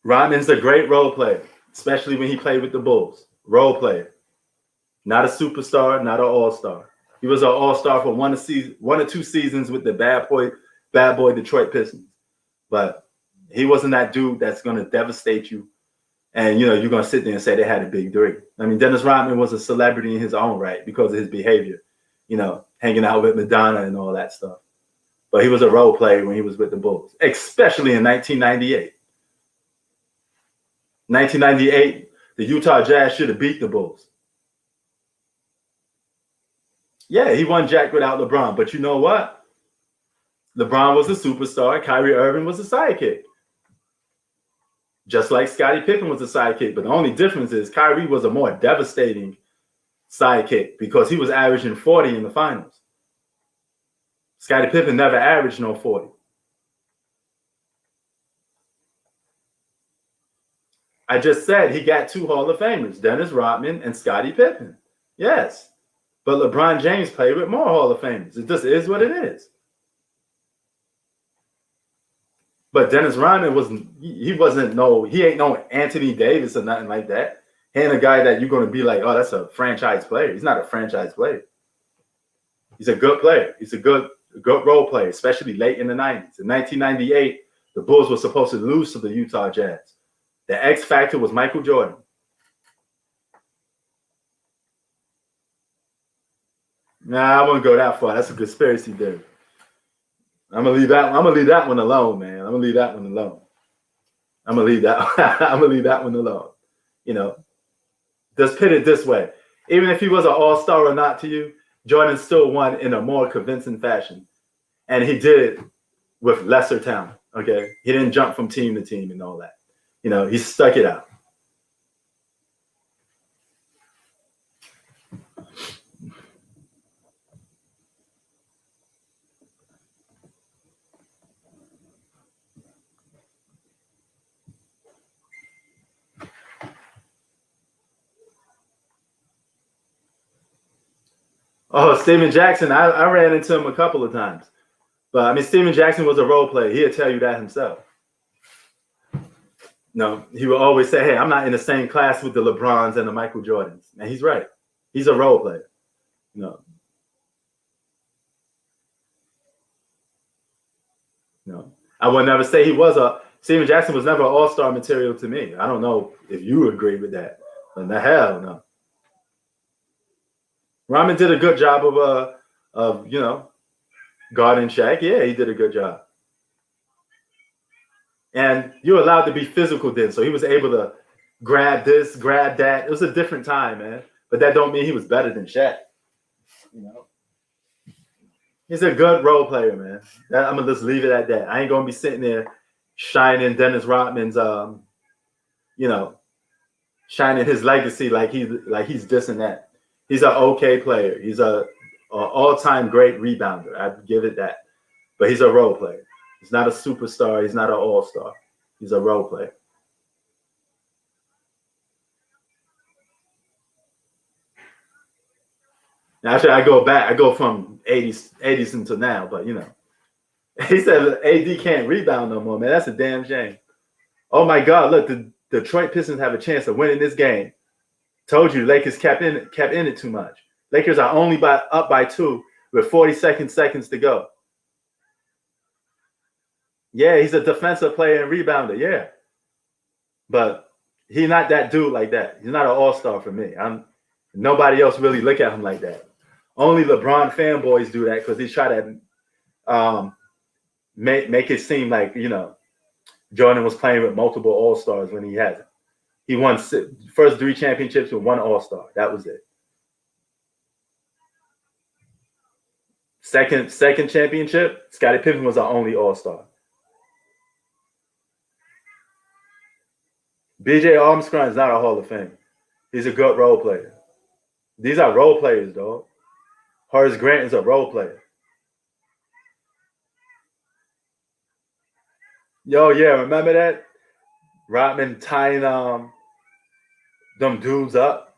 Rodman's a great role player, especially when he played with the Bulls. Role player. Not a superstar, not an all-star. He was an all-star for 1 or 2 seasons with the bad boy Detroit Pistons. But he wasn't that dude that's going to devastate you And you're gonna sit there and say they had a big three. I mean, Dennis Rodman was a celebrity in his own right because of his behavior, hanging out with Madonna and all that stuff. But he was a role player when he was with the Bulls, especially in 1998. 1998, the Utah Jazz should have beat the Bulls. Yeah, he won Jack without LeBron, but you know what? LeBron was a superstar. Kyrie Irving was a sidekick. Just like Scottie Pippen was a sidekick. But the only difference is Kyrie was a more devastating sidekick because he was averaging 40 in the finals. Scottie Pippen never averaged no 40. I just said he got 2 Hall of Famers, Dennis Rodman and Scottie Pippen. Yes. But LeBron James played with more Hall of Famers. It just is what it is. But Dennis Rodman he ain't no Anthony Davis or nothing like that. He ain't a guy that you're going to be like, oh, that's a franchise player. He's not a franchise player. He's a good player. He's a good role player, especially late in the 90s. In 1998, the Bulls were supposed to lose to the Utah Jazz. The X factor was Michael Jordan. Nah, I wouldn't go that far. That's a conspiracy theory. I'm gonna leave that one alone, man. I'm gonna leave that one alone. I'm gonna leave that one alone. Just put it this way. Even if he was an all-star or not to you, Jordan still won in a more convincing fashion. And he did it with lesser talent. Okay. He didn't jump from team to team and all that. He stuck it out. Oh, Steven Jackson, I ran into him a couple of times. But, I mean, Steven Jackson was a role player. He'll tell you that himself. No, he will always say, hey, I'm not in the same class with the LeBrons and the Michael Jordans. And he's right. He's a role player. No. I would never say Steven Jackson was never all-star material to me. I don't know if you agree with that. But the hell no. Rodman did a good job of guarding Shaq. Yeah, he did a good job. And you're allowed to be physical then. So he was able to grab this, grab that. It was a different time, man. But that don't mean he was better than Shaq. He's a good role player, man. I'm going to just leave it at that. I ain't going to be sitting there shining Dennis Rodman's, shining his legacy like he's this and that. He's an okay player. He's an all-time great rebounder. I'd give it that. But he's a role player. He's not a superstar. He's not an all-star. He's a role player. Now, actually, I go from 80s until now, but he said AD can't rebound no more, man. That's a damn shame. Oh my God, look, the Detroit Pistons have a chance of winning this game. Told you, Lakers kept in it too much. Lakers are only up by 2 with 40 seconds to go. Yeah, he's a defensive player and rebounder, yeah. But he's not that dude like that. He's not an all-star for me. Nobody else really look at him like that. Only LeBron fanboys do that because he try to make it seem like, Jordan was playing with multiple all-stars when he hasn't. He won first 3 championships with 1 all-star. That was it. Second championship, Scottie Pippen was our only all-star. B.J. Armstrong is not a Hall of Fame. He's a good role player. These are role players, dog. Horace Grant is a role player. Yo, yeah, remember that? Rodman tying them dudes up.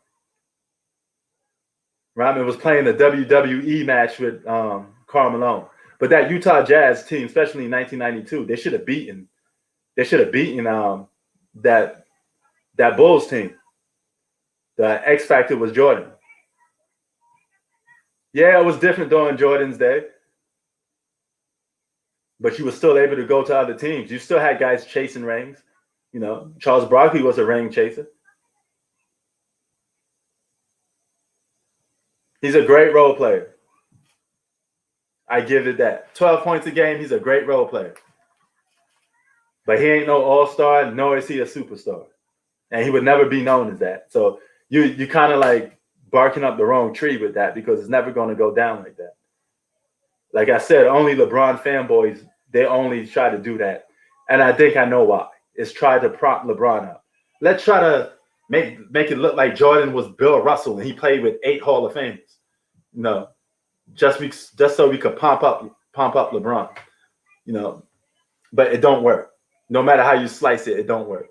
Rodman was playing a WWE match with Karl Malone. But that Utah Jazz team, especially in 1992, they should have beaten that Bulls team. The X factor was Jordan. Yeah, it was different during Jordan's day. But you were still able to go to other teams. You still had guys chasing rings. You know, Charles Barkley was a ring chaser. He's a great role player. I give it that. 12 points a game, he's a great role player. But he ain't no all-star, nor is he a superstar. And he would never be known as that. So you kind of like barking up the wrong tree with that because it's never going to go down like that. Like I said, only LeBron fanboys, they only try to do that. And I think I know why. It's try to prop LeBron up. Let's try to make it look like Jordan was Bill Russell and he played with 8 Hall of Famers. No, just so we could pump up LeBron, you know. But it don't work. No matter how you slice it, it don't work.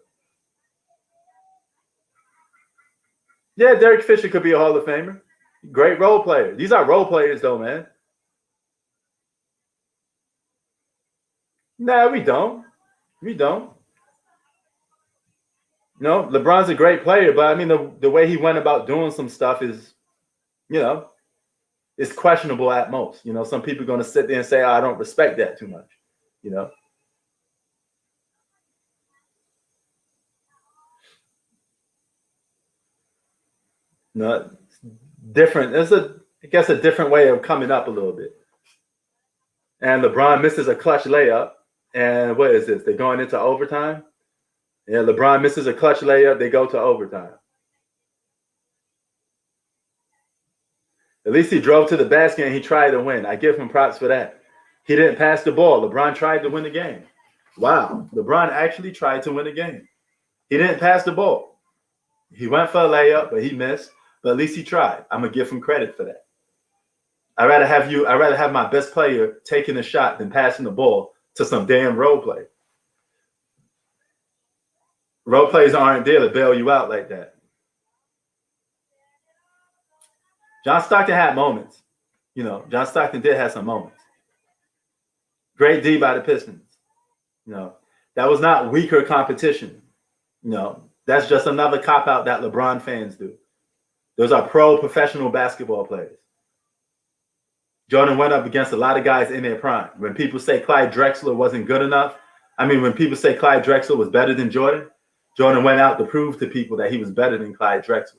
Yeah, Derek Fisher could be a Hall of Famer. Great role player. These are role players, though, man. Nah, we don't. We don't. No, LeBron's a great player, but I mean the way he went about doing some stuff is, you know, it's questionable at most. You know, some people are going to sit there and say, I don't respect that too much, you know. No, different. It's I guess a different way of coming up a little bit. And LeBron misses a clutch layup. And what is this? They're going into overtime? Yeah, LeBron misses a clutch layup. They go to overtime. At least he drove to the basket and he tried to win. I give him props for that. He didn't pass the ball. LeBron tried to win the game. Wow. LeBron actually tried to win the game. He didn't pass the ball. He went for a layup, but he missed. But at least he tried. I'm going to give him credit for that. I'd rather have my best player taking a shot than passing the ball to some damn role play. Role players aren't there to bail you out like that. John Stockton had moments. You know, John Stockton did have some moments. Great D by the Pistons. You know, that was not weaker competition. You know, that's just another cop-out that LeBron fans do. Those are professional basketball players. Jordan went up against a lot of guys in their prime. When people say Clyde Drexler wasn't good enough, when people say Clyde Drexler was better than Jordan, Jordan went out to prove to people that he was better than Clyde Drexler.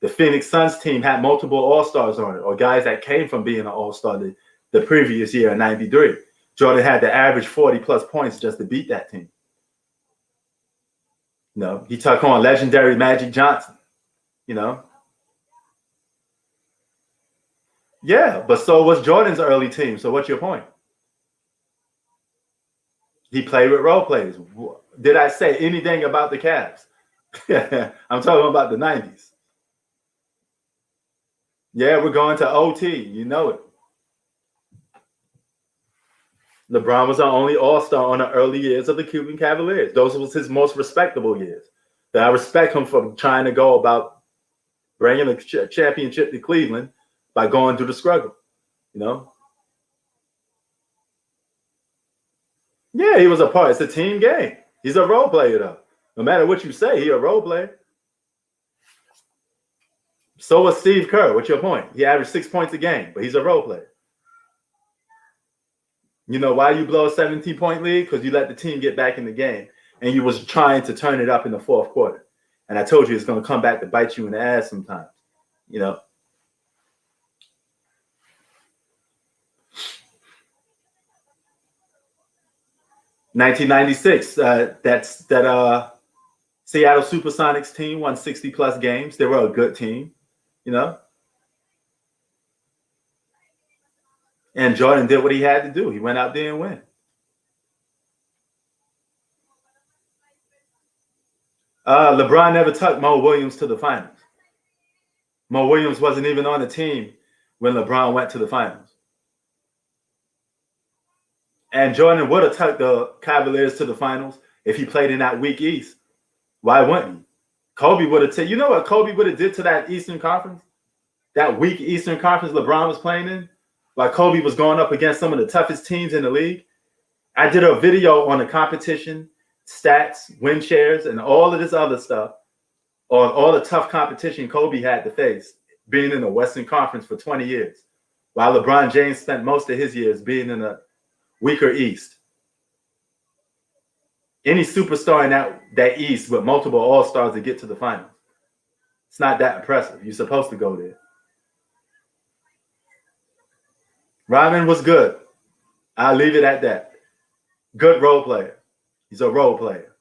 The Phoenix Suns team had multiple All-Stars on it, or guys that came from being an All-Star the previous year in '93. Jordan had to average 40-plus points just to beat that team. You know, he took on legendary Magic Johnson, you know. Yeah, but so was Jordan's early team. So what's your point? He played with role players. Did I say anything about the Cavs? I'm talking about the 90s. Yeah, we're going to OT. You know it. LeBron was the only All-Star on the early years of the Cleveland Cavaliers. Those was his most respectable years. That I respect him for trying to go about bringing a championship to Cleveland by going through the struggle, you know? Yeah, he was a part. It's a team game. He's a role player, though. No matter what you say, he's a role player. So was Steve Kerr. What's your point? He averaged 6 points a game, but he's a role player. You know why you blow a 17-point lead? Because you let the team get back in the game, and you was trying to turn it up in the fourth quarter. And I told you it's going to come back to bite you in the ass sometimes, you know? '96, that Seattle Supersonics team won 60-plus games. They were a good team, you know? And Jordan did what he had to do. He went out there and win. LeBron never took Mo Williams to the finals. Mo Williams wasn't even on the team when LeBron went to the finals. And Jordan would have took the Cavaliers to the finals if he played in that weak East. Why wouldn't he? Kobe would have taken. You know what Kobe would have did to that Eastern Conference? That weak Eastern Conference LeBron was playing in? While Kobe was going up against some of the toughest teams in the league. I did a video on the competition, stats, win shares, and all of this other stuff on all the tough competition Kobe had to face being in the Western Conference for 20 years, while LeBron James spent most of his years being in a weaker East. any superstar in that East with multiple All-Stars to get to the finals. It's not that impressive. You're supposed to go there. Rodman was good. I'll leave it at that. Good role player. He's a role player.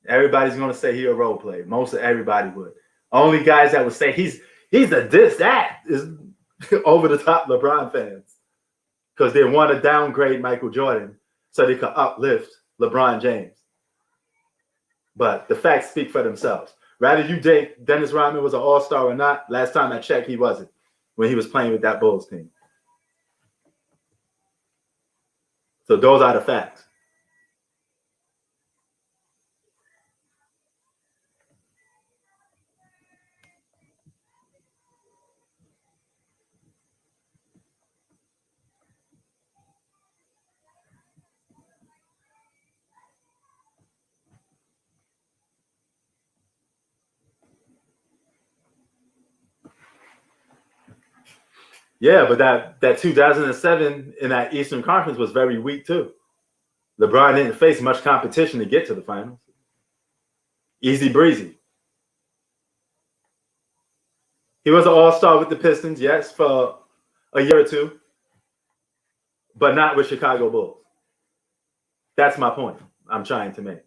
Everybody's going to say he's a role player. Most of everybody would. Only guys that would say he's a that is over the top LeBron fans, because they want to downgrade Michael Jordan so they could uplift LeBron James. But the facts speak for themselves. Rather you think Dennis Rodman was an all-star or not, last time I checked, he wasn't when he was playing with that Bulls team. So those are the facts. Yeah, but that 2007 in that Eastern Conference was very weak too. LeBron didn't face much competition to get to the finals. Easy breezy. He was an all-star with the Pistons, yes, for a year or two, but not with Chicago Bulls. That's my point I'm trying to make.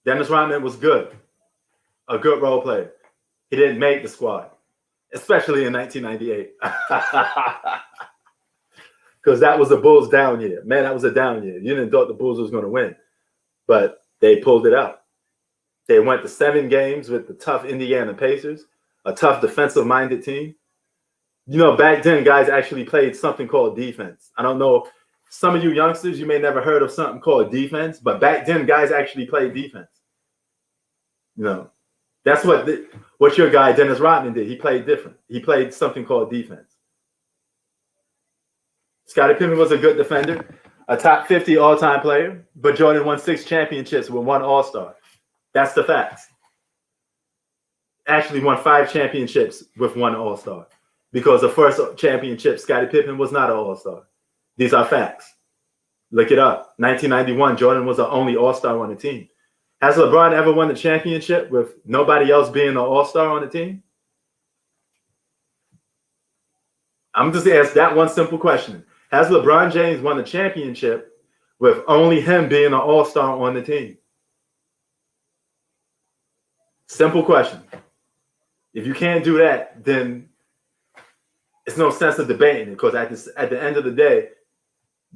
Dennis Rodman was good, a good role player. He didn't make the squad, especially in 1998. Because that was the Bulls' down year. Man, that was a down year. You didn't thought the Bulls was going to win, but they pulled it out. They went to 7 games with the tough Indiana Pacers, a tough defensive-minded team. You know, back then, guys actually played something called defense. I don't know. Some of you youngsters, you may never heard of something called defense, but back then, guys actually played defense. You know, that's what your guy, Dennis Rodman, did. He played different. He played something called defense. Scottie Pippen was a good defender, a top 50 all-time player, but Jordan won 6 championships with 1 all-star. That's the facts. Actually won 5 championships with 1 all-star, because the first championship, Scottie Pippen was not an all-star. These are facts. Look it up. 1991, Jordan was the only all-star on the team. Has LeBron ever won the championship with nobody else being an all-star on the team? I'm just asking that one simple question. Has LeBron James won the championship with only him being an all-star on the team? Simple question. If you can't do that, then it's no sense of debating it, because at the end of the day,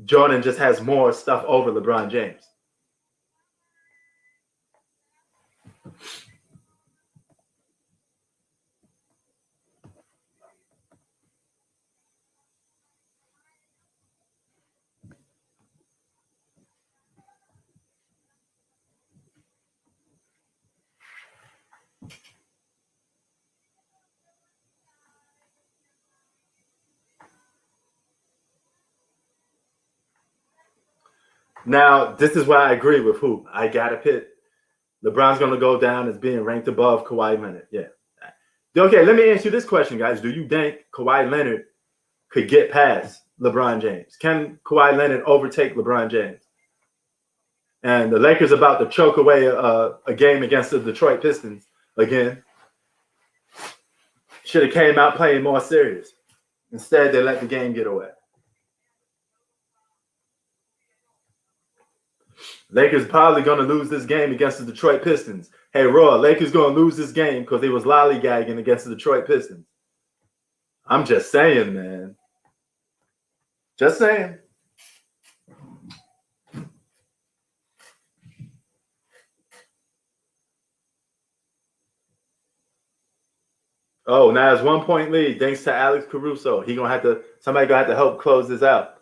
Jordan just has more stuff over LeBron James. Now, this is why I agree with who? I got to pit. LeBron's going to go down as being ranked above Kawhi Leonard. Yeah. Okay, let me ask you this question, guys. Do you think Kawhi Leonard could get past LeBron James? Can Kawhi Leonard overtake LeBron James? And the Lakers about to choke away a game against the Detroit Pistons again. Should have came out playing more serious. Instead, they let the game get away. Lakers probably going to lose this game against the Detroit Pistons. Hey, Raw, Lakers going to lose this game because they was lollygagging against the Detroit Pistons. I'm just saying, man. Just saying. Oh, now it's 1-point lead thanks to Alex Caruso. Somebody gonna have to help close this out.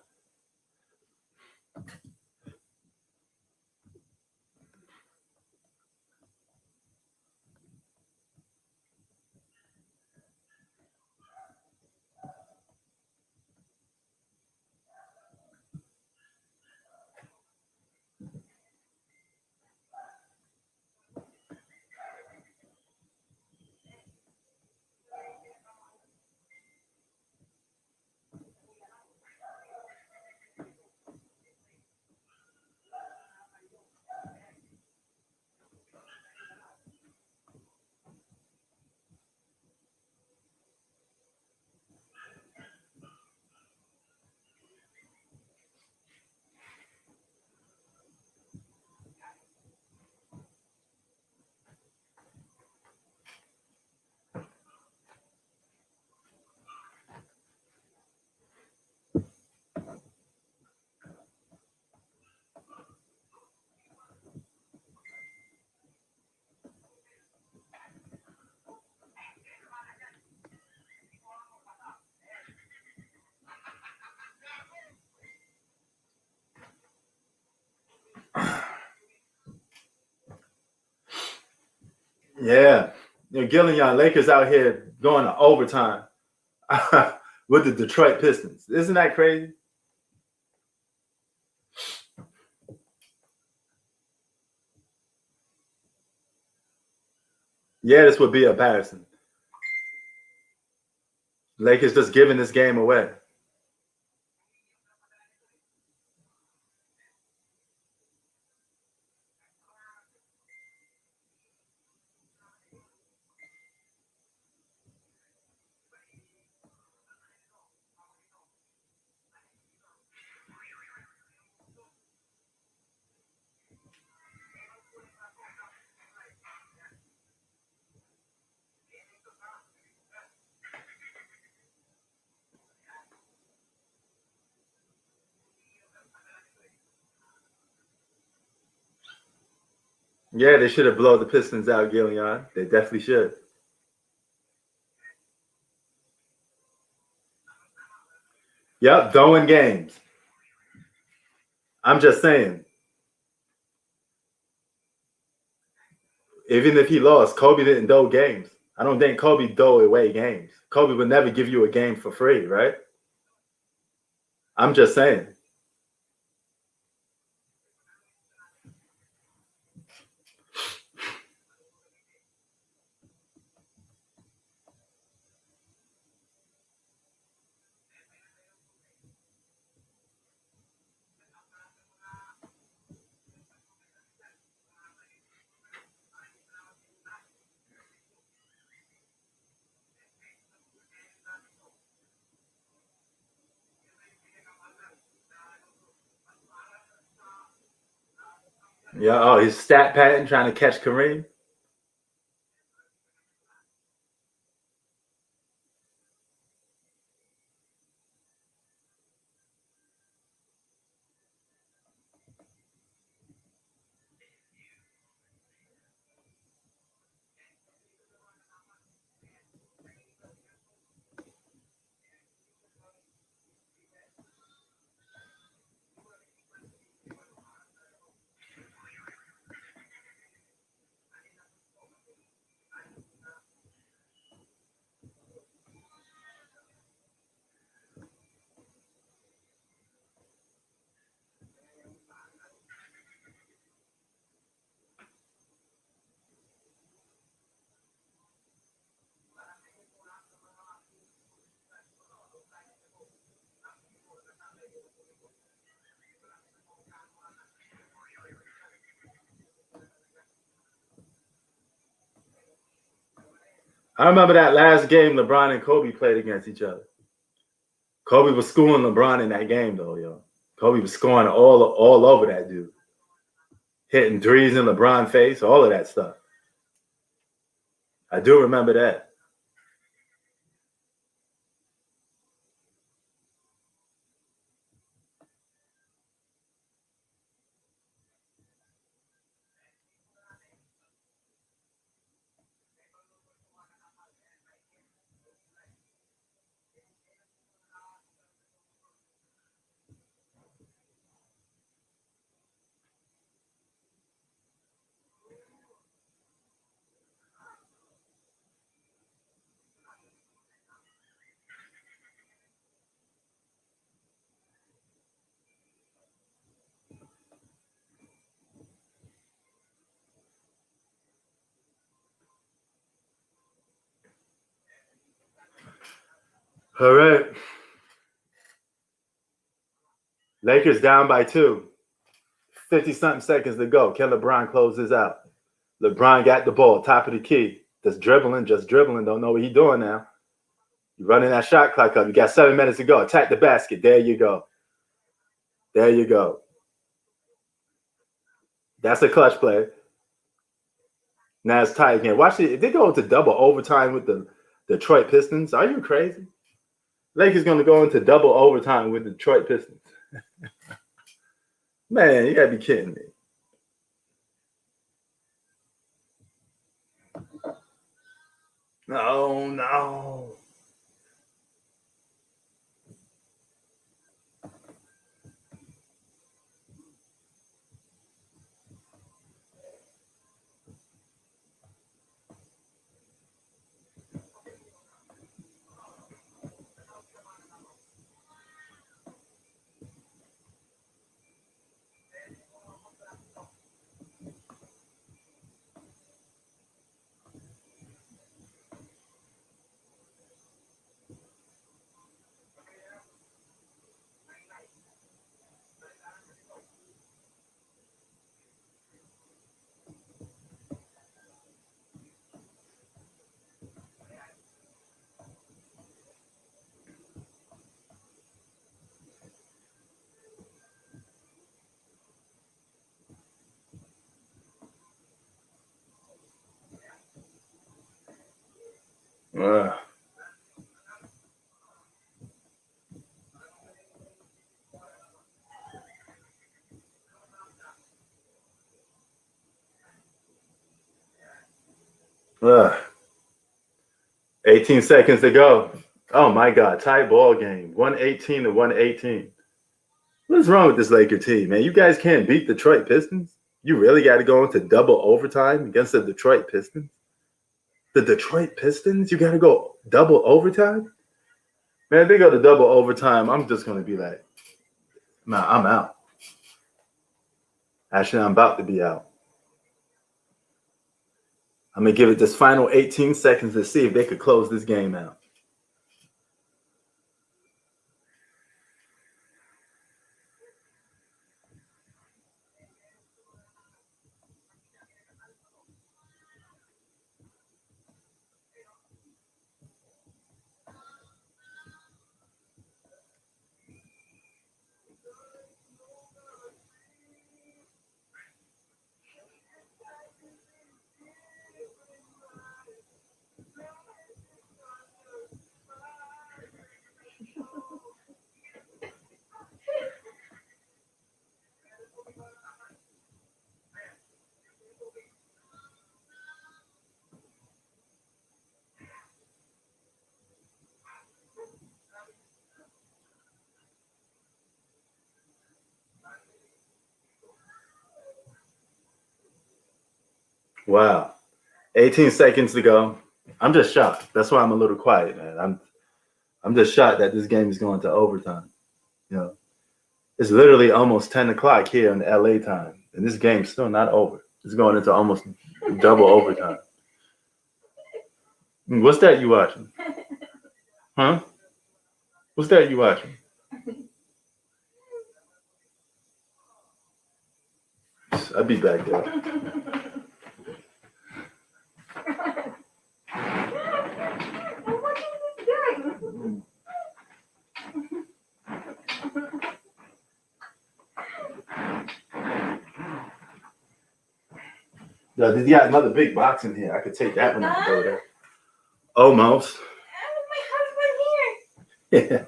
Yeah. Gillian, Lakers out here going to overtime with the Detroit Pistons. Isn't that crazy? Yeah, this would be embarrassing. Lakers just giving this game away. Yeah, they should have blown the Pistons out, Gillian. They definitely should. Yep, throwing games. I'm just saying. Even if he lost, Kobe didn't throw games. I don't think Kobe throw away games. Kobe would never give you a game for free, right? I'm just saying. Yeah, oh, his stat pattern trying to catch Kareem. I remember that last game LeBron and Kobe played against each other. Kobe was schooling LeBron in that game, though, yo. Kobe was scoring all over that dude. Hitting threes in LeBron's face, all of that stuff. I do remember that. All right. Lakers down by 2. 50-something seconds to go. Can LeBron close this out? LeBron got the ball, top of the key. Just dribbling. Don't know what he's doing now. You're running that shot clock up. You got 7 minutes to go. Attack the basket. There you go. There you go. That's a clutch play. Now it's tight again. Watch it. If they go into double overtime with the Detroit Pistons, are you crazy? Lakers going to go into double overtime with the Detroit Pistons. Man, you got to be kidding me. No. Uh, 18 seconds to go. Oh my God, tie ball game. 118 to 118. What's wrong with this Laker team, man? You guys can't beat Detroit Pistons? You really got to go into double overtime against the Detroit Pistons? The Detroit Pistons? You got to go double overtime? Man, if they go to double overtime, I'm just going to be like, nah, I'm out. Actually, I'm about to be out. I'm going to give it this final 18 seconds to see if they could close this game out. Wow. 18 seconds to go. I'm just shocked. That's why I'm a little quiet, man. I'm just shocked that this game is going to overtime. You know, it's literally almost 10 o'clock here in LA time, and this game's still not over. It's going into almost double overtime. What's that you watching? Huh? What's that you watching? I'll be back there. What is he doing? Yo, they got another big box in here. I could take that one and go there. Almost. My husband here.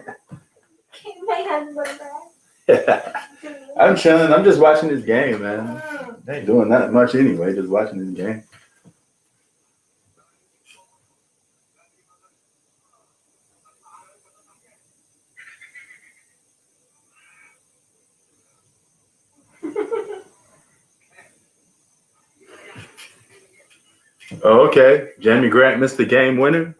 My husband back. I'm chilling. I'm just watching this game, man. They ain't doing that much anyway. Just watching this game. Oh, okay. Jamie Grant missed the game winner.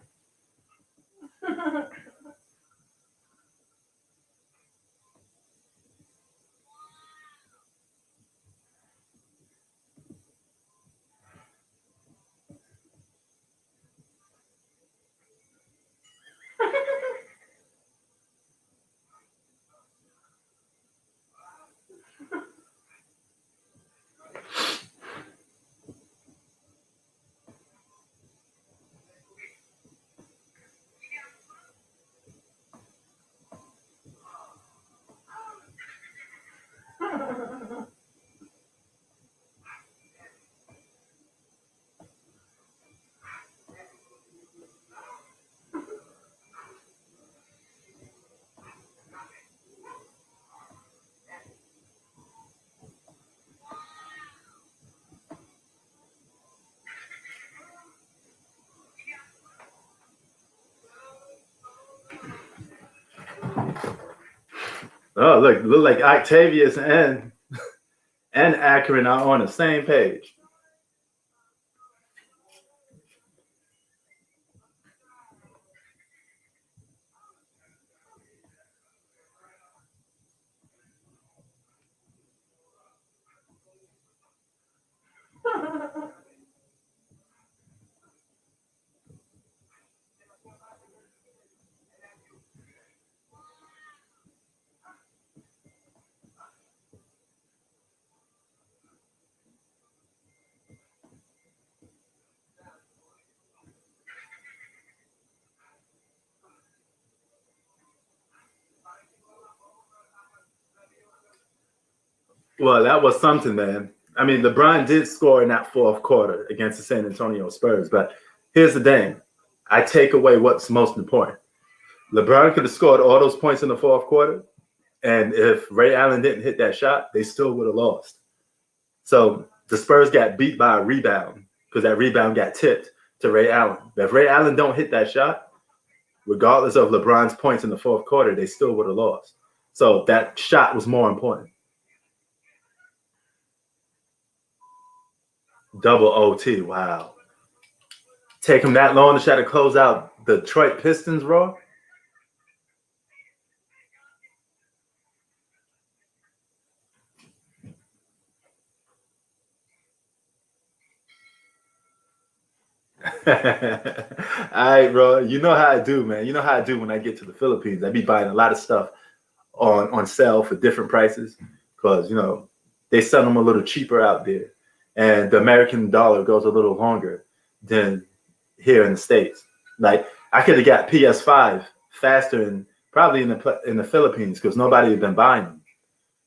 Oh, look like Octavius and Akron are on the same page. Well, that was something, man. I mean, LeBron did score in that fourth quarter against the San Antonio Spurs, but here's the thing. I take away what's most important. LeBron could have scored all those points in the fourth quarter, and if Ray Allen didn't hit that shot, they still would have lost. So the Spurs got beat by a rebound because that rebound got tipped to Ray Allen. But if Ray Allen don't hit that shot, regardless of LeBron's points in the fourth quarter, they still would have lost. So that shot was more important. Double OT, wow. Take him that long to try to close out the Detroit Pistons, Raw? All right, bro. You know how I do, man. You know how I do when I get to the Philippines. I be buying a lot of stuff on sale for different prices because, you know, they sell them a little cheaper out there. And the American dollar goes a little longer than here in the States. Like, I could have got PS5 faster and probably in the Philippines because nobody had been buying them.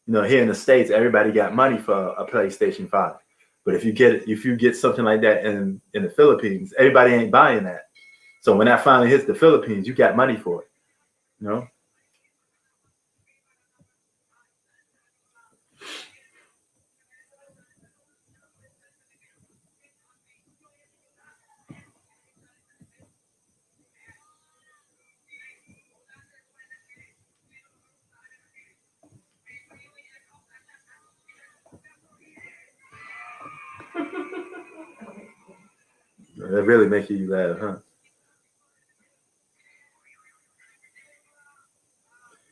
You know, here in the States, everybody got money for a PlayStation 5. But if you get something like that in the Philippines, everybody ain't buying that. So when that finally hits the Philippines, you got money for it. You know? That really make you laugh, huh?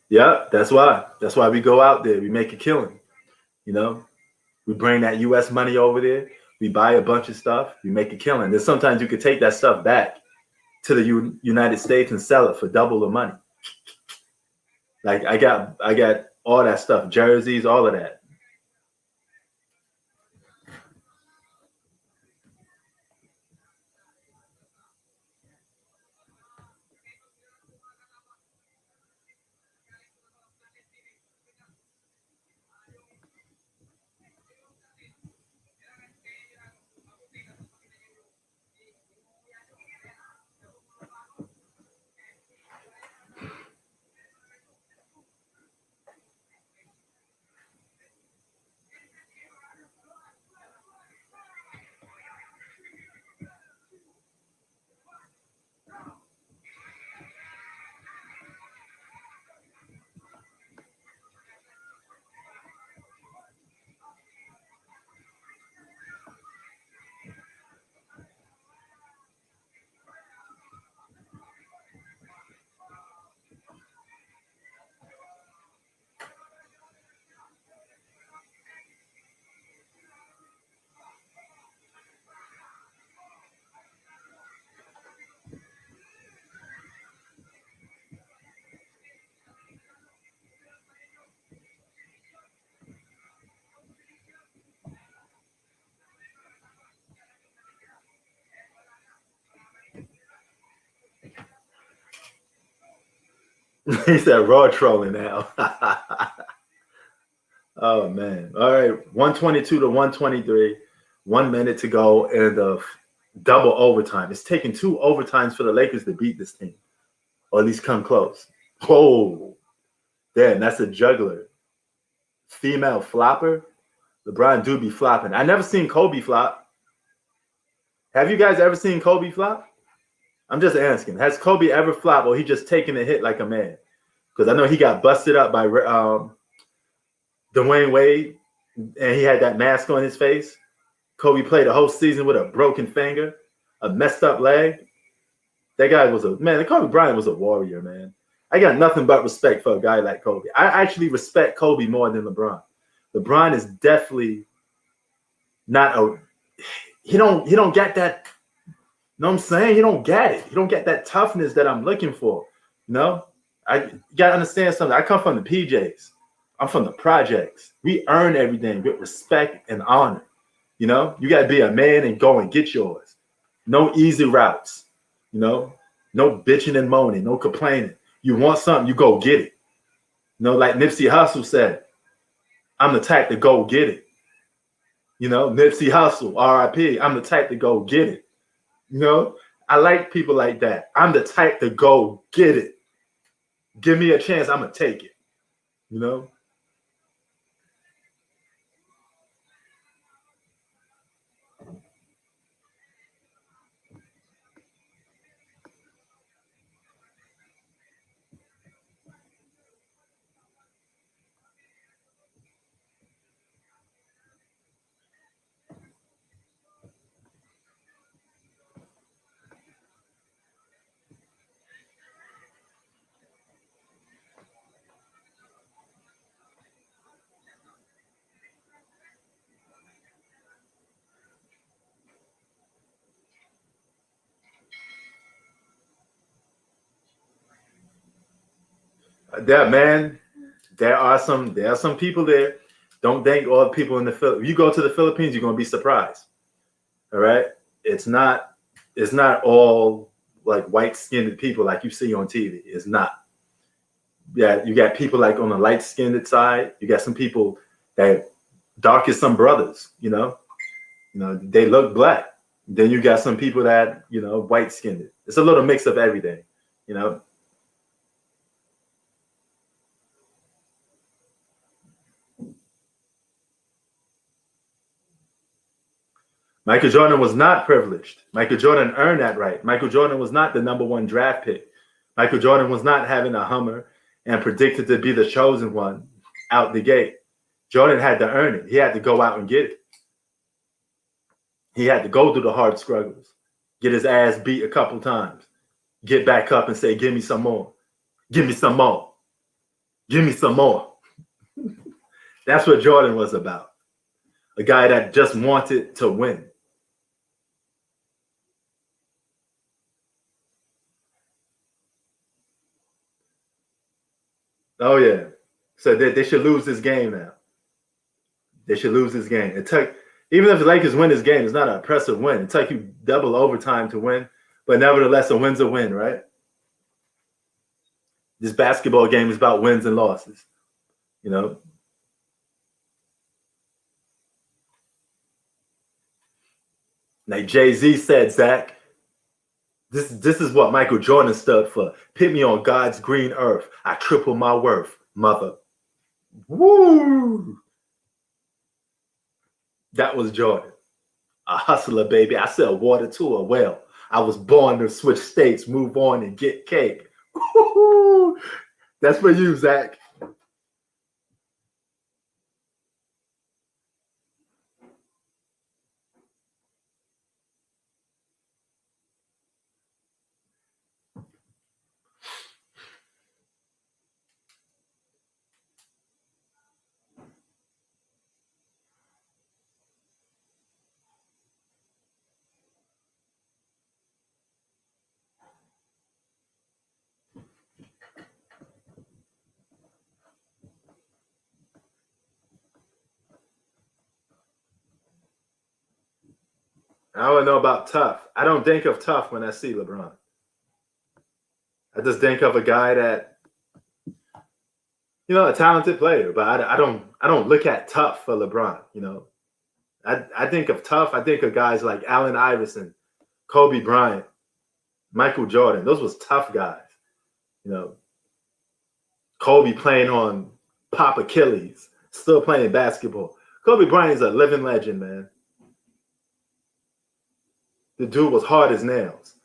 Yeah, that's why. That's why we go out there. We make a killing. You know, we bring that U.S. money over there. We buy a bunch of stuff. We make a killing. Then sometimes you could take that stuff back to the United States and sell it for double the money. Like I got all that stuff, jerseys, all of that. He said raw trolling now. Oh man. All right. 122 to 123. 1 minute to go in the double overtime. It's taking 2 overtimes for the Lakers to beat this team. Or at least come close. Oh, damn, that's a juggler. Female flopper. LeBron do be flopping. I never seen Kobe flop. Have you guys ever seen Kobe flop? I'm just asking. Has Kobe ever flopped or he just taking a hit like a man? Because I know he got busted up by Dwayne Wade and he had that mask on his face. Kobe played a whole season with a broken finger, a messed up leg. That guy was Kobe Bryant was a warrior, man. I got nothing but respect for a guy like Kobe. I actually respect Kobe more than LeBron. LeBron is definitely not he don't get that. You know what I'm saying? He don't get it. He don't get that toughness that I'm looking for. You know? You gotta understand something. I come from the PJs. I'm from the projects. We earn everything with respect and honor. You know, you gotta be a man and go and get yours. No easy routes. You know, no bitching and moaning, no complaining. You want something, you go get it. You know, like Nipsey Hussle said, I'm the type to go get it. You know, Nipsey Hussle, R.I.P. I'm the type to go get it. You know, I like people like that. I'm the type to go get it. Give me a chance, I'm gonna take it. You know? That man, there are some people there. Don't think all the people in the Philippines. You go to the Philippines, you're gonna be surprised. All right, it's not all like white skinned people like you see on TV. It's not. Yeah, you got people like on the light skinned side. You got some people that dark as some brothers. You know, they look black. Then you got some people that white skinned. It's a little mix of everything. You know. Michael Jordan was not privileged. Michael Jordan earned that right. Michael Jordan was not the #1 draft pick. Michael Jordan was not having a Hummer and predicted to be the chosen one out the gate. Jordan had to earn it. He had to go out and get it. He had to go through the hard struggles, get his ass beat a couple times, get back up and say, give me some more. Give me some more. Give me some more. That's what Jordan was about. A guy that just wanted to win. Oh, yeah. So they should lose this game now. They should lose this game. It took, even if the Lakers win this game, it's not an impressive win. It took you double overtime to win. But nevertheless, a win's a win, right? This basketball game is about wins and losses. You know? Like Jay-Z said, Zach, this is what Michael Jordan stood for. Put me on God's green earth. I triple my worth, mother. Woo! That was Jordan. A hustler, baby. I sell water to a well. I was born to switch states, move on, and get cake. Woo-hoo! That's for you, Zach. I don't know about tough. I don't think of tough when I see LeBron. I just think of a guy that, a talented player, but I don't look at tough for LeBron. I think of tough. I think of guys like Allen Iverson, Kobe Bryant, Michael Jordan. Those was tough guys. Kobe playing on Pop Achilles, still playing basketball. Kobe Bryant is a living legend, man. The dude was hard as nails.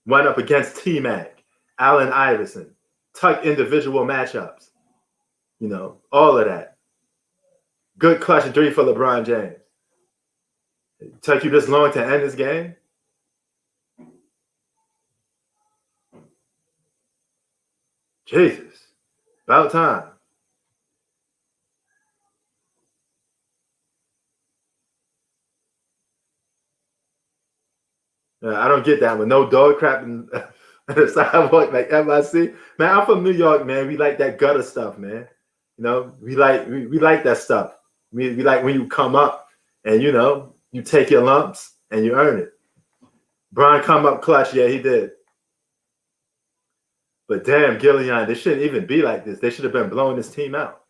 Went up against T-Mac, Allen Iverson, tough individual matchups. All of that. Good clutch three for LeBron James. It took you this long to end this game? Jesus. About time. I don't get that one. No dog crap in the sidewalk like MIC. Man, I'm from New York, man. We like that gutter stuff, man. We like that stuff. We like when you come up and you take your lumps and you earn it. Brian come up clutch, yeah, he did. But damn, Gillian, they shouldn't even be like this. They should have been blowing this team out.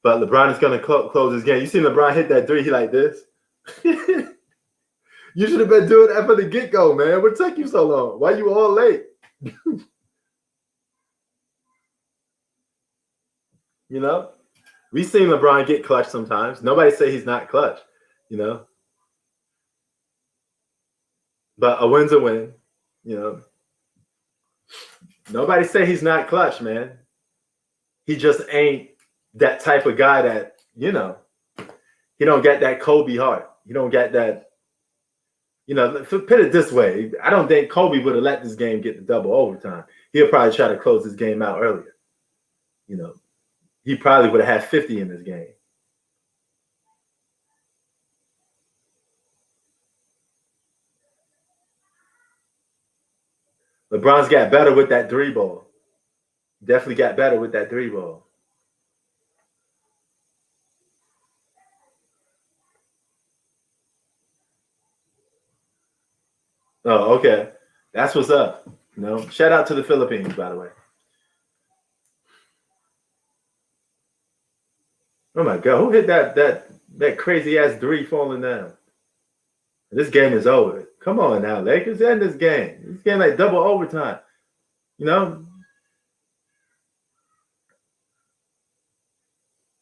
But LeBron is going to close his game. You see LeBron hit that three, he like this. You should have been doing that from the get-go, man. What took you so long? Why you all late? You know, we seen LeBron get clutch sometimes. Nobody say he's not clutch, you know. But a win's a win, you know. Nobody say he's not clutch, man. He just ain't that type of guy that, you know, he don't get that Kobe heart. He don't get that, you know, put it this way. I don't think Kobe would have let this game get the double overtime. He'll probably try to close this game out earlier. You know, he probably would have had 50 in this game. LeBron's got better with that 3-ball. Definitely got better with that 3-ball. Oh, okay. That's what's up. You know, shout out to the Philippines, by the way. Oh my God, who hit that crazy ass 3 falling down? This game is over. Come on now, Lakers, end this game. This game like double overtime. You know?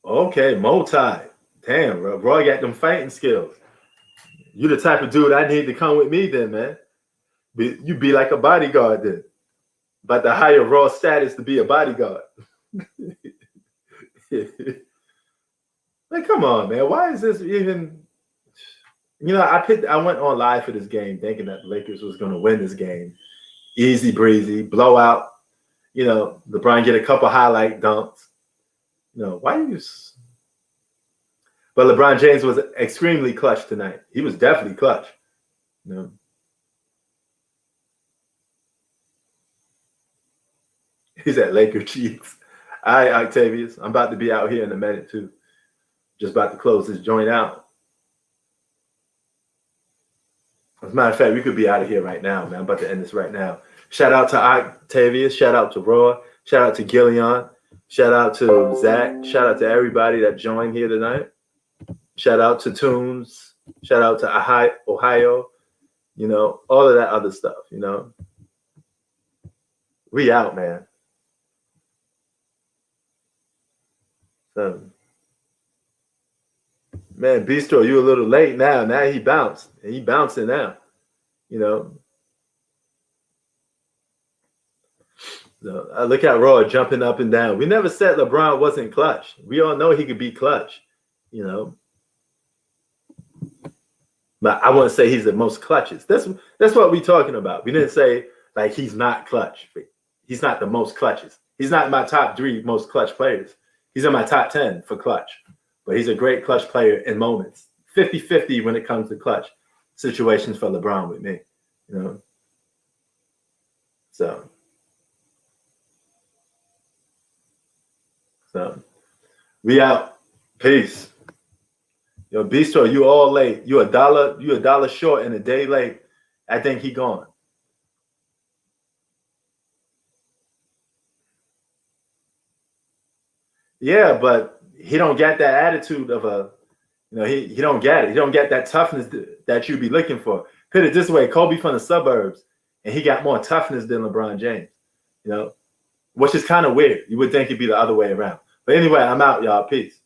Okay, multi. Damn, Roy got them fighting skills. You the type of dude I need to come with me then, man. You be like a bodyguard then. But the higher Raw status to be a bodyguard. Like, come on, man. Why is this even... You know, I went on live for this game thinking that the Lakers was going to win this game. Easy breezy, blowout. You know, LeBron get a couple highlight dunks. You know, why you... But LeBron James was extremely clutch tonight. He was definitely clutch. You know? He's at Laker cheeks. All right, Octavius. I'm about to be out here in a minute, too. Just about to close this joint out. As a matter of fact, we could be out of here right now, man. I'm about to end this right now. Shout out to Octavius. Shout out to Roy. Shout out to Gillian. Shout out to Zach. Shout out to everybody that joined here tonight. Shout out to Tunes. Shout out to Ohio. You know, all of that other stuff, you know. We out, man. So, man, Bistro, you a little late now. Now he bounced. And he bouncing now. You know. So, I look at Roy jumping up and down. We never said LeBron wasn't clutch. We all know he could be clutch. You know. But I wouldn't say he's the most clutches. That's what we're talking about. We didn't say like he's not clutch. He's not the most clutches. He's not in my top 3 most clutch players. He's in my top 10 for clutch. But he's a great clutch player in moments. 50-50 when it comes to clutch situations for LeBron with me. You know? So we out. Peace. Yo, Bistro, you all late. You $1 short and a day late. I think he gone. Yeah, but he don't get that attitude of a, you know, he don't get it. He don't get that toughness that you be looking for. Put it this way, Kobe from the suburbs, and he got more toughness than LeBron James, you know, which is kind of weird. You would think it'd be the other way around. But anyway, I'm out, y'all. Peace.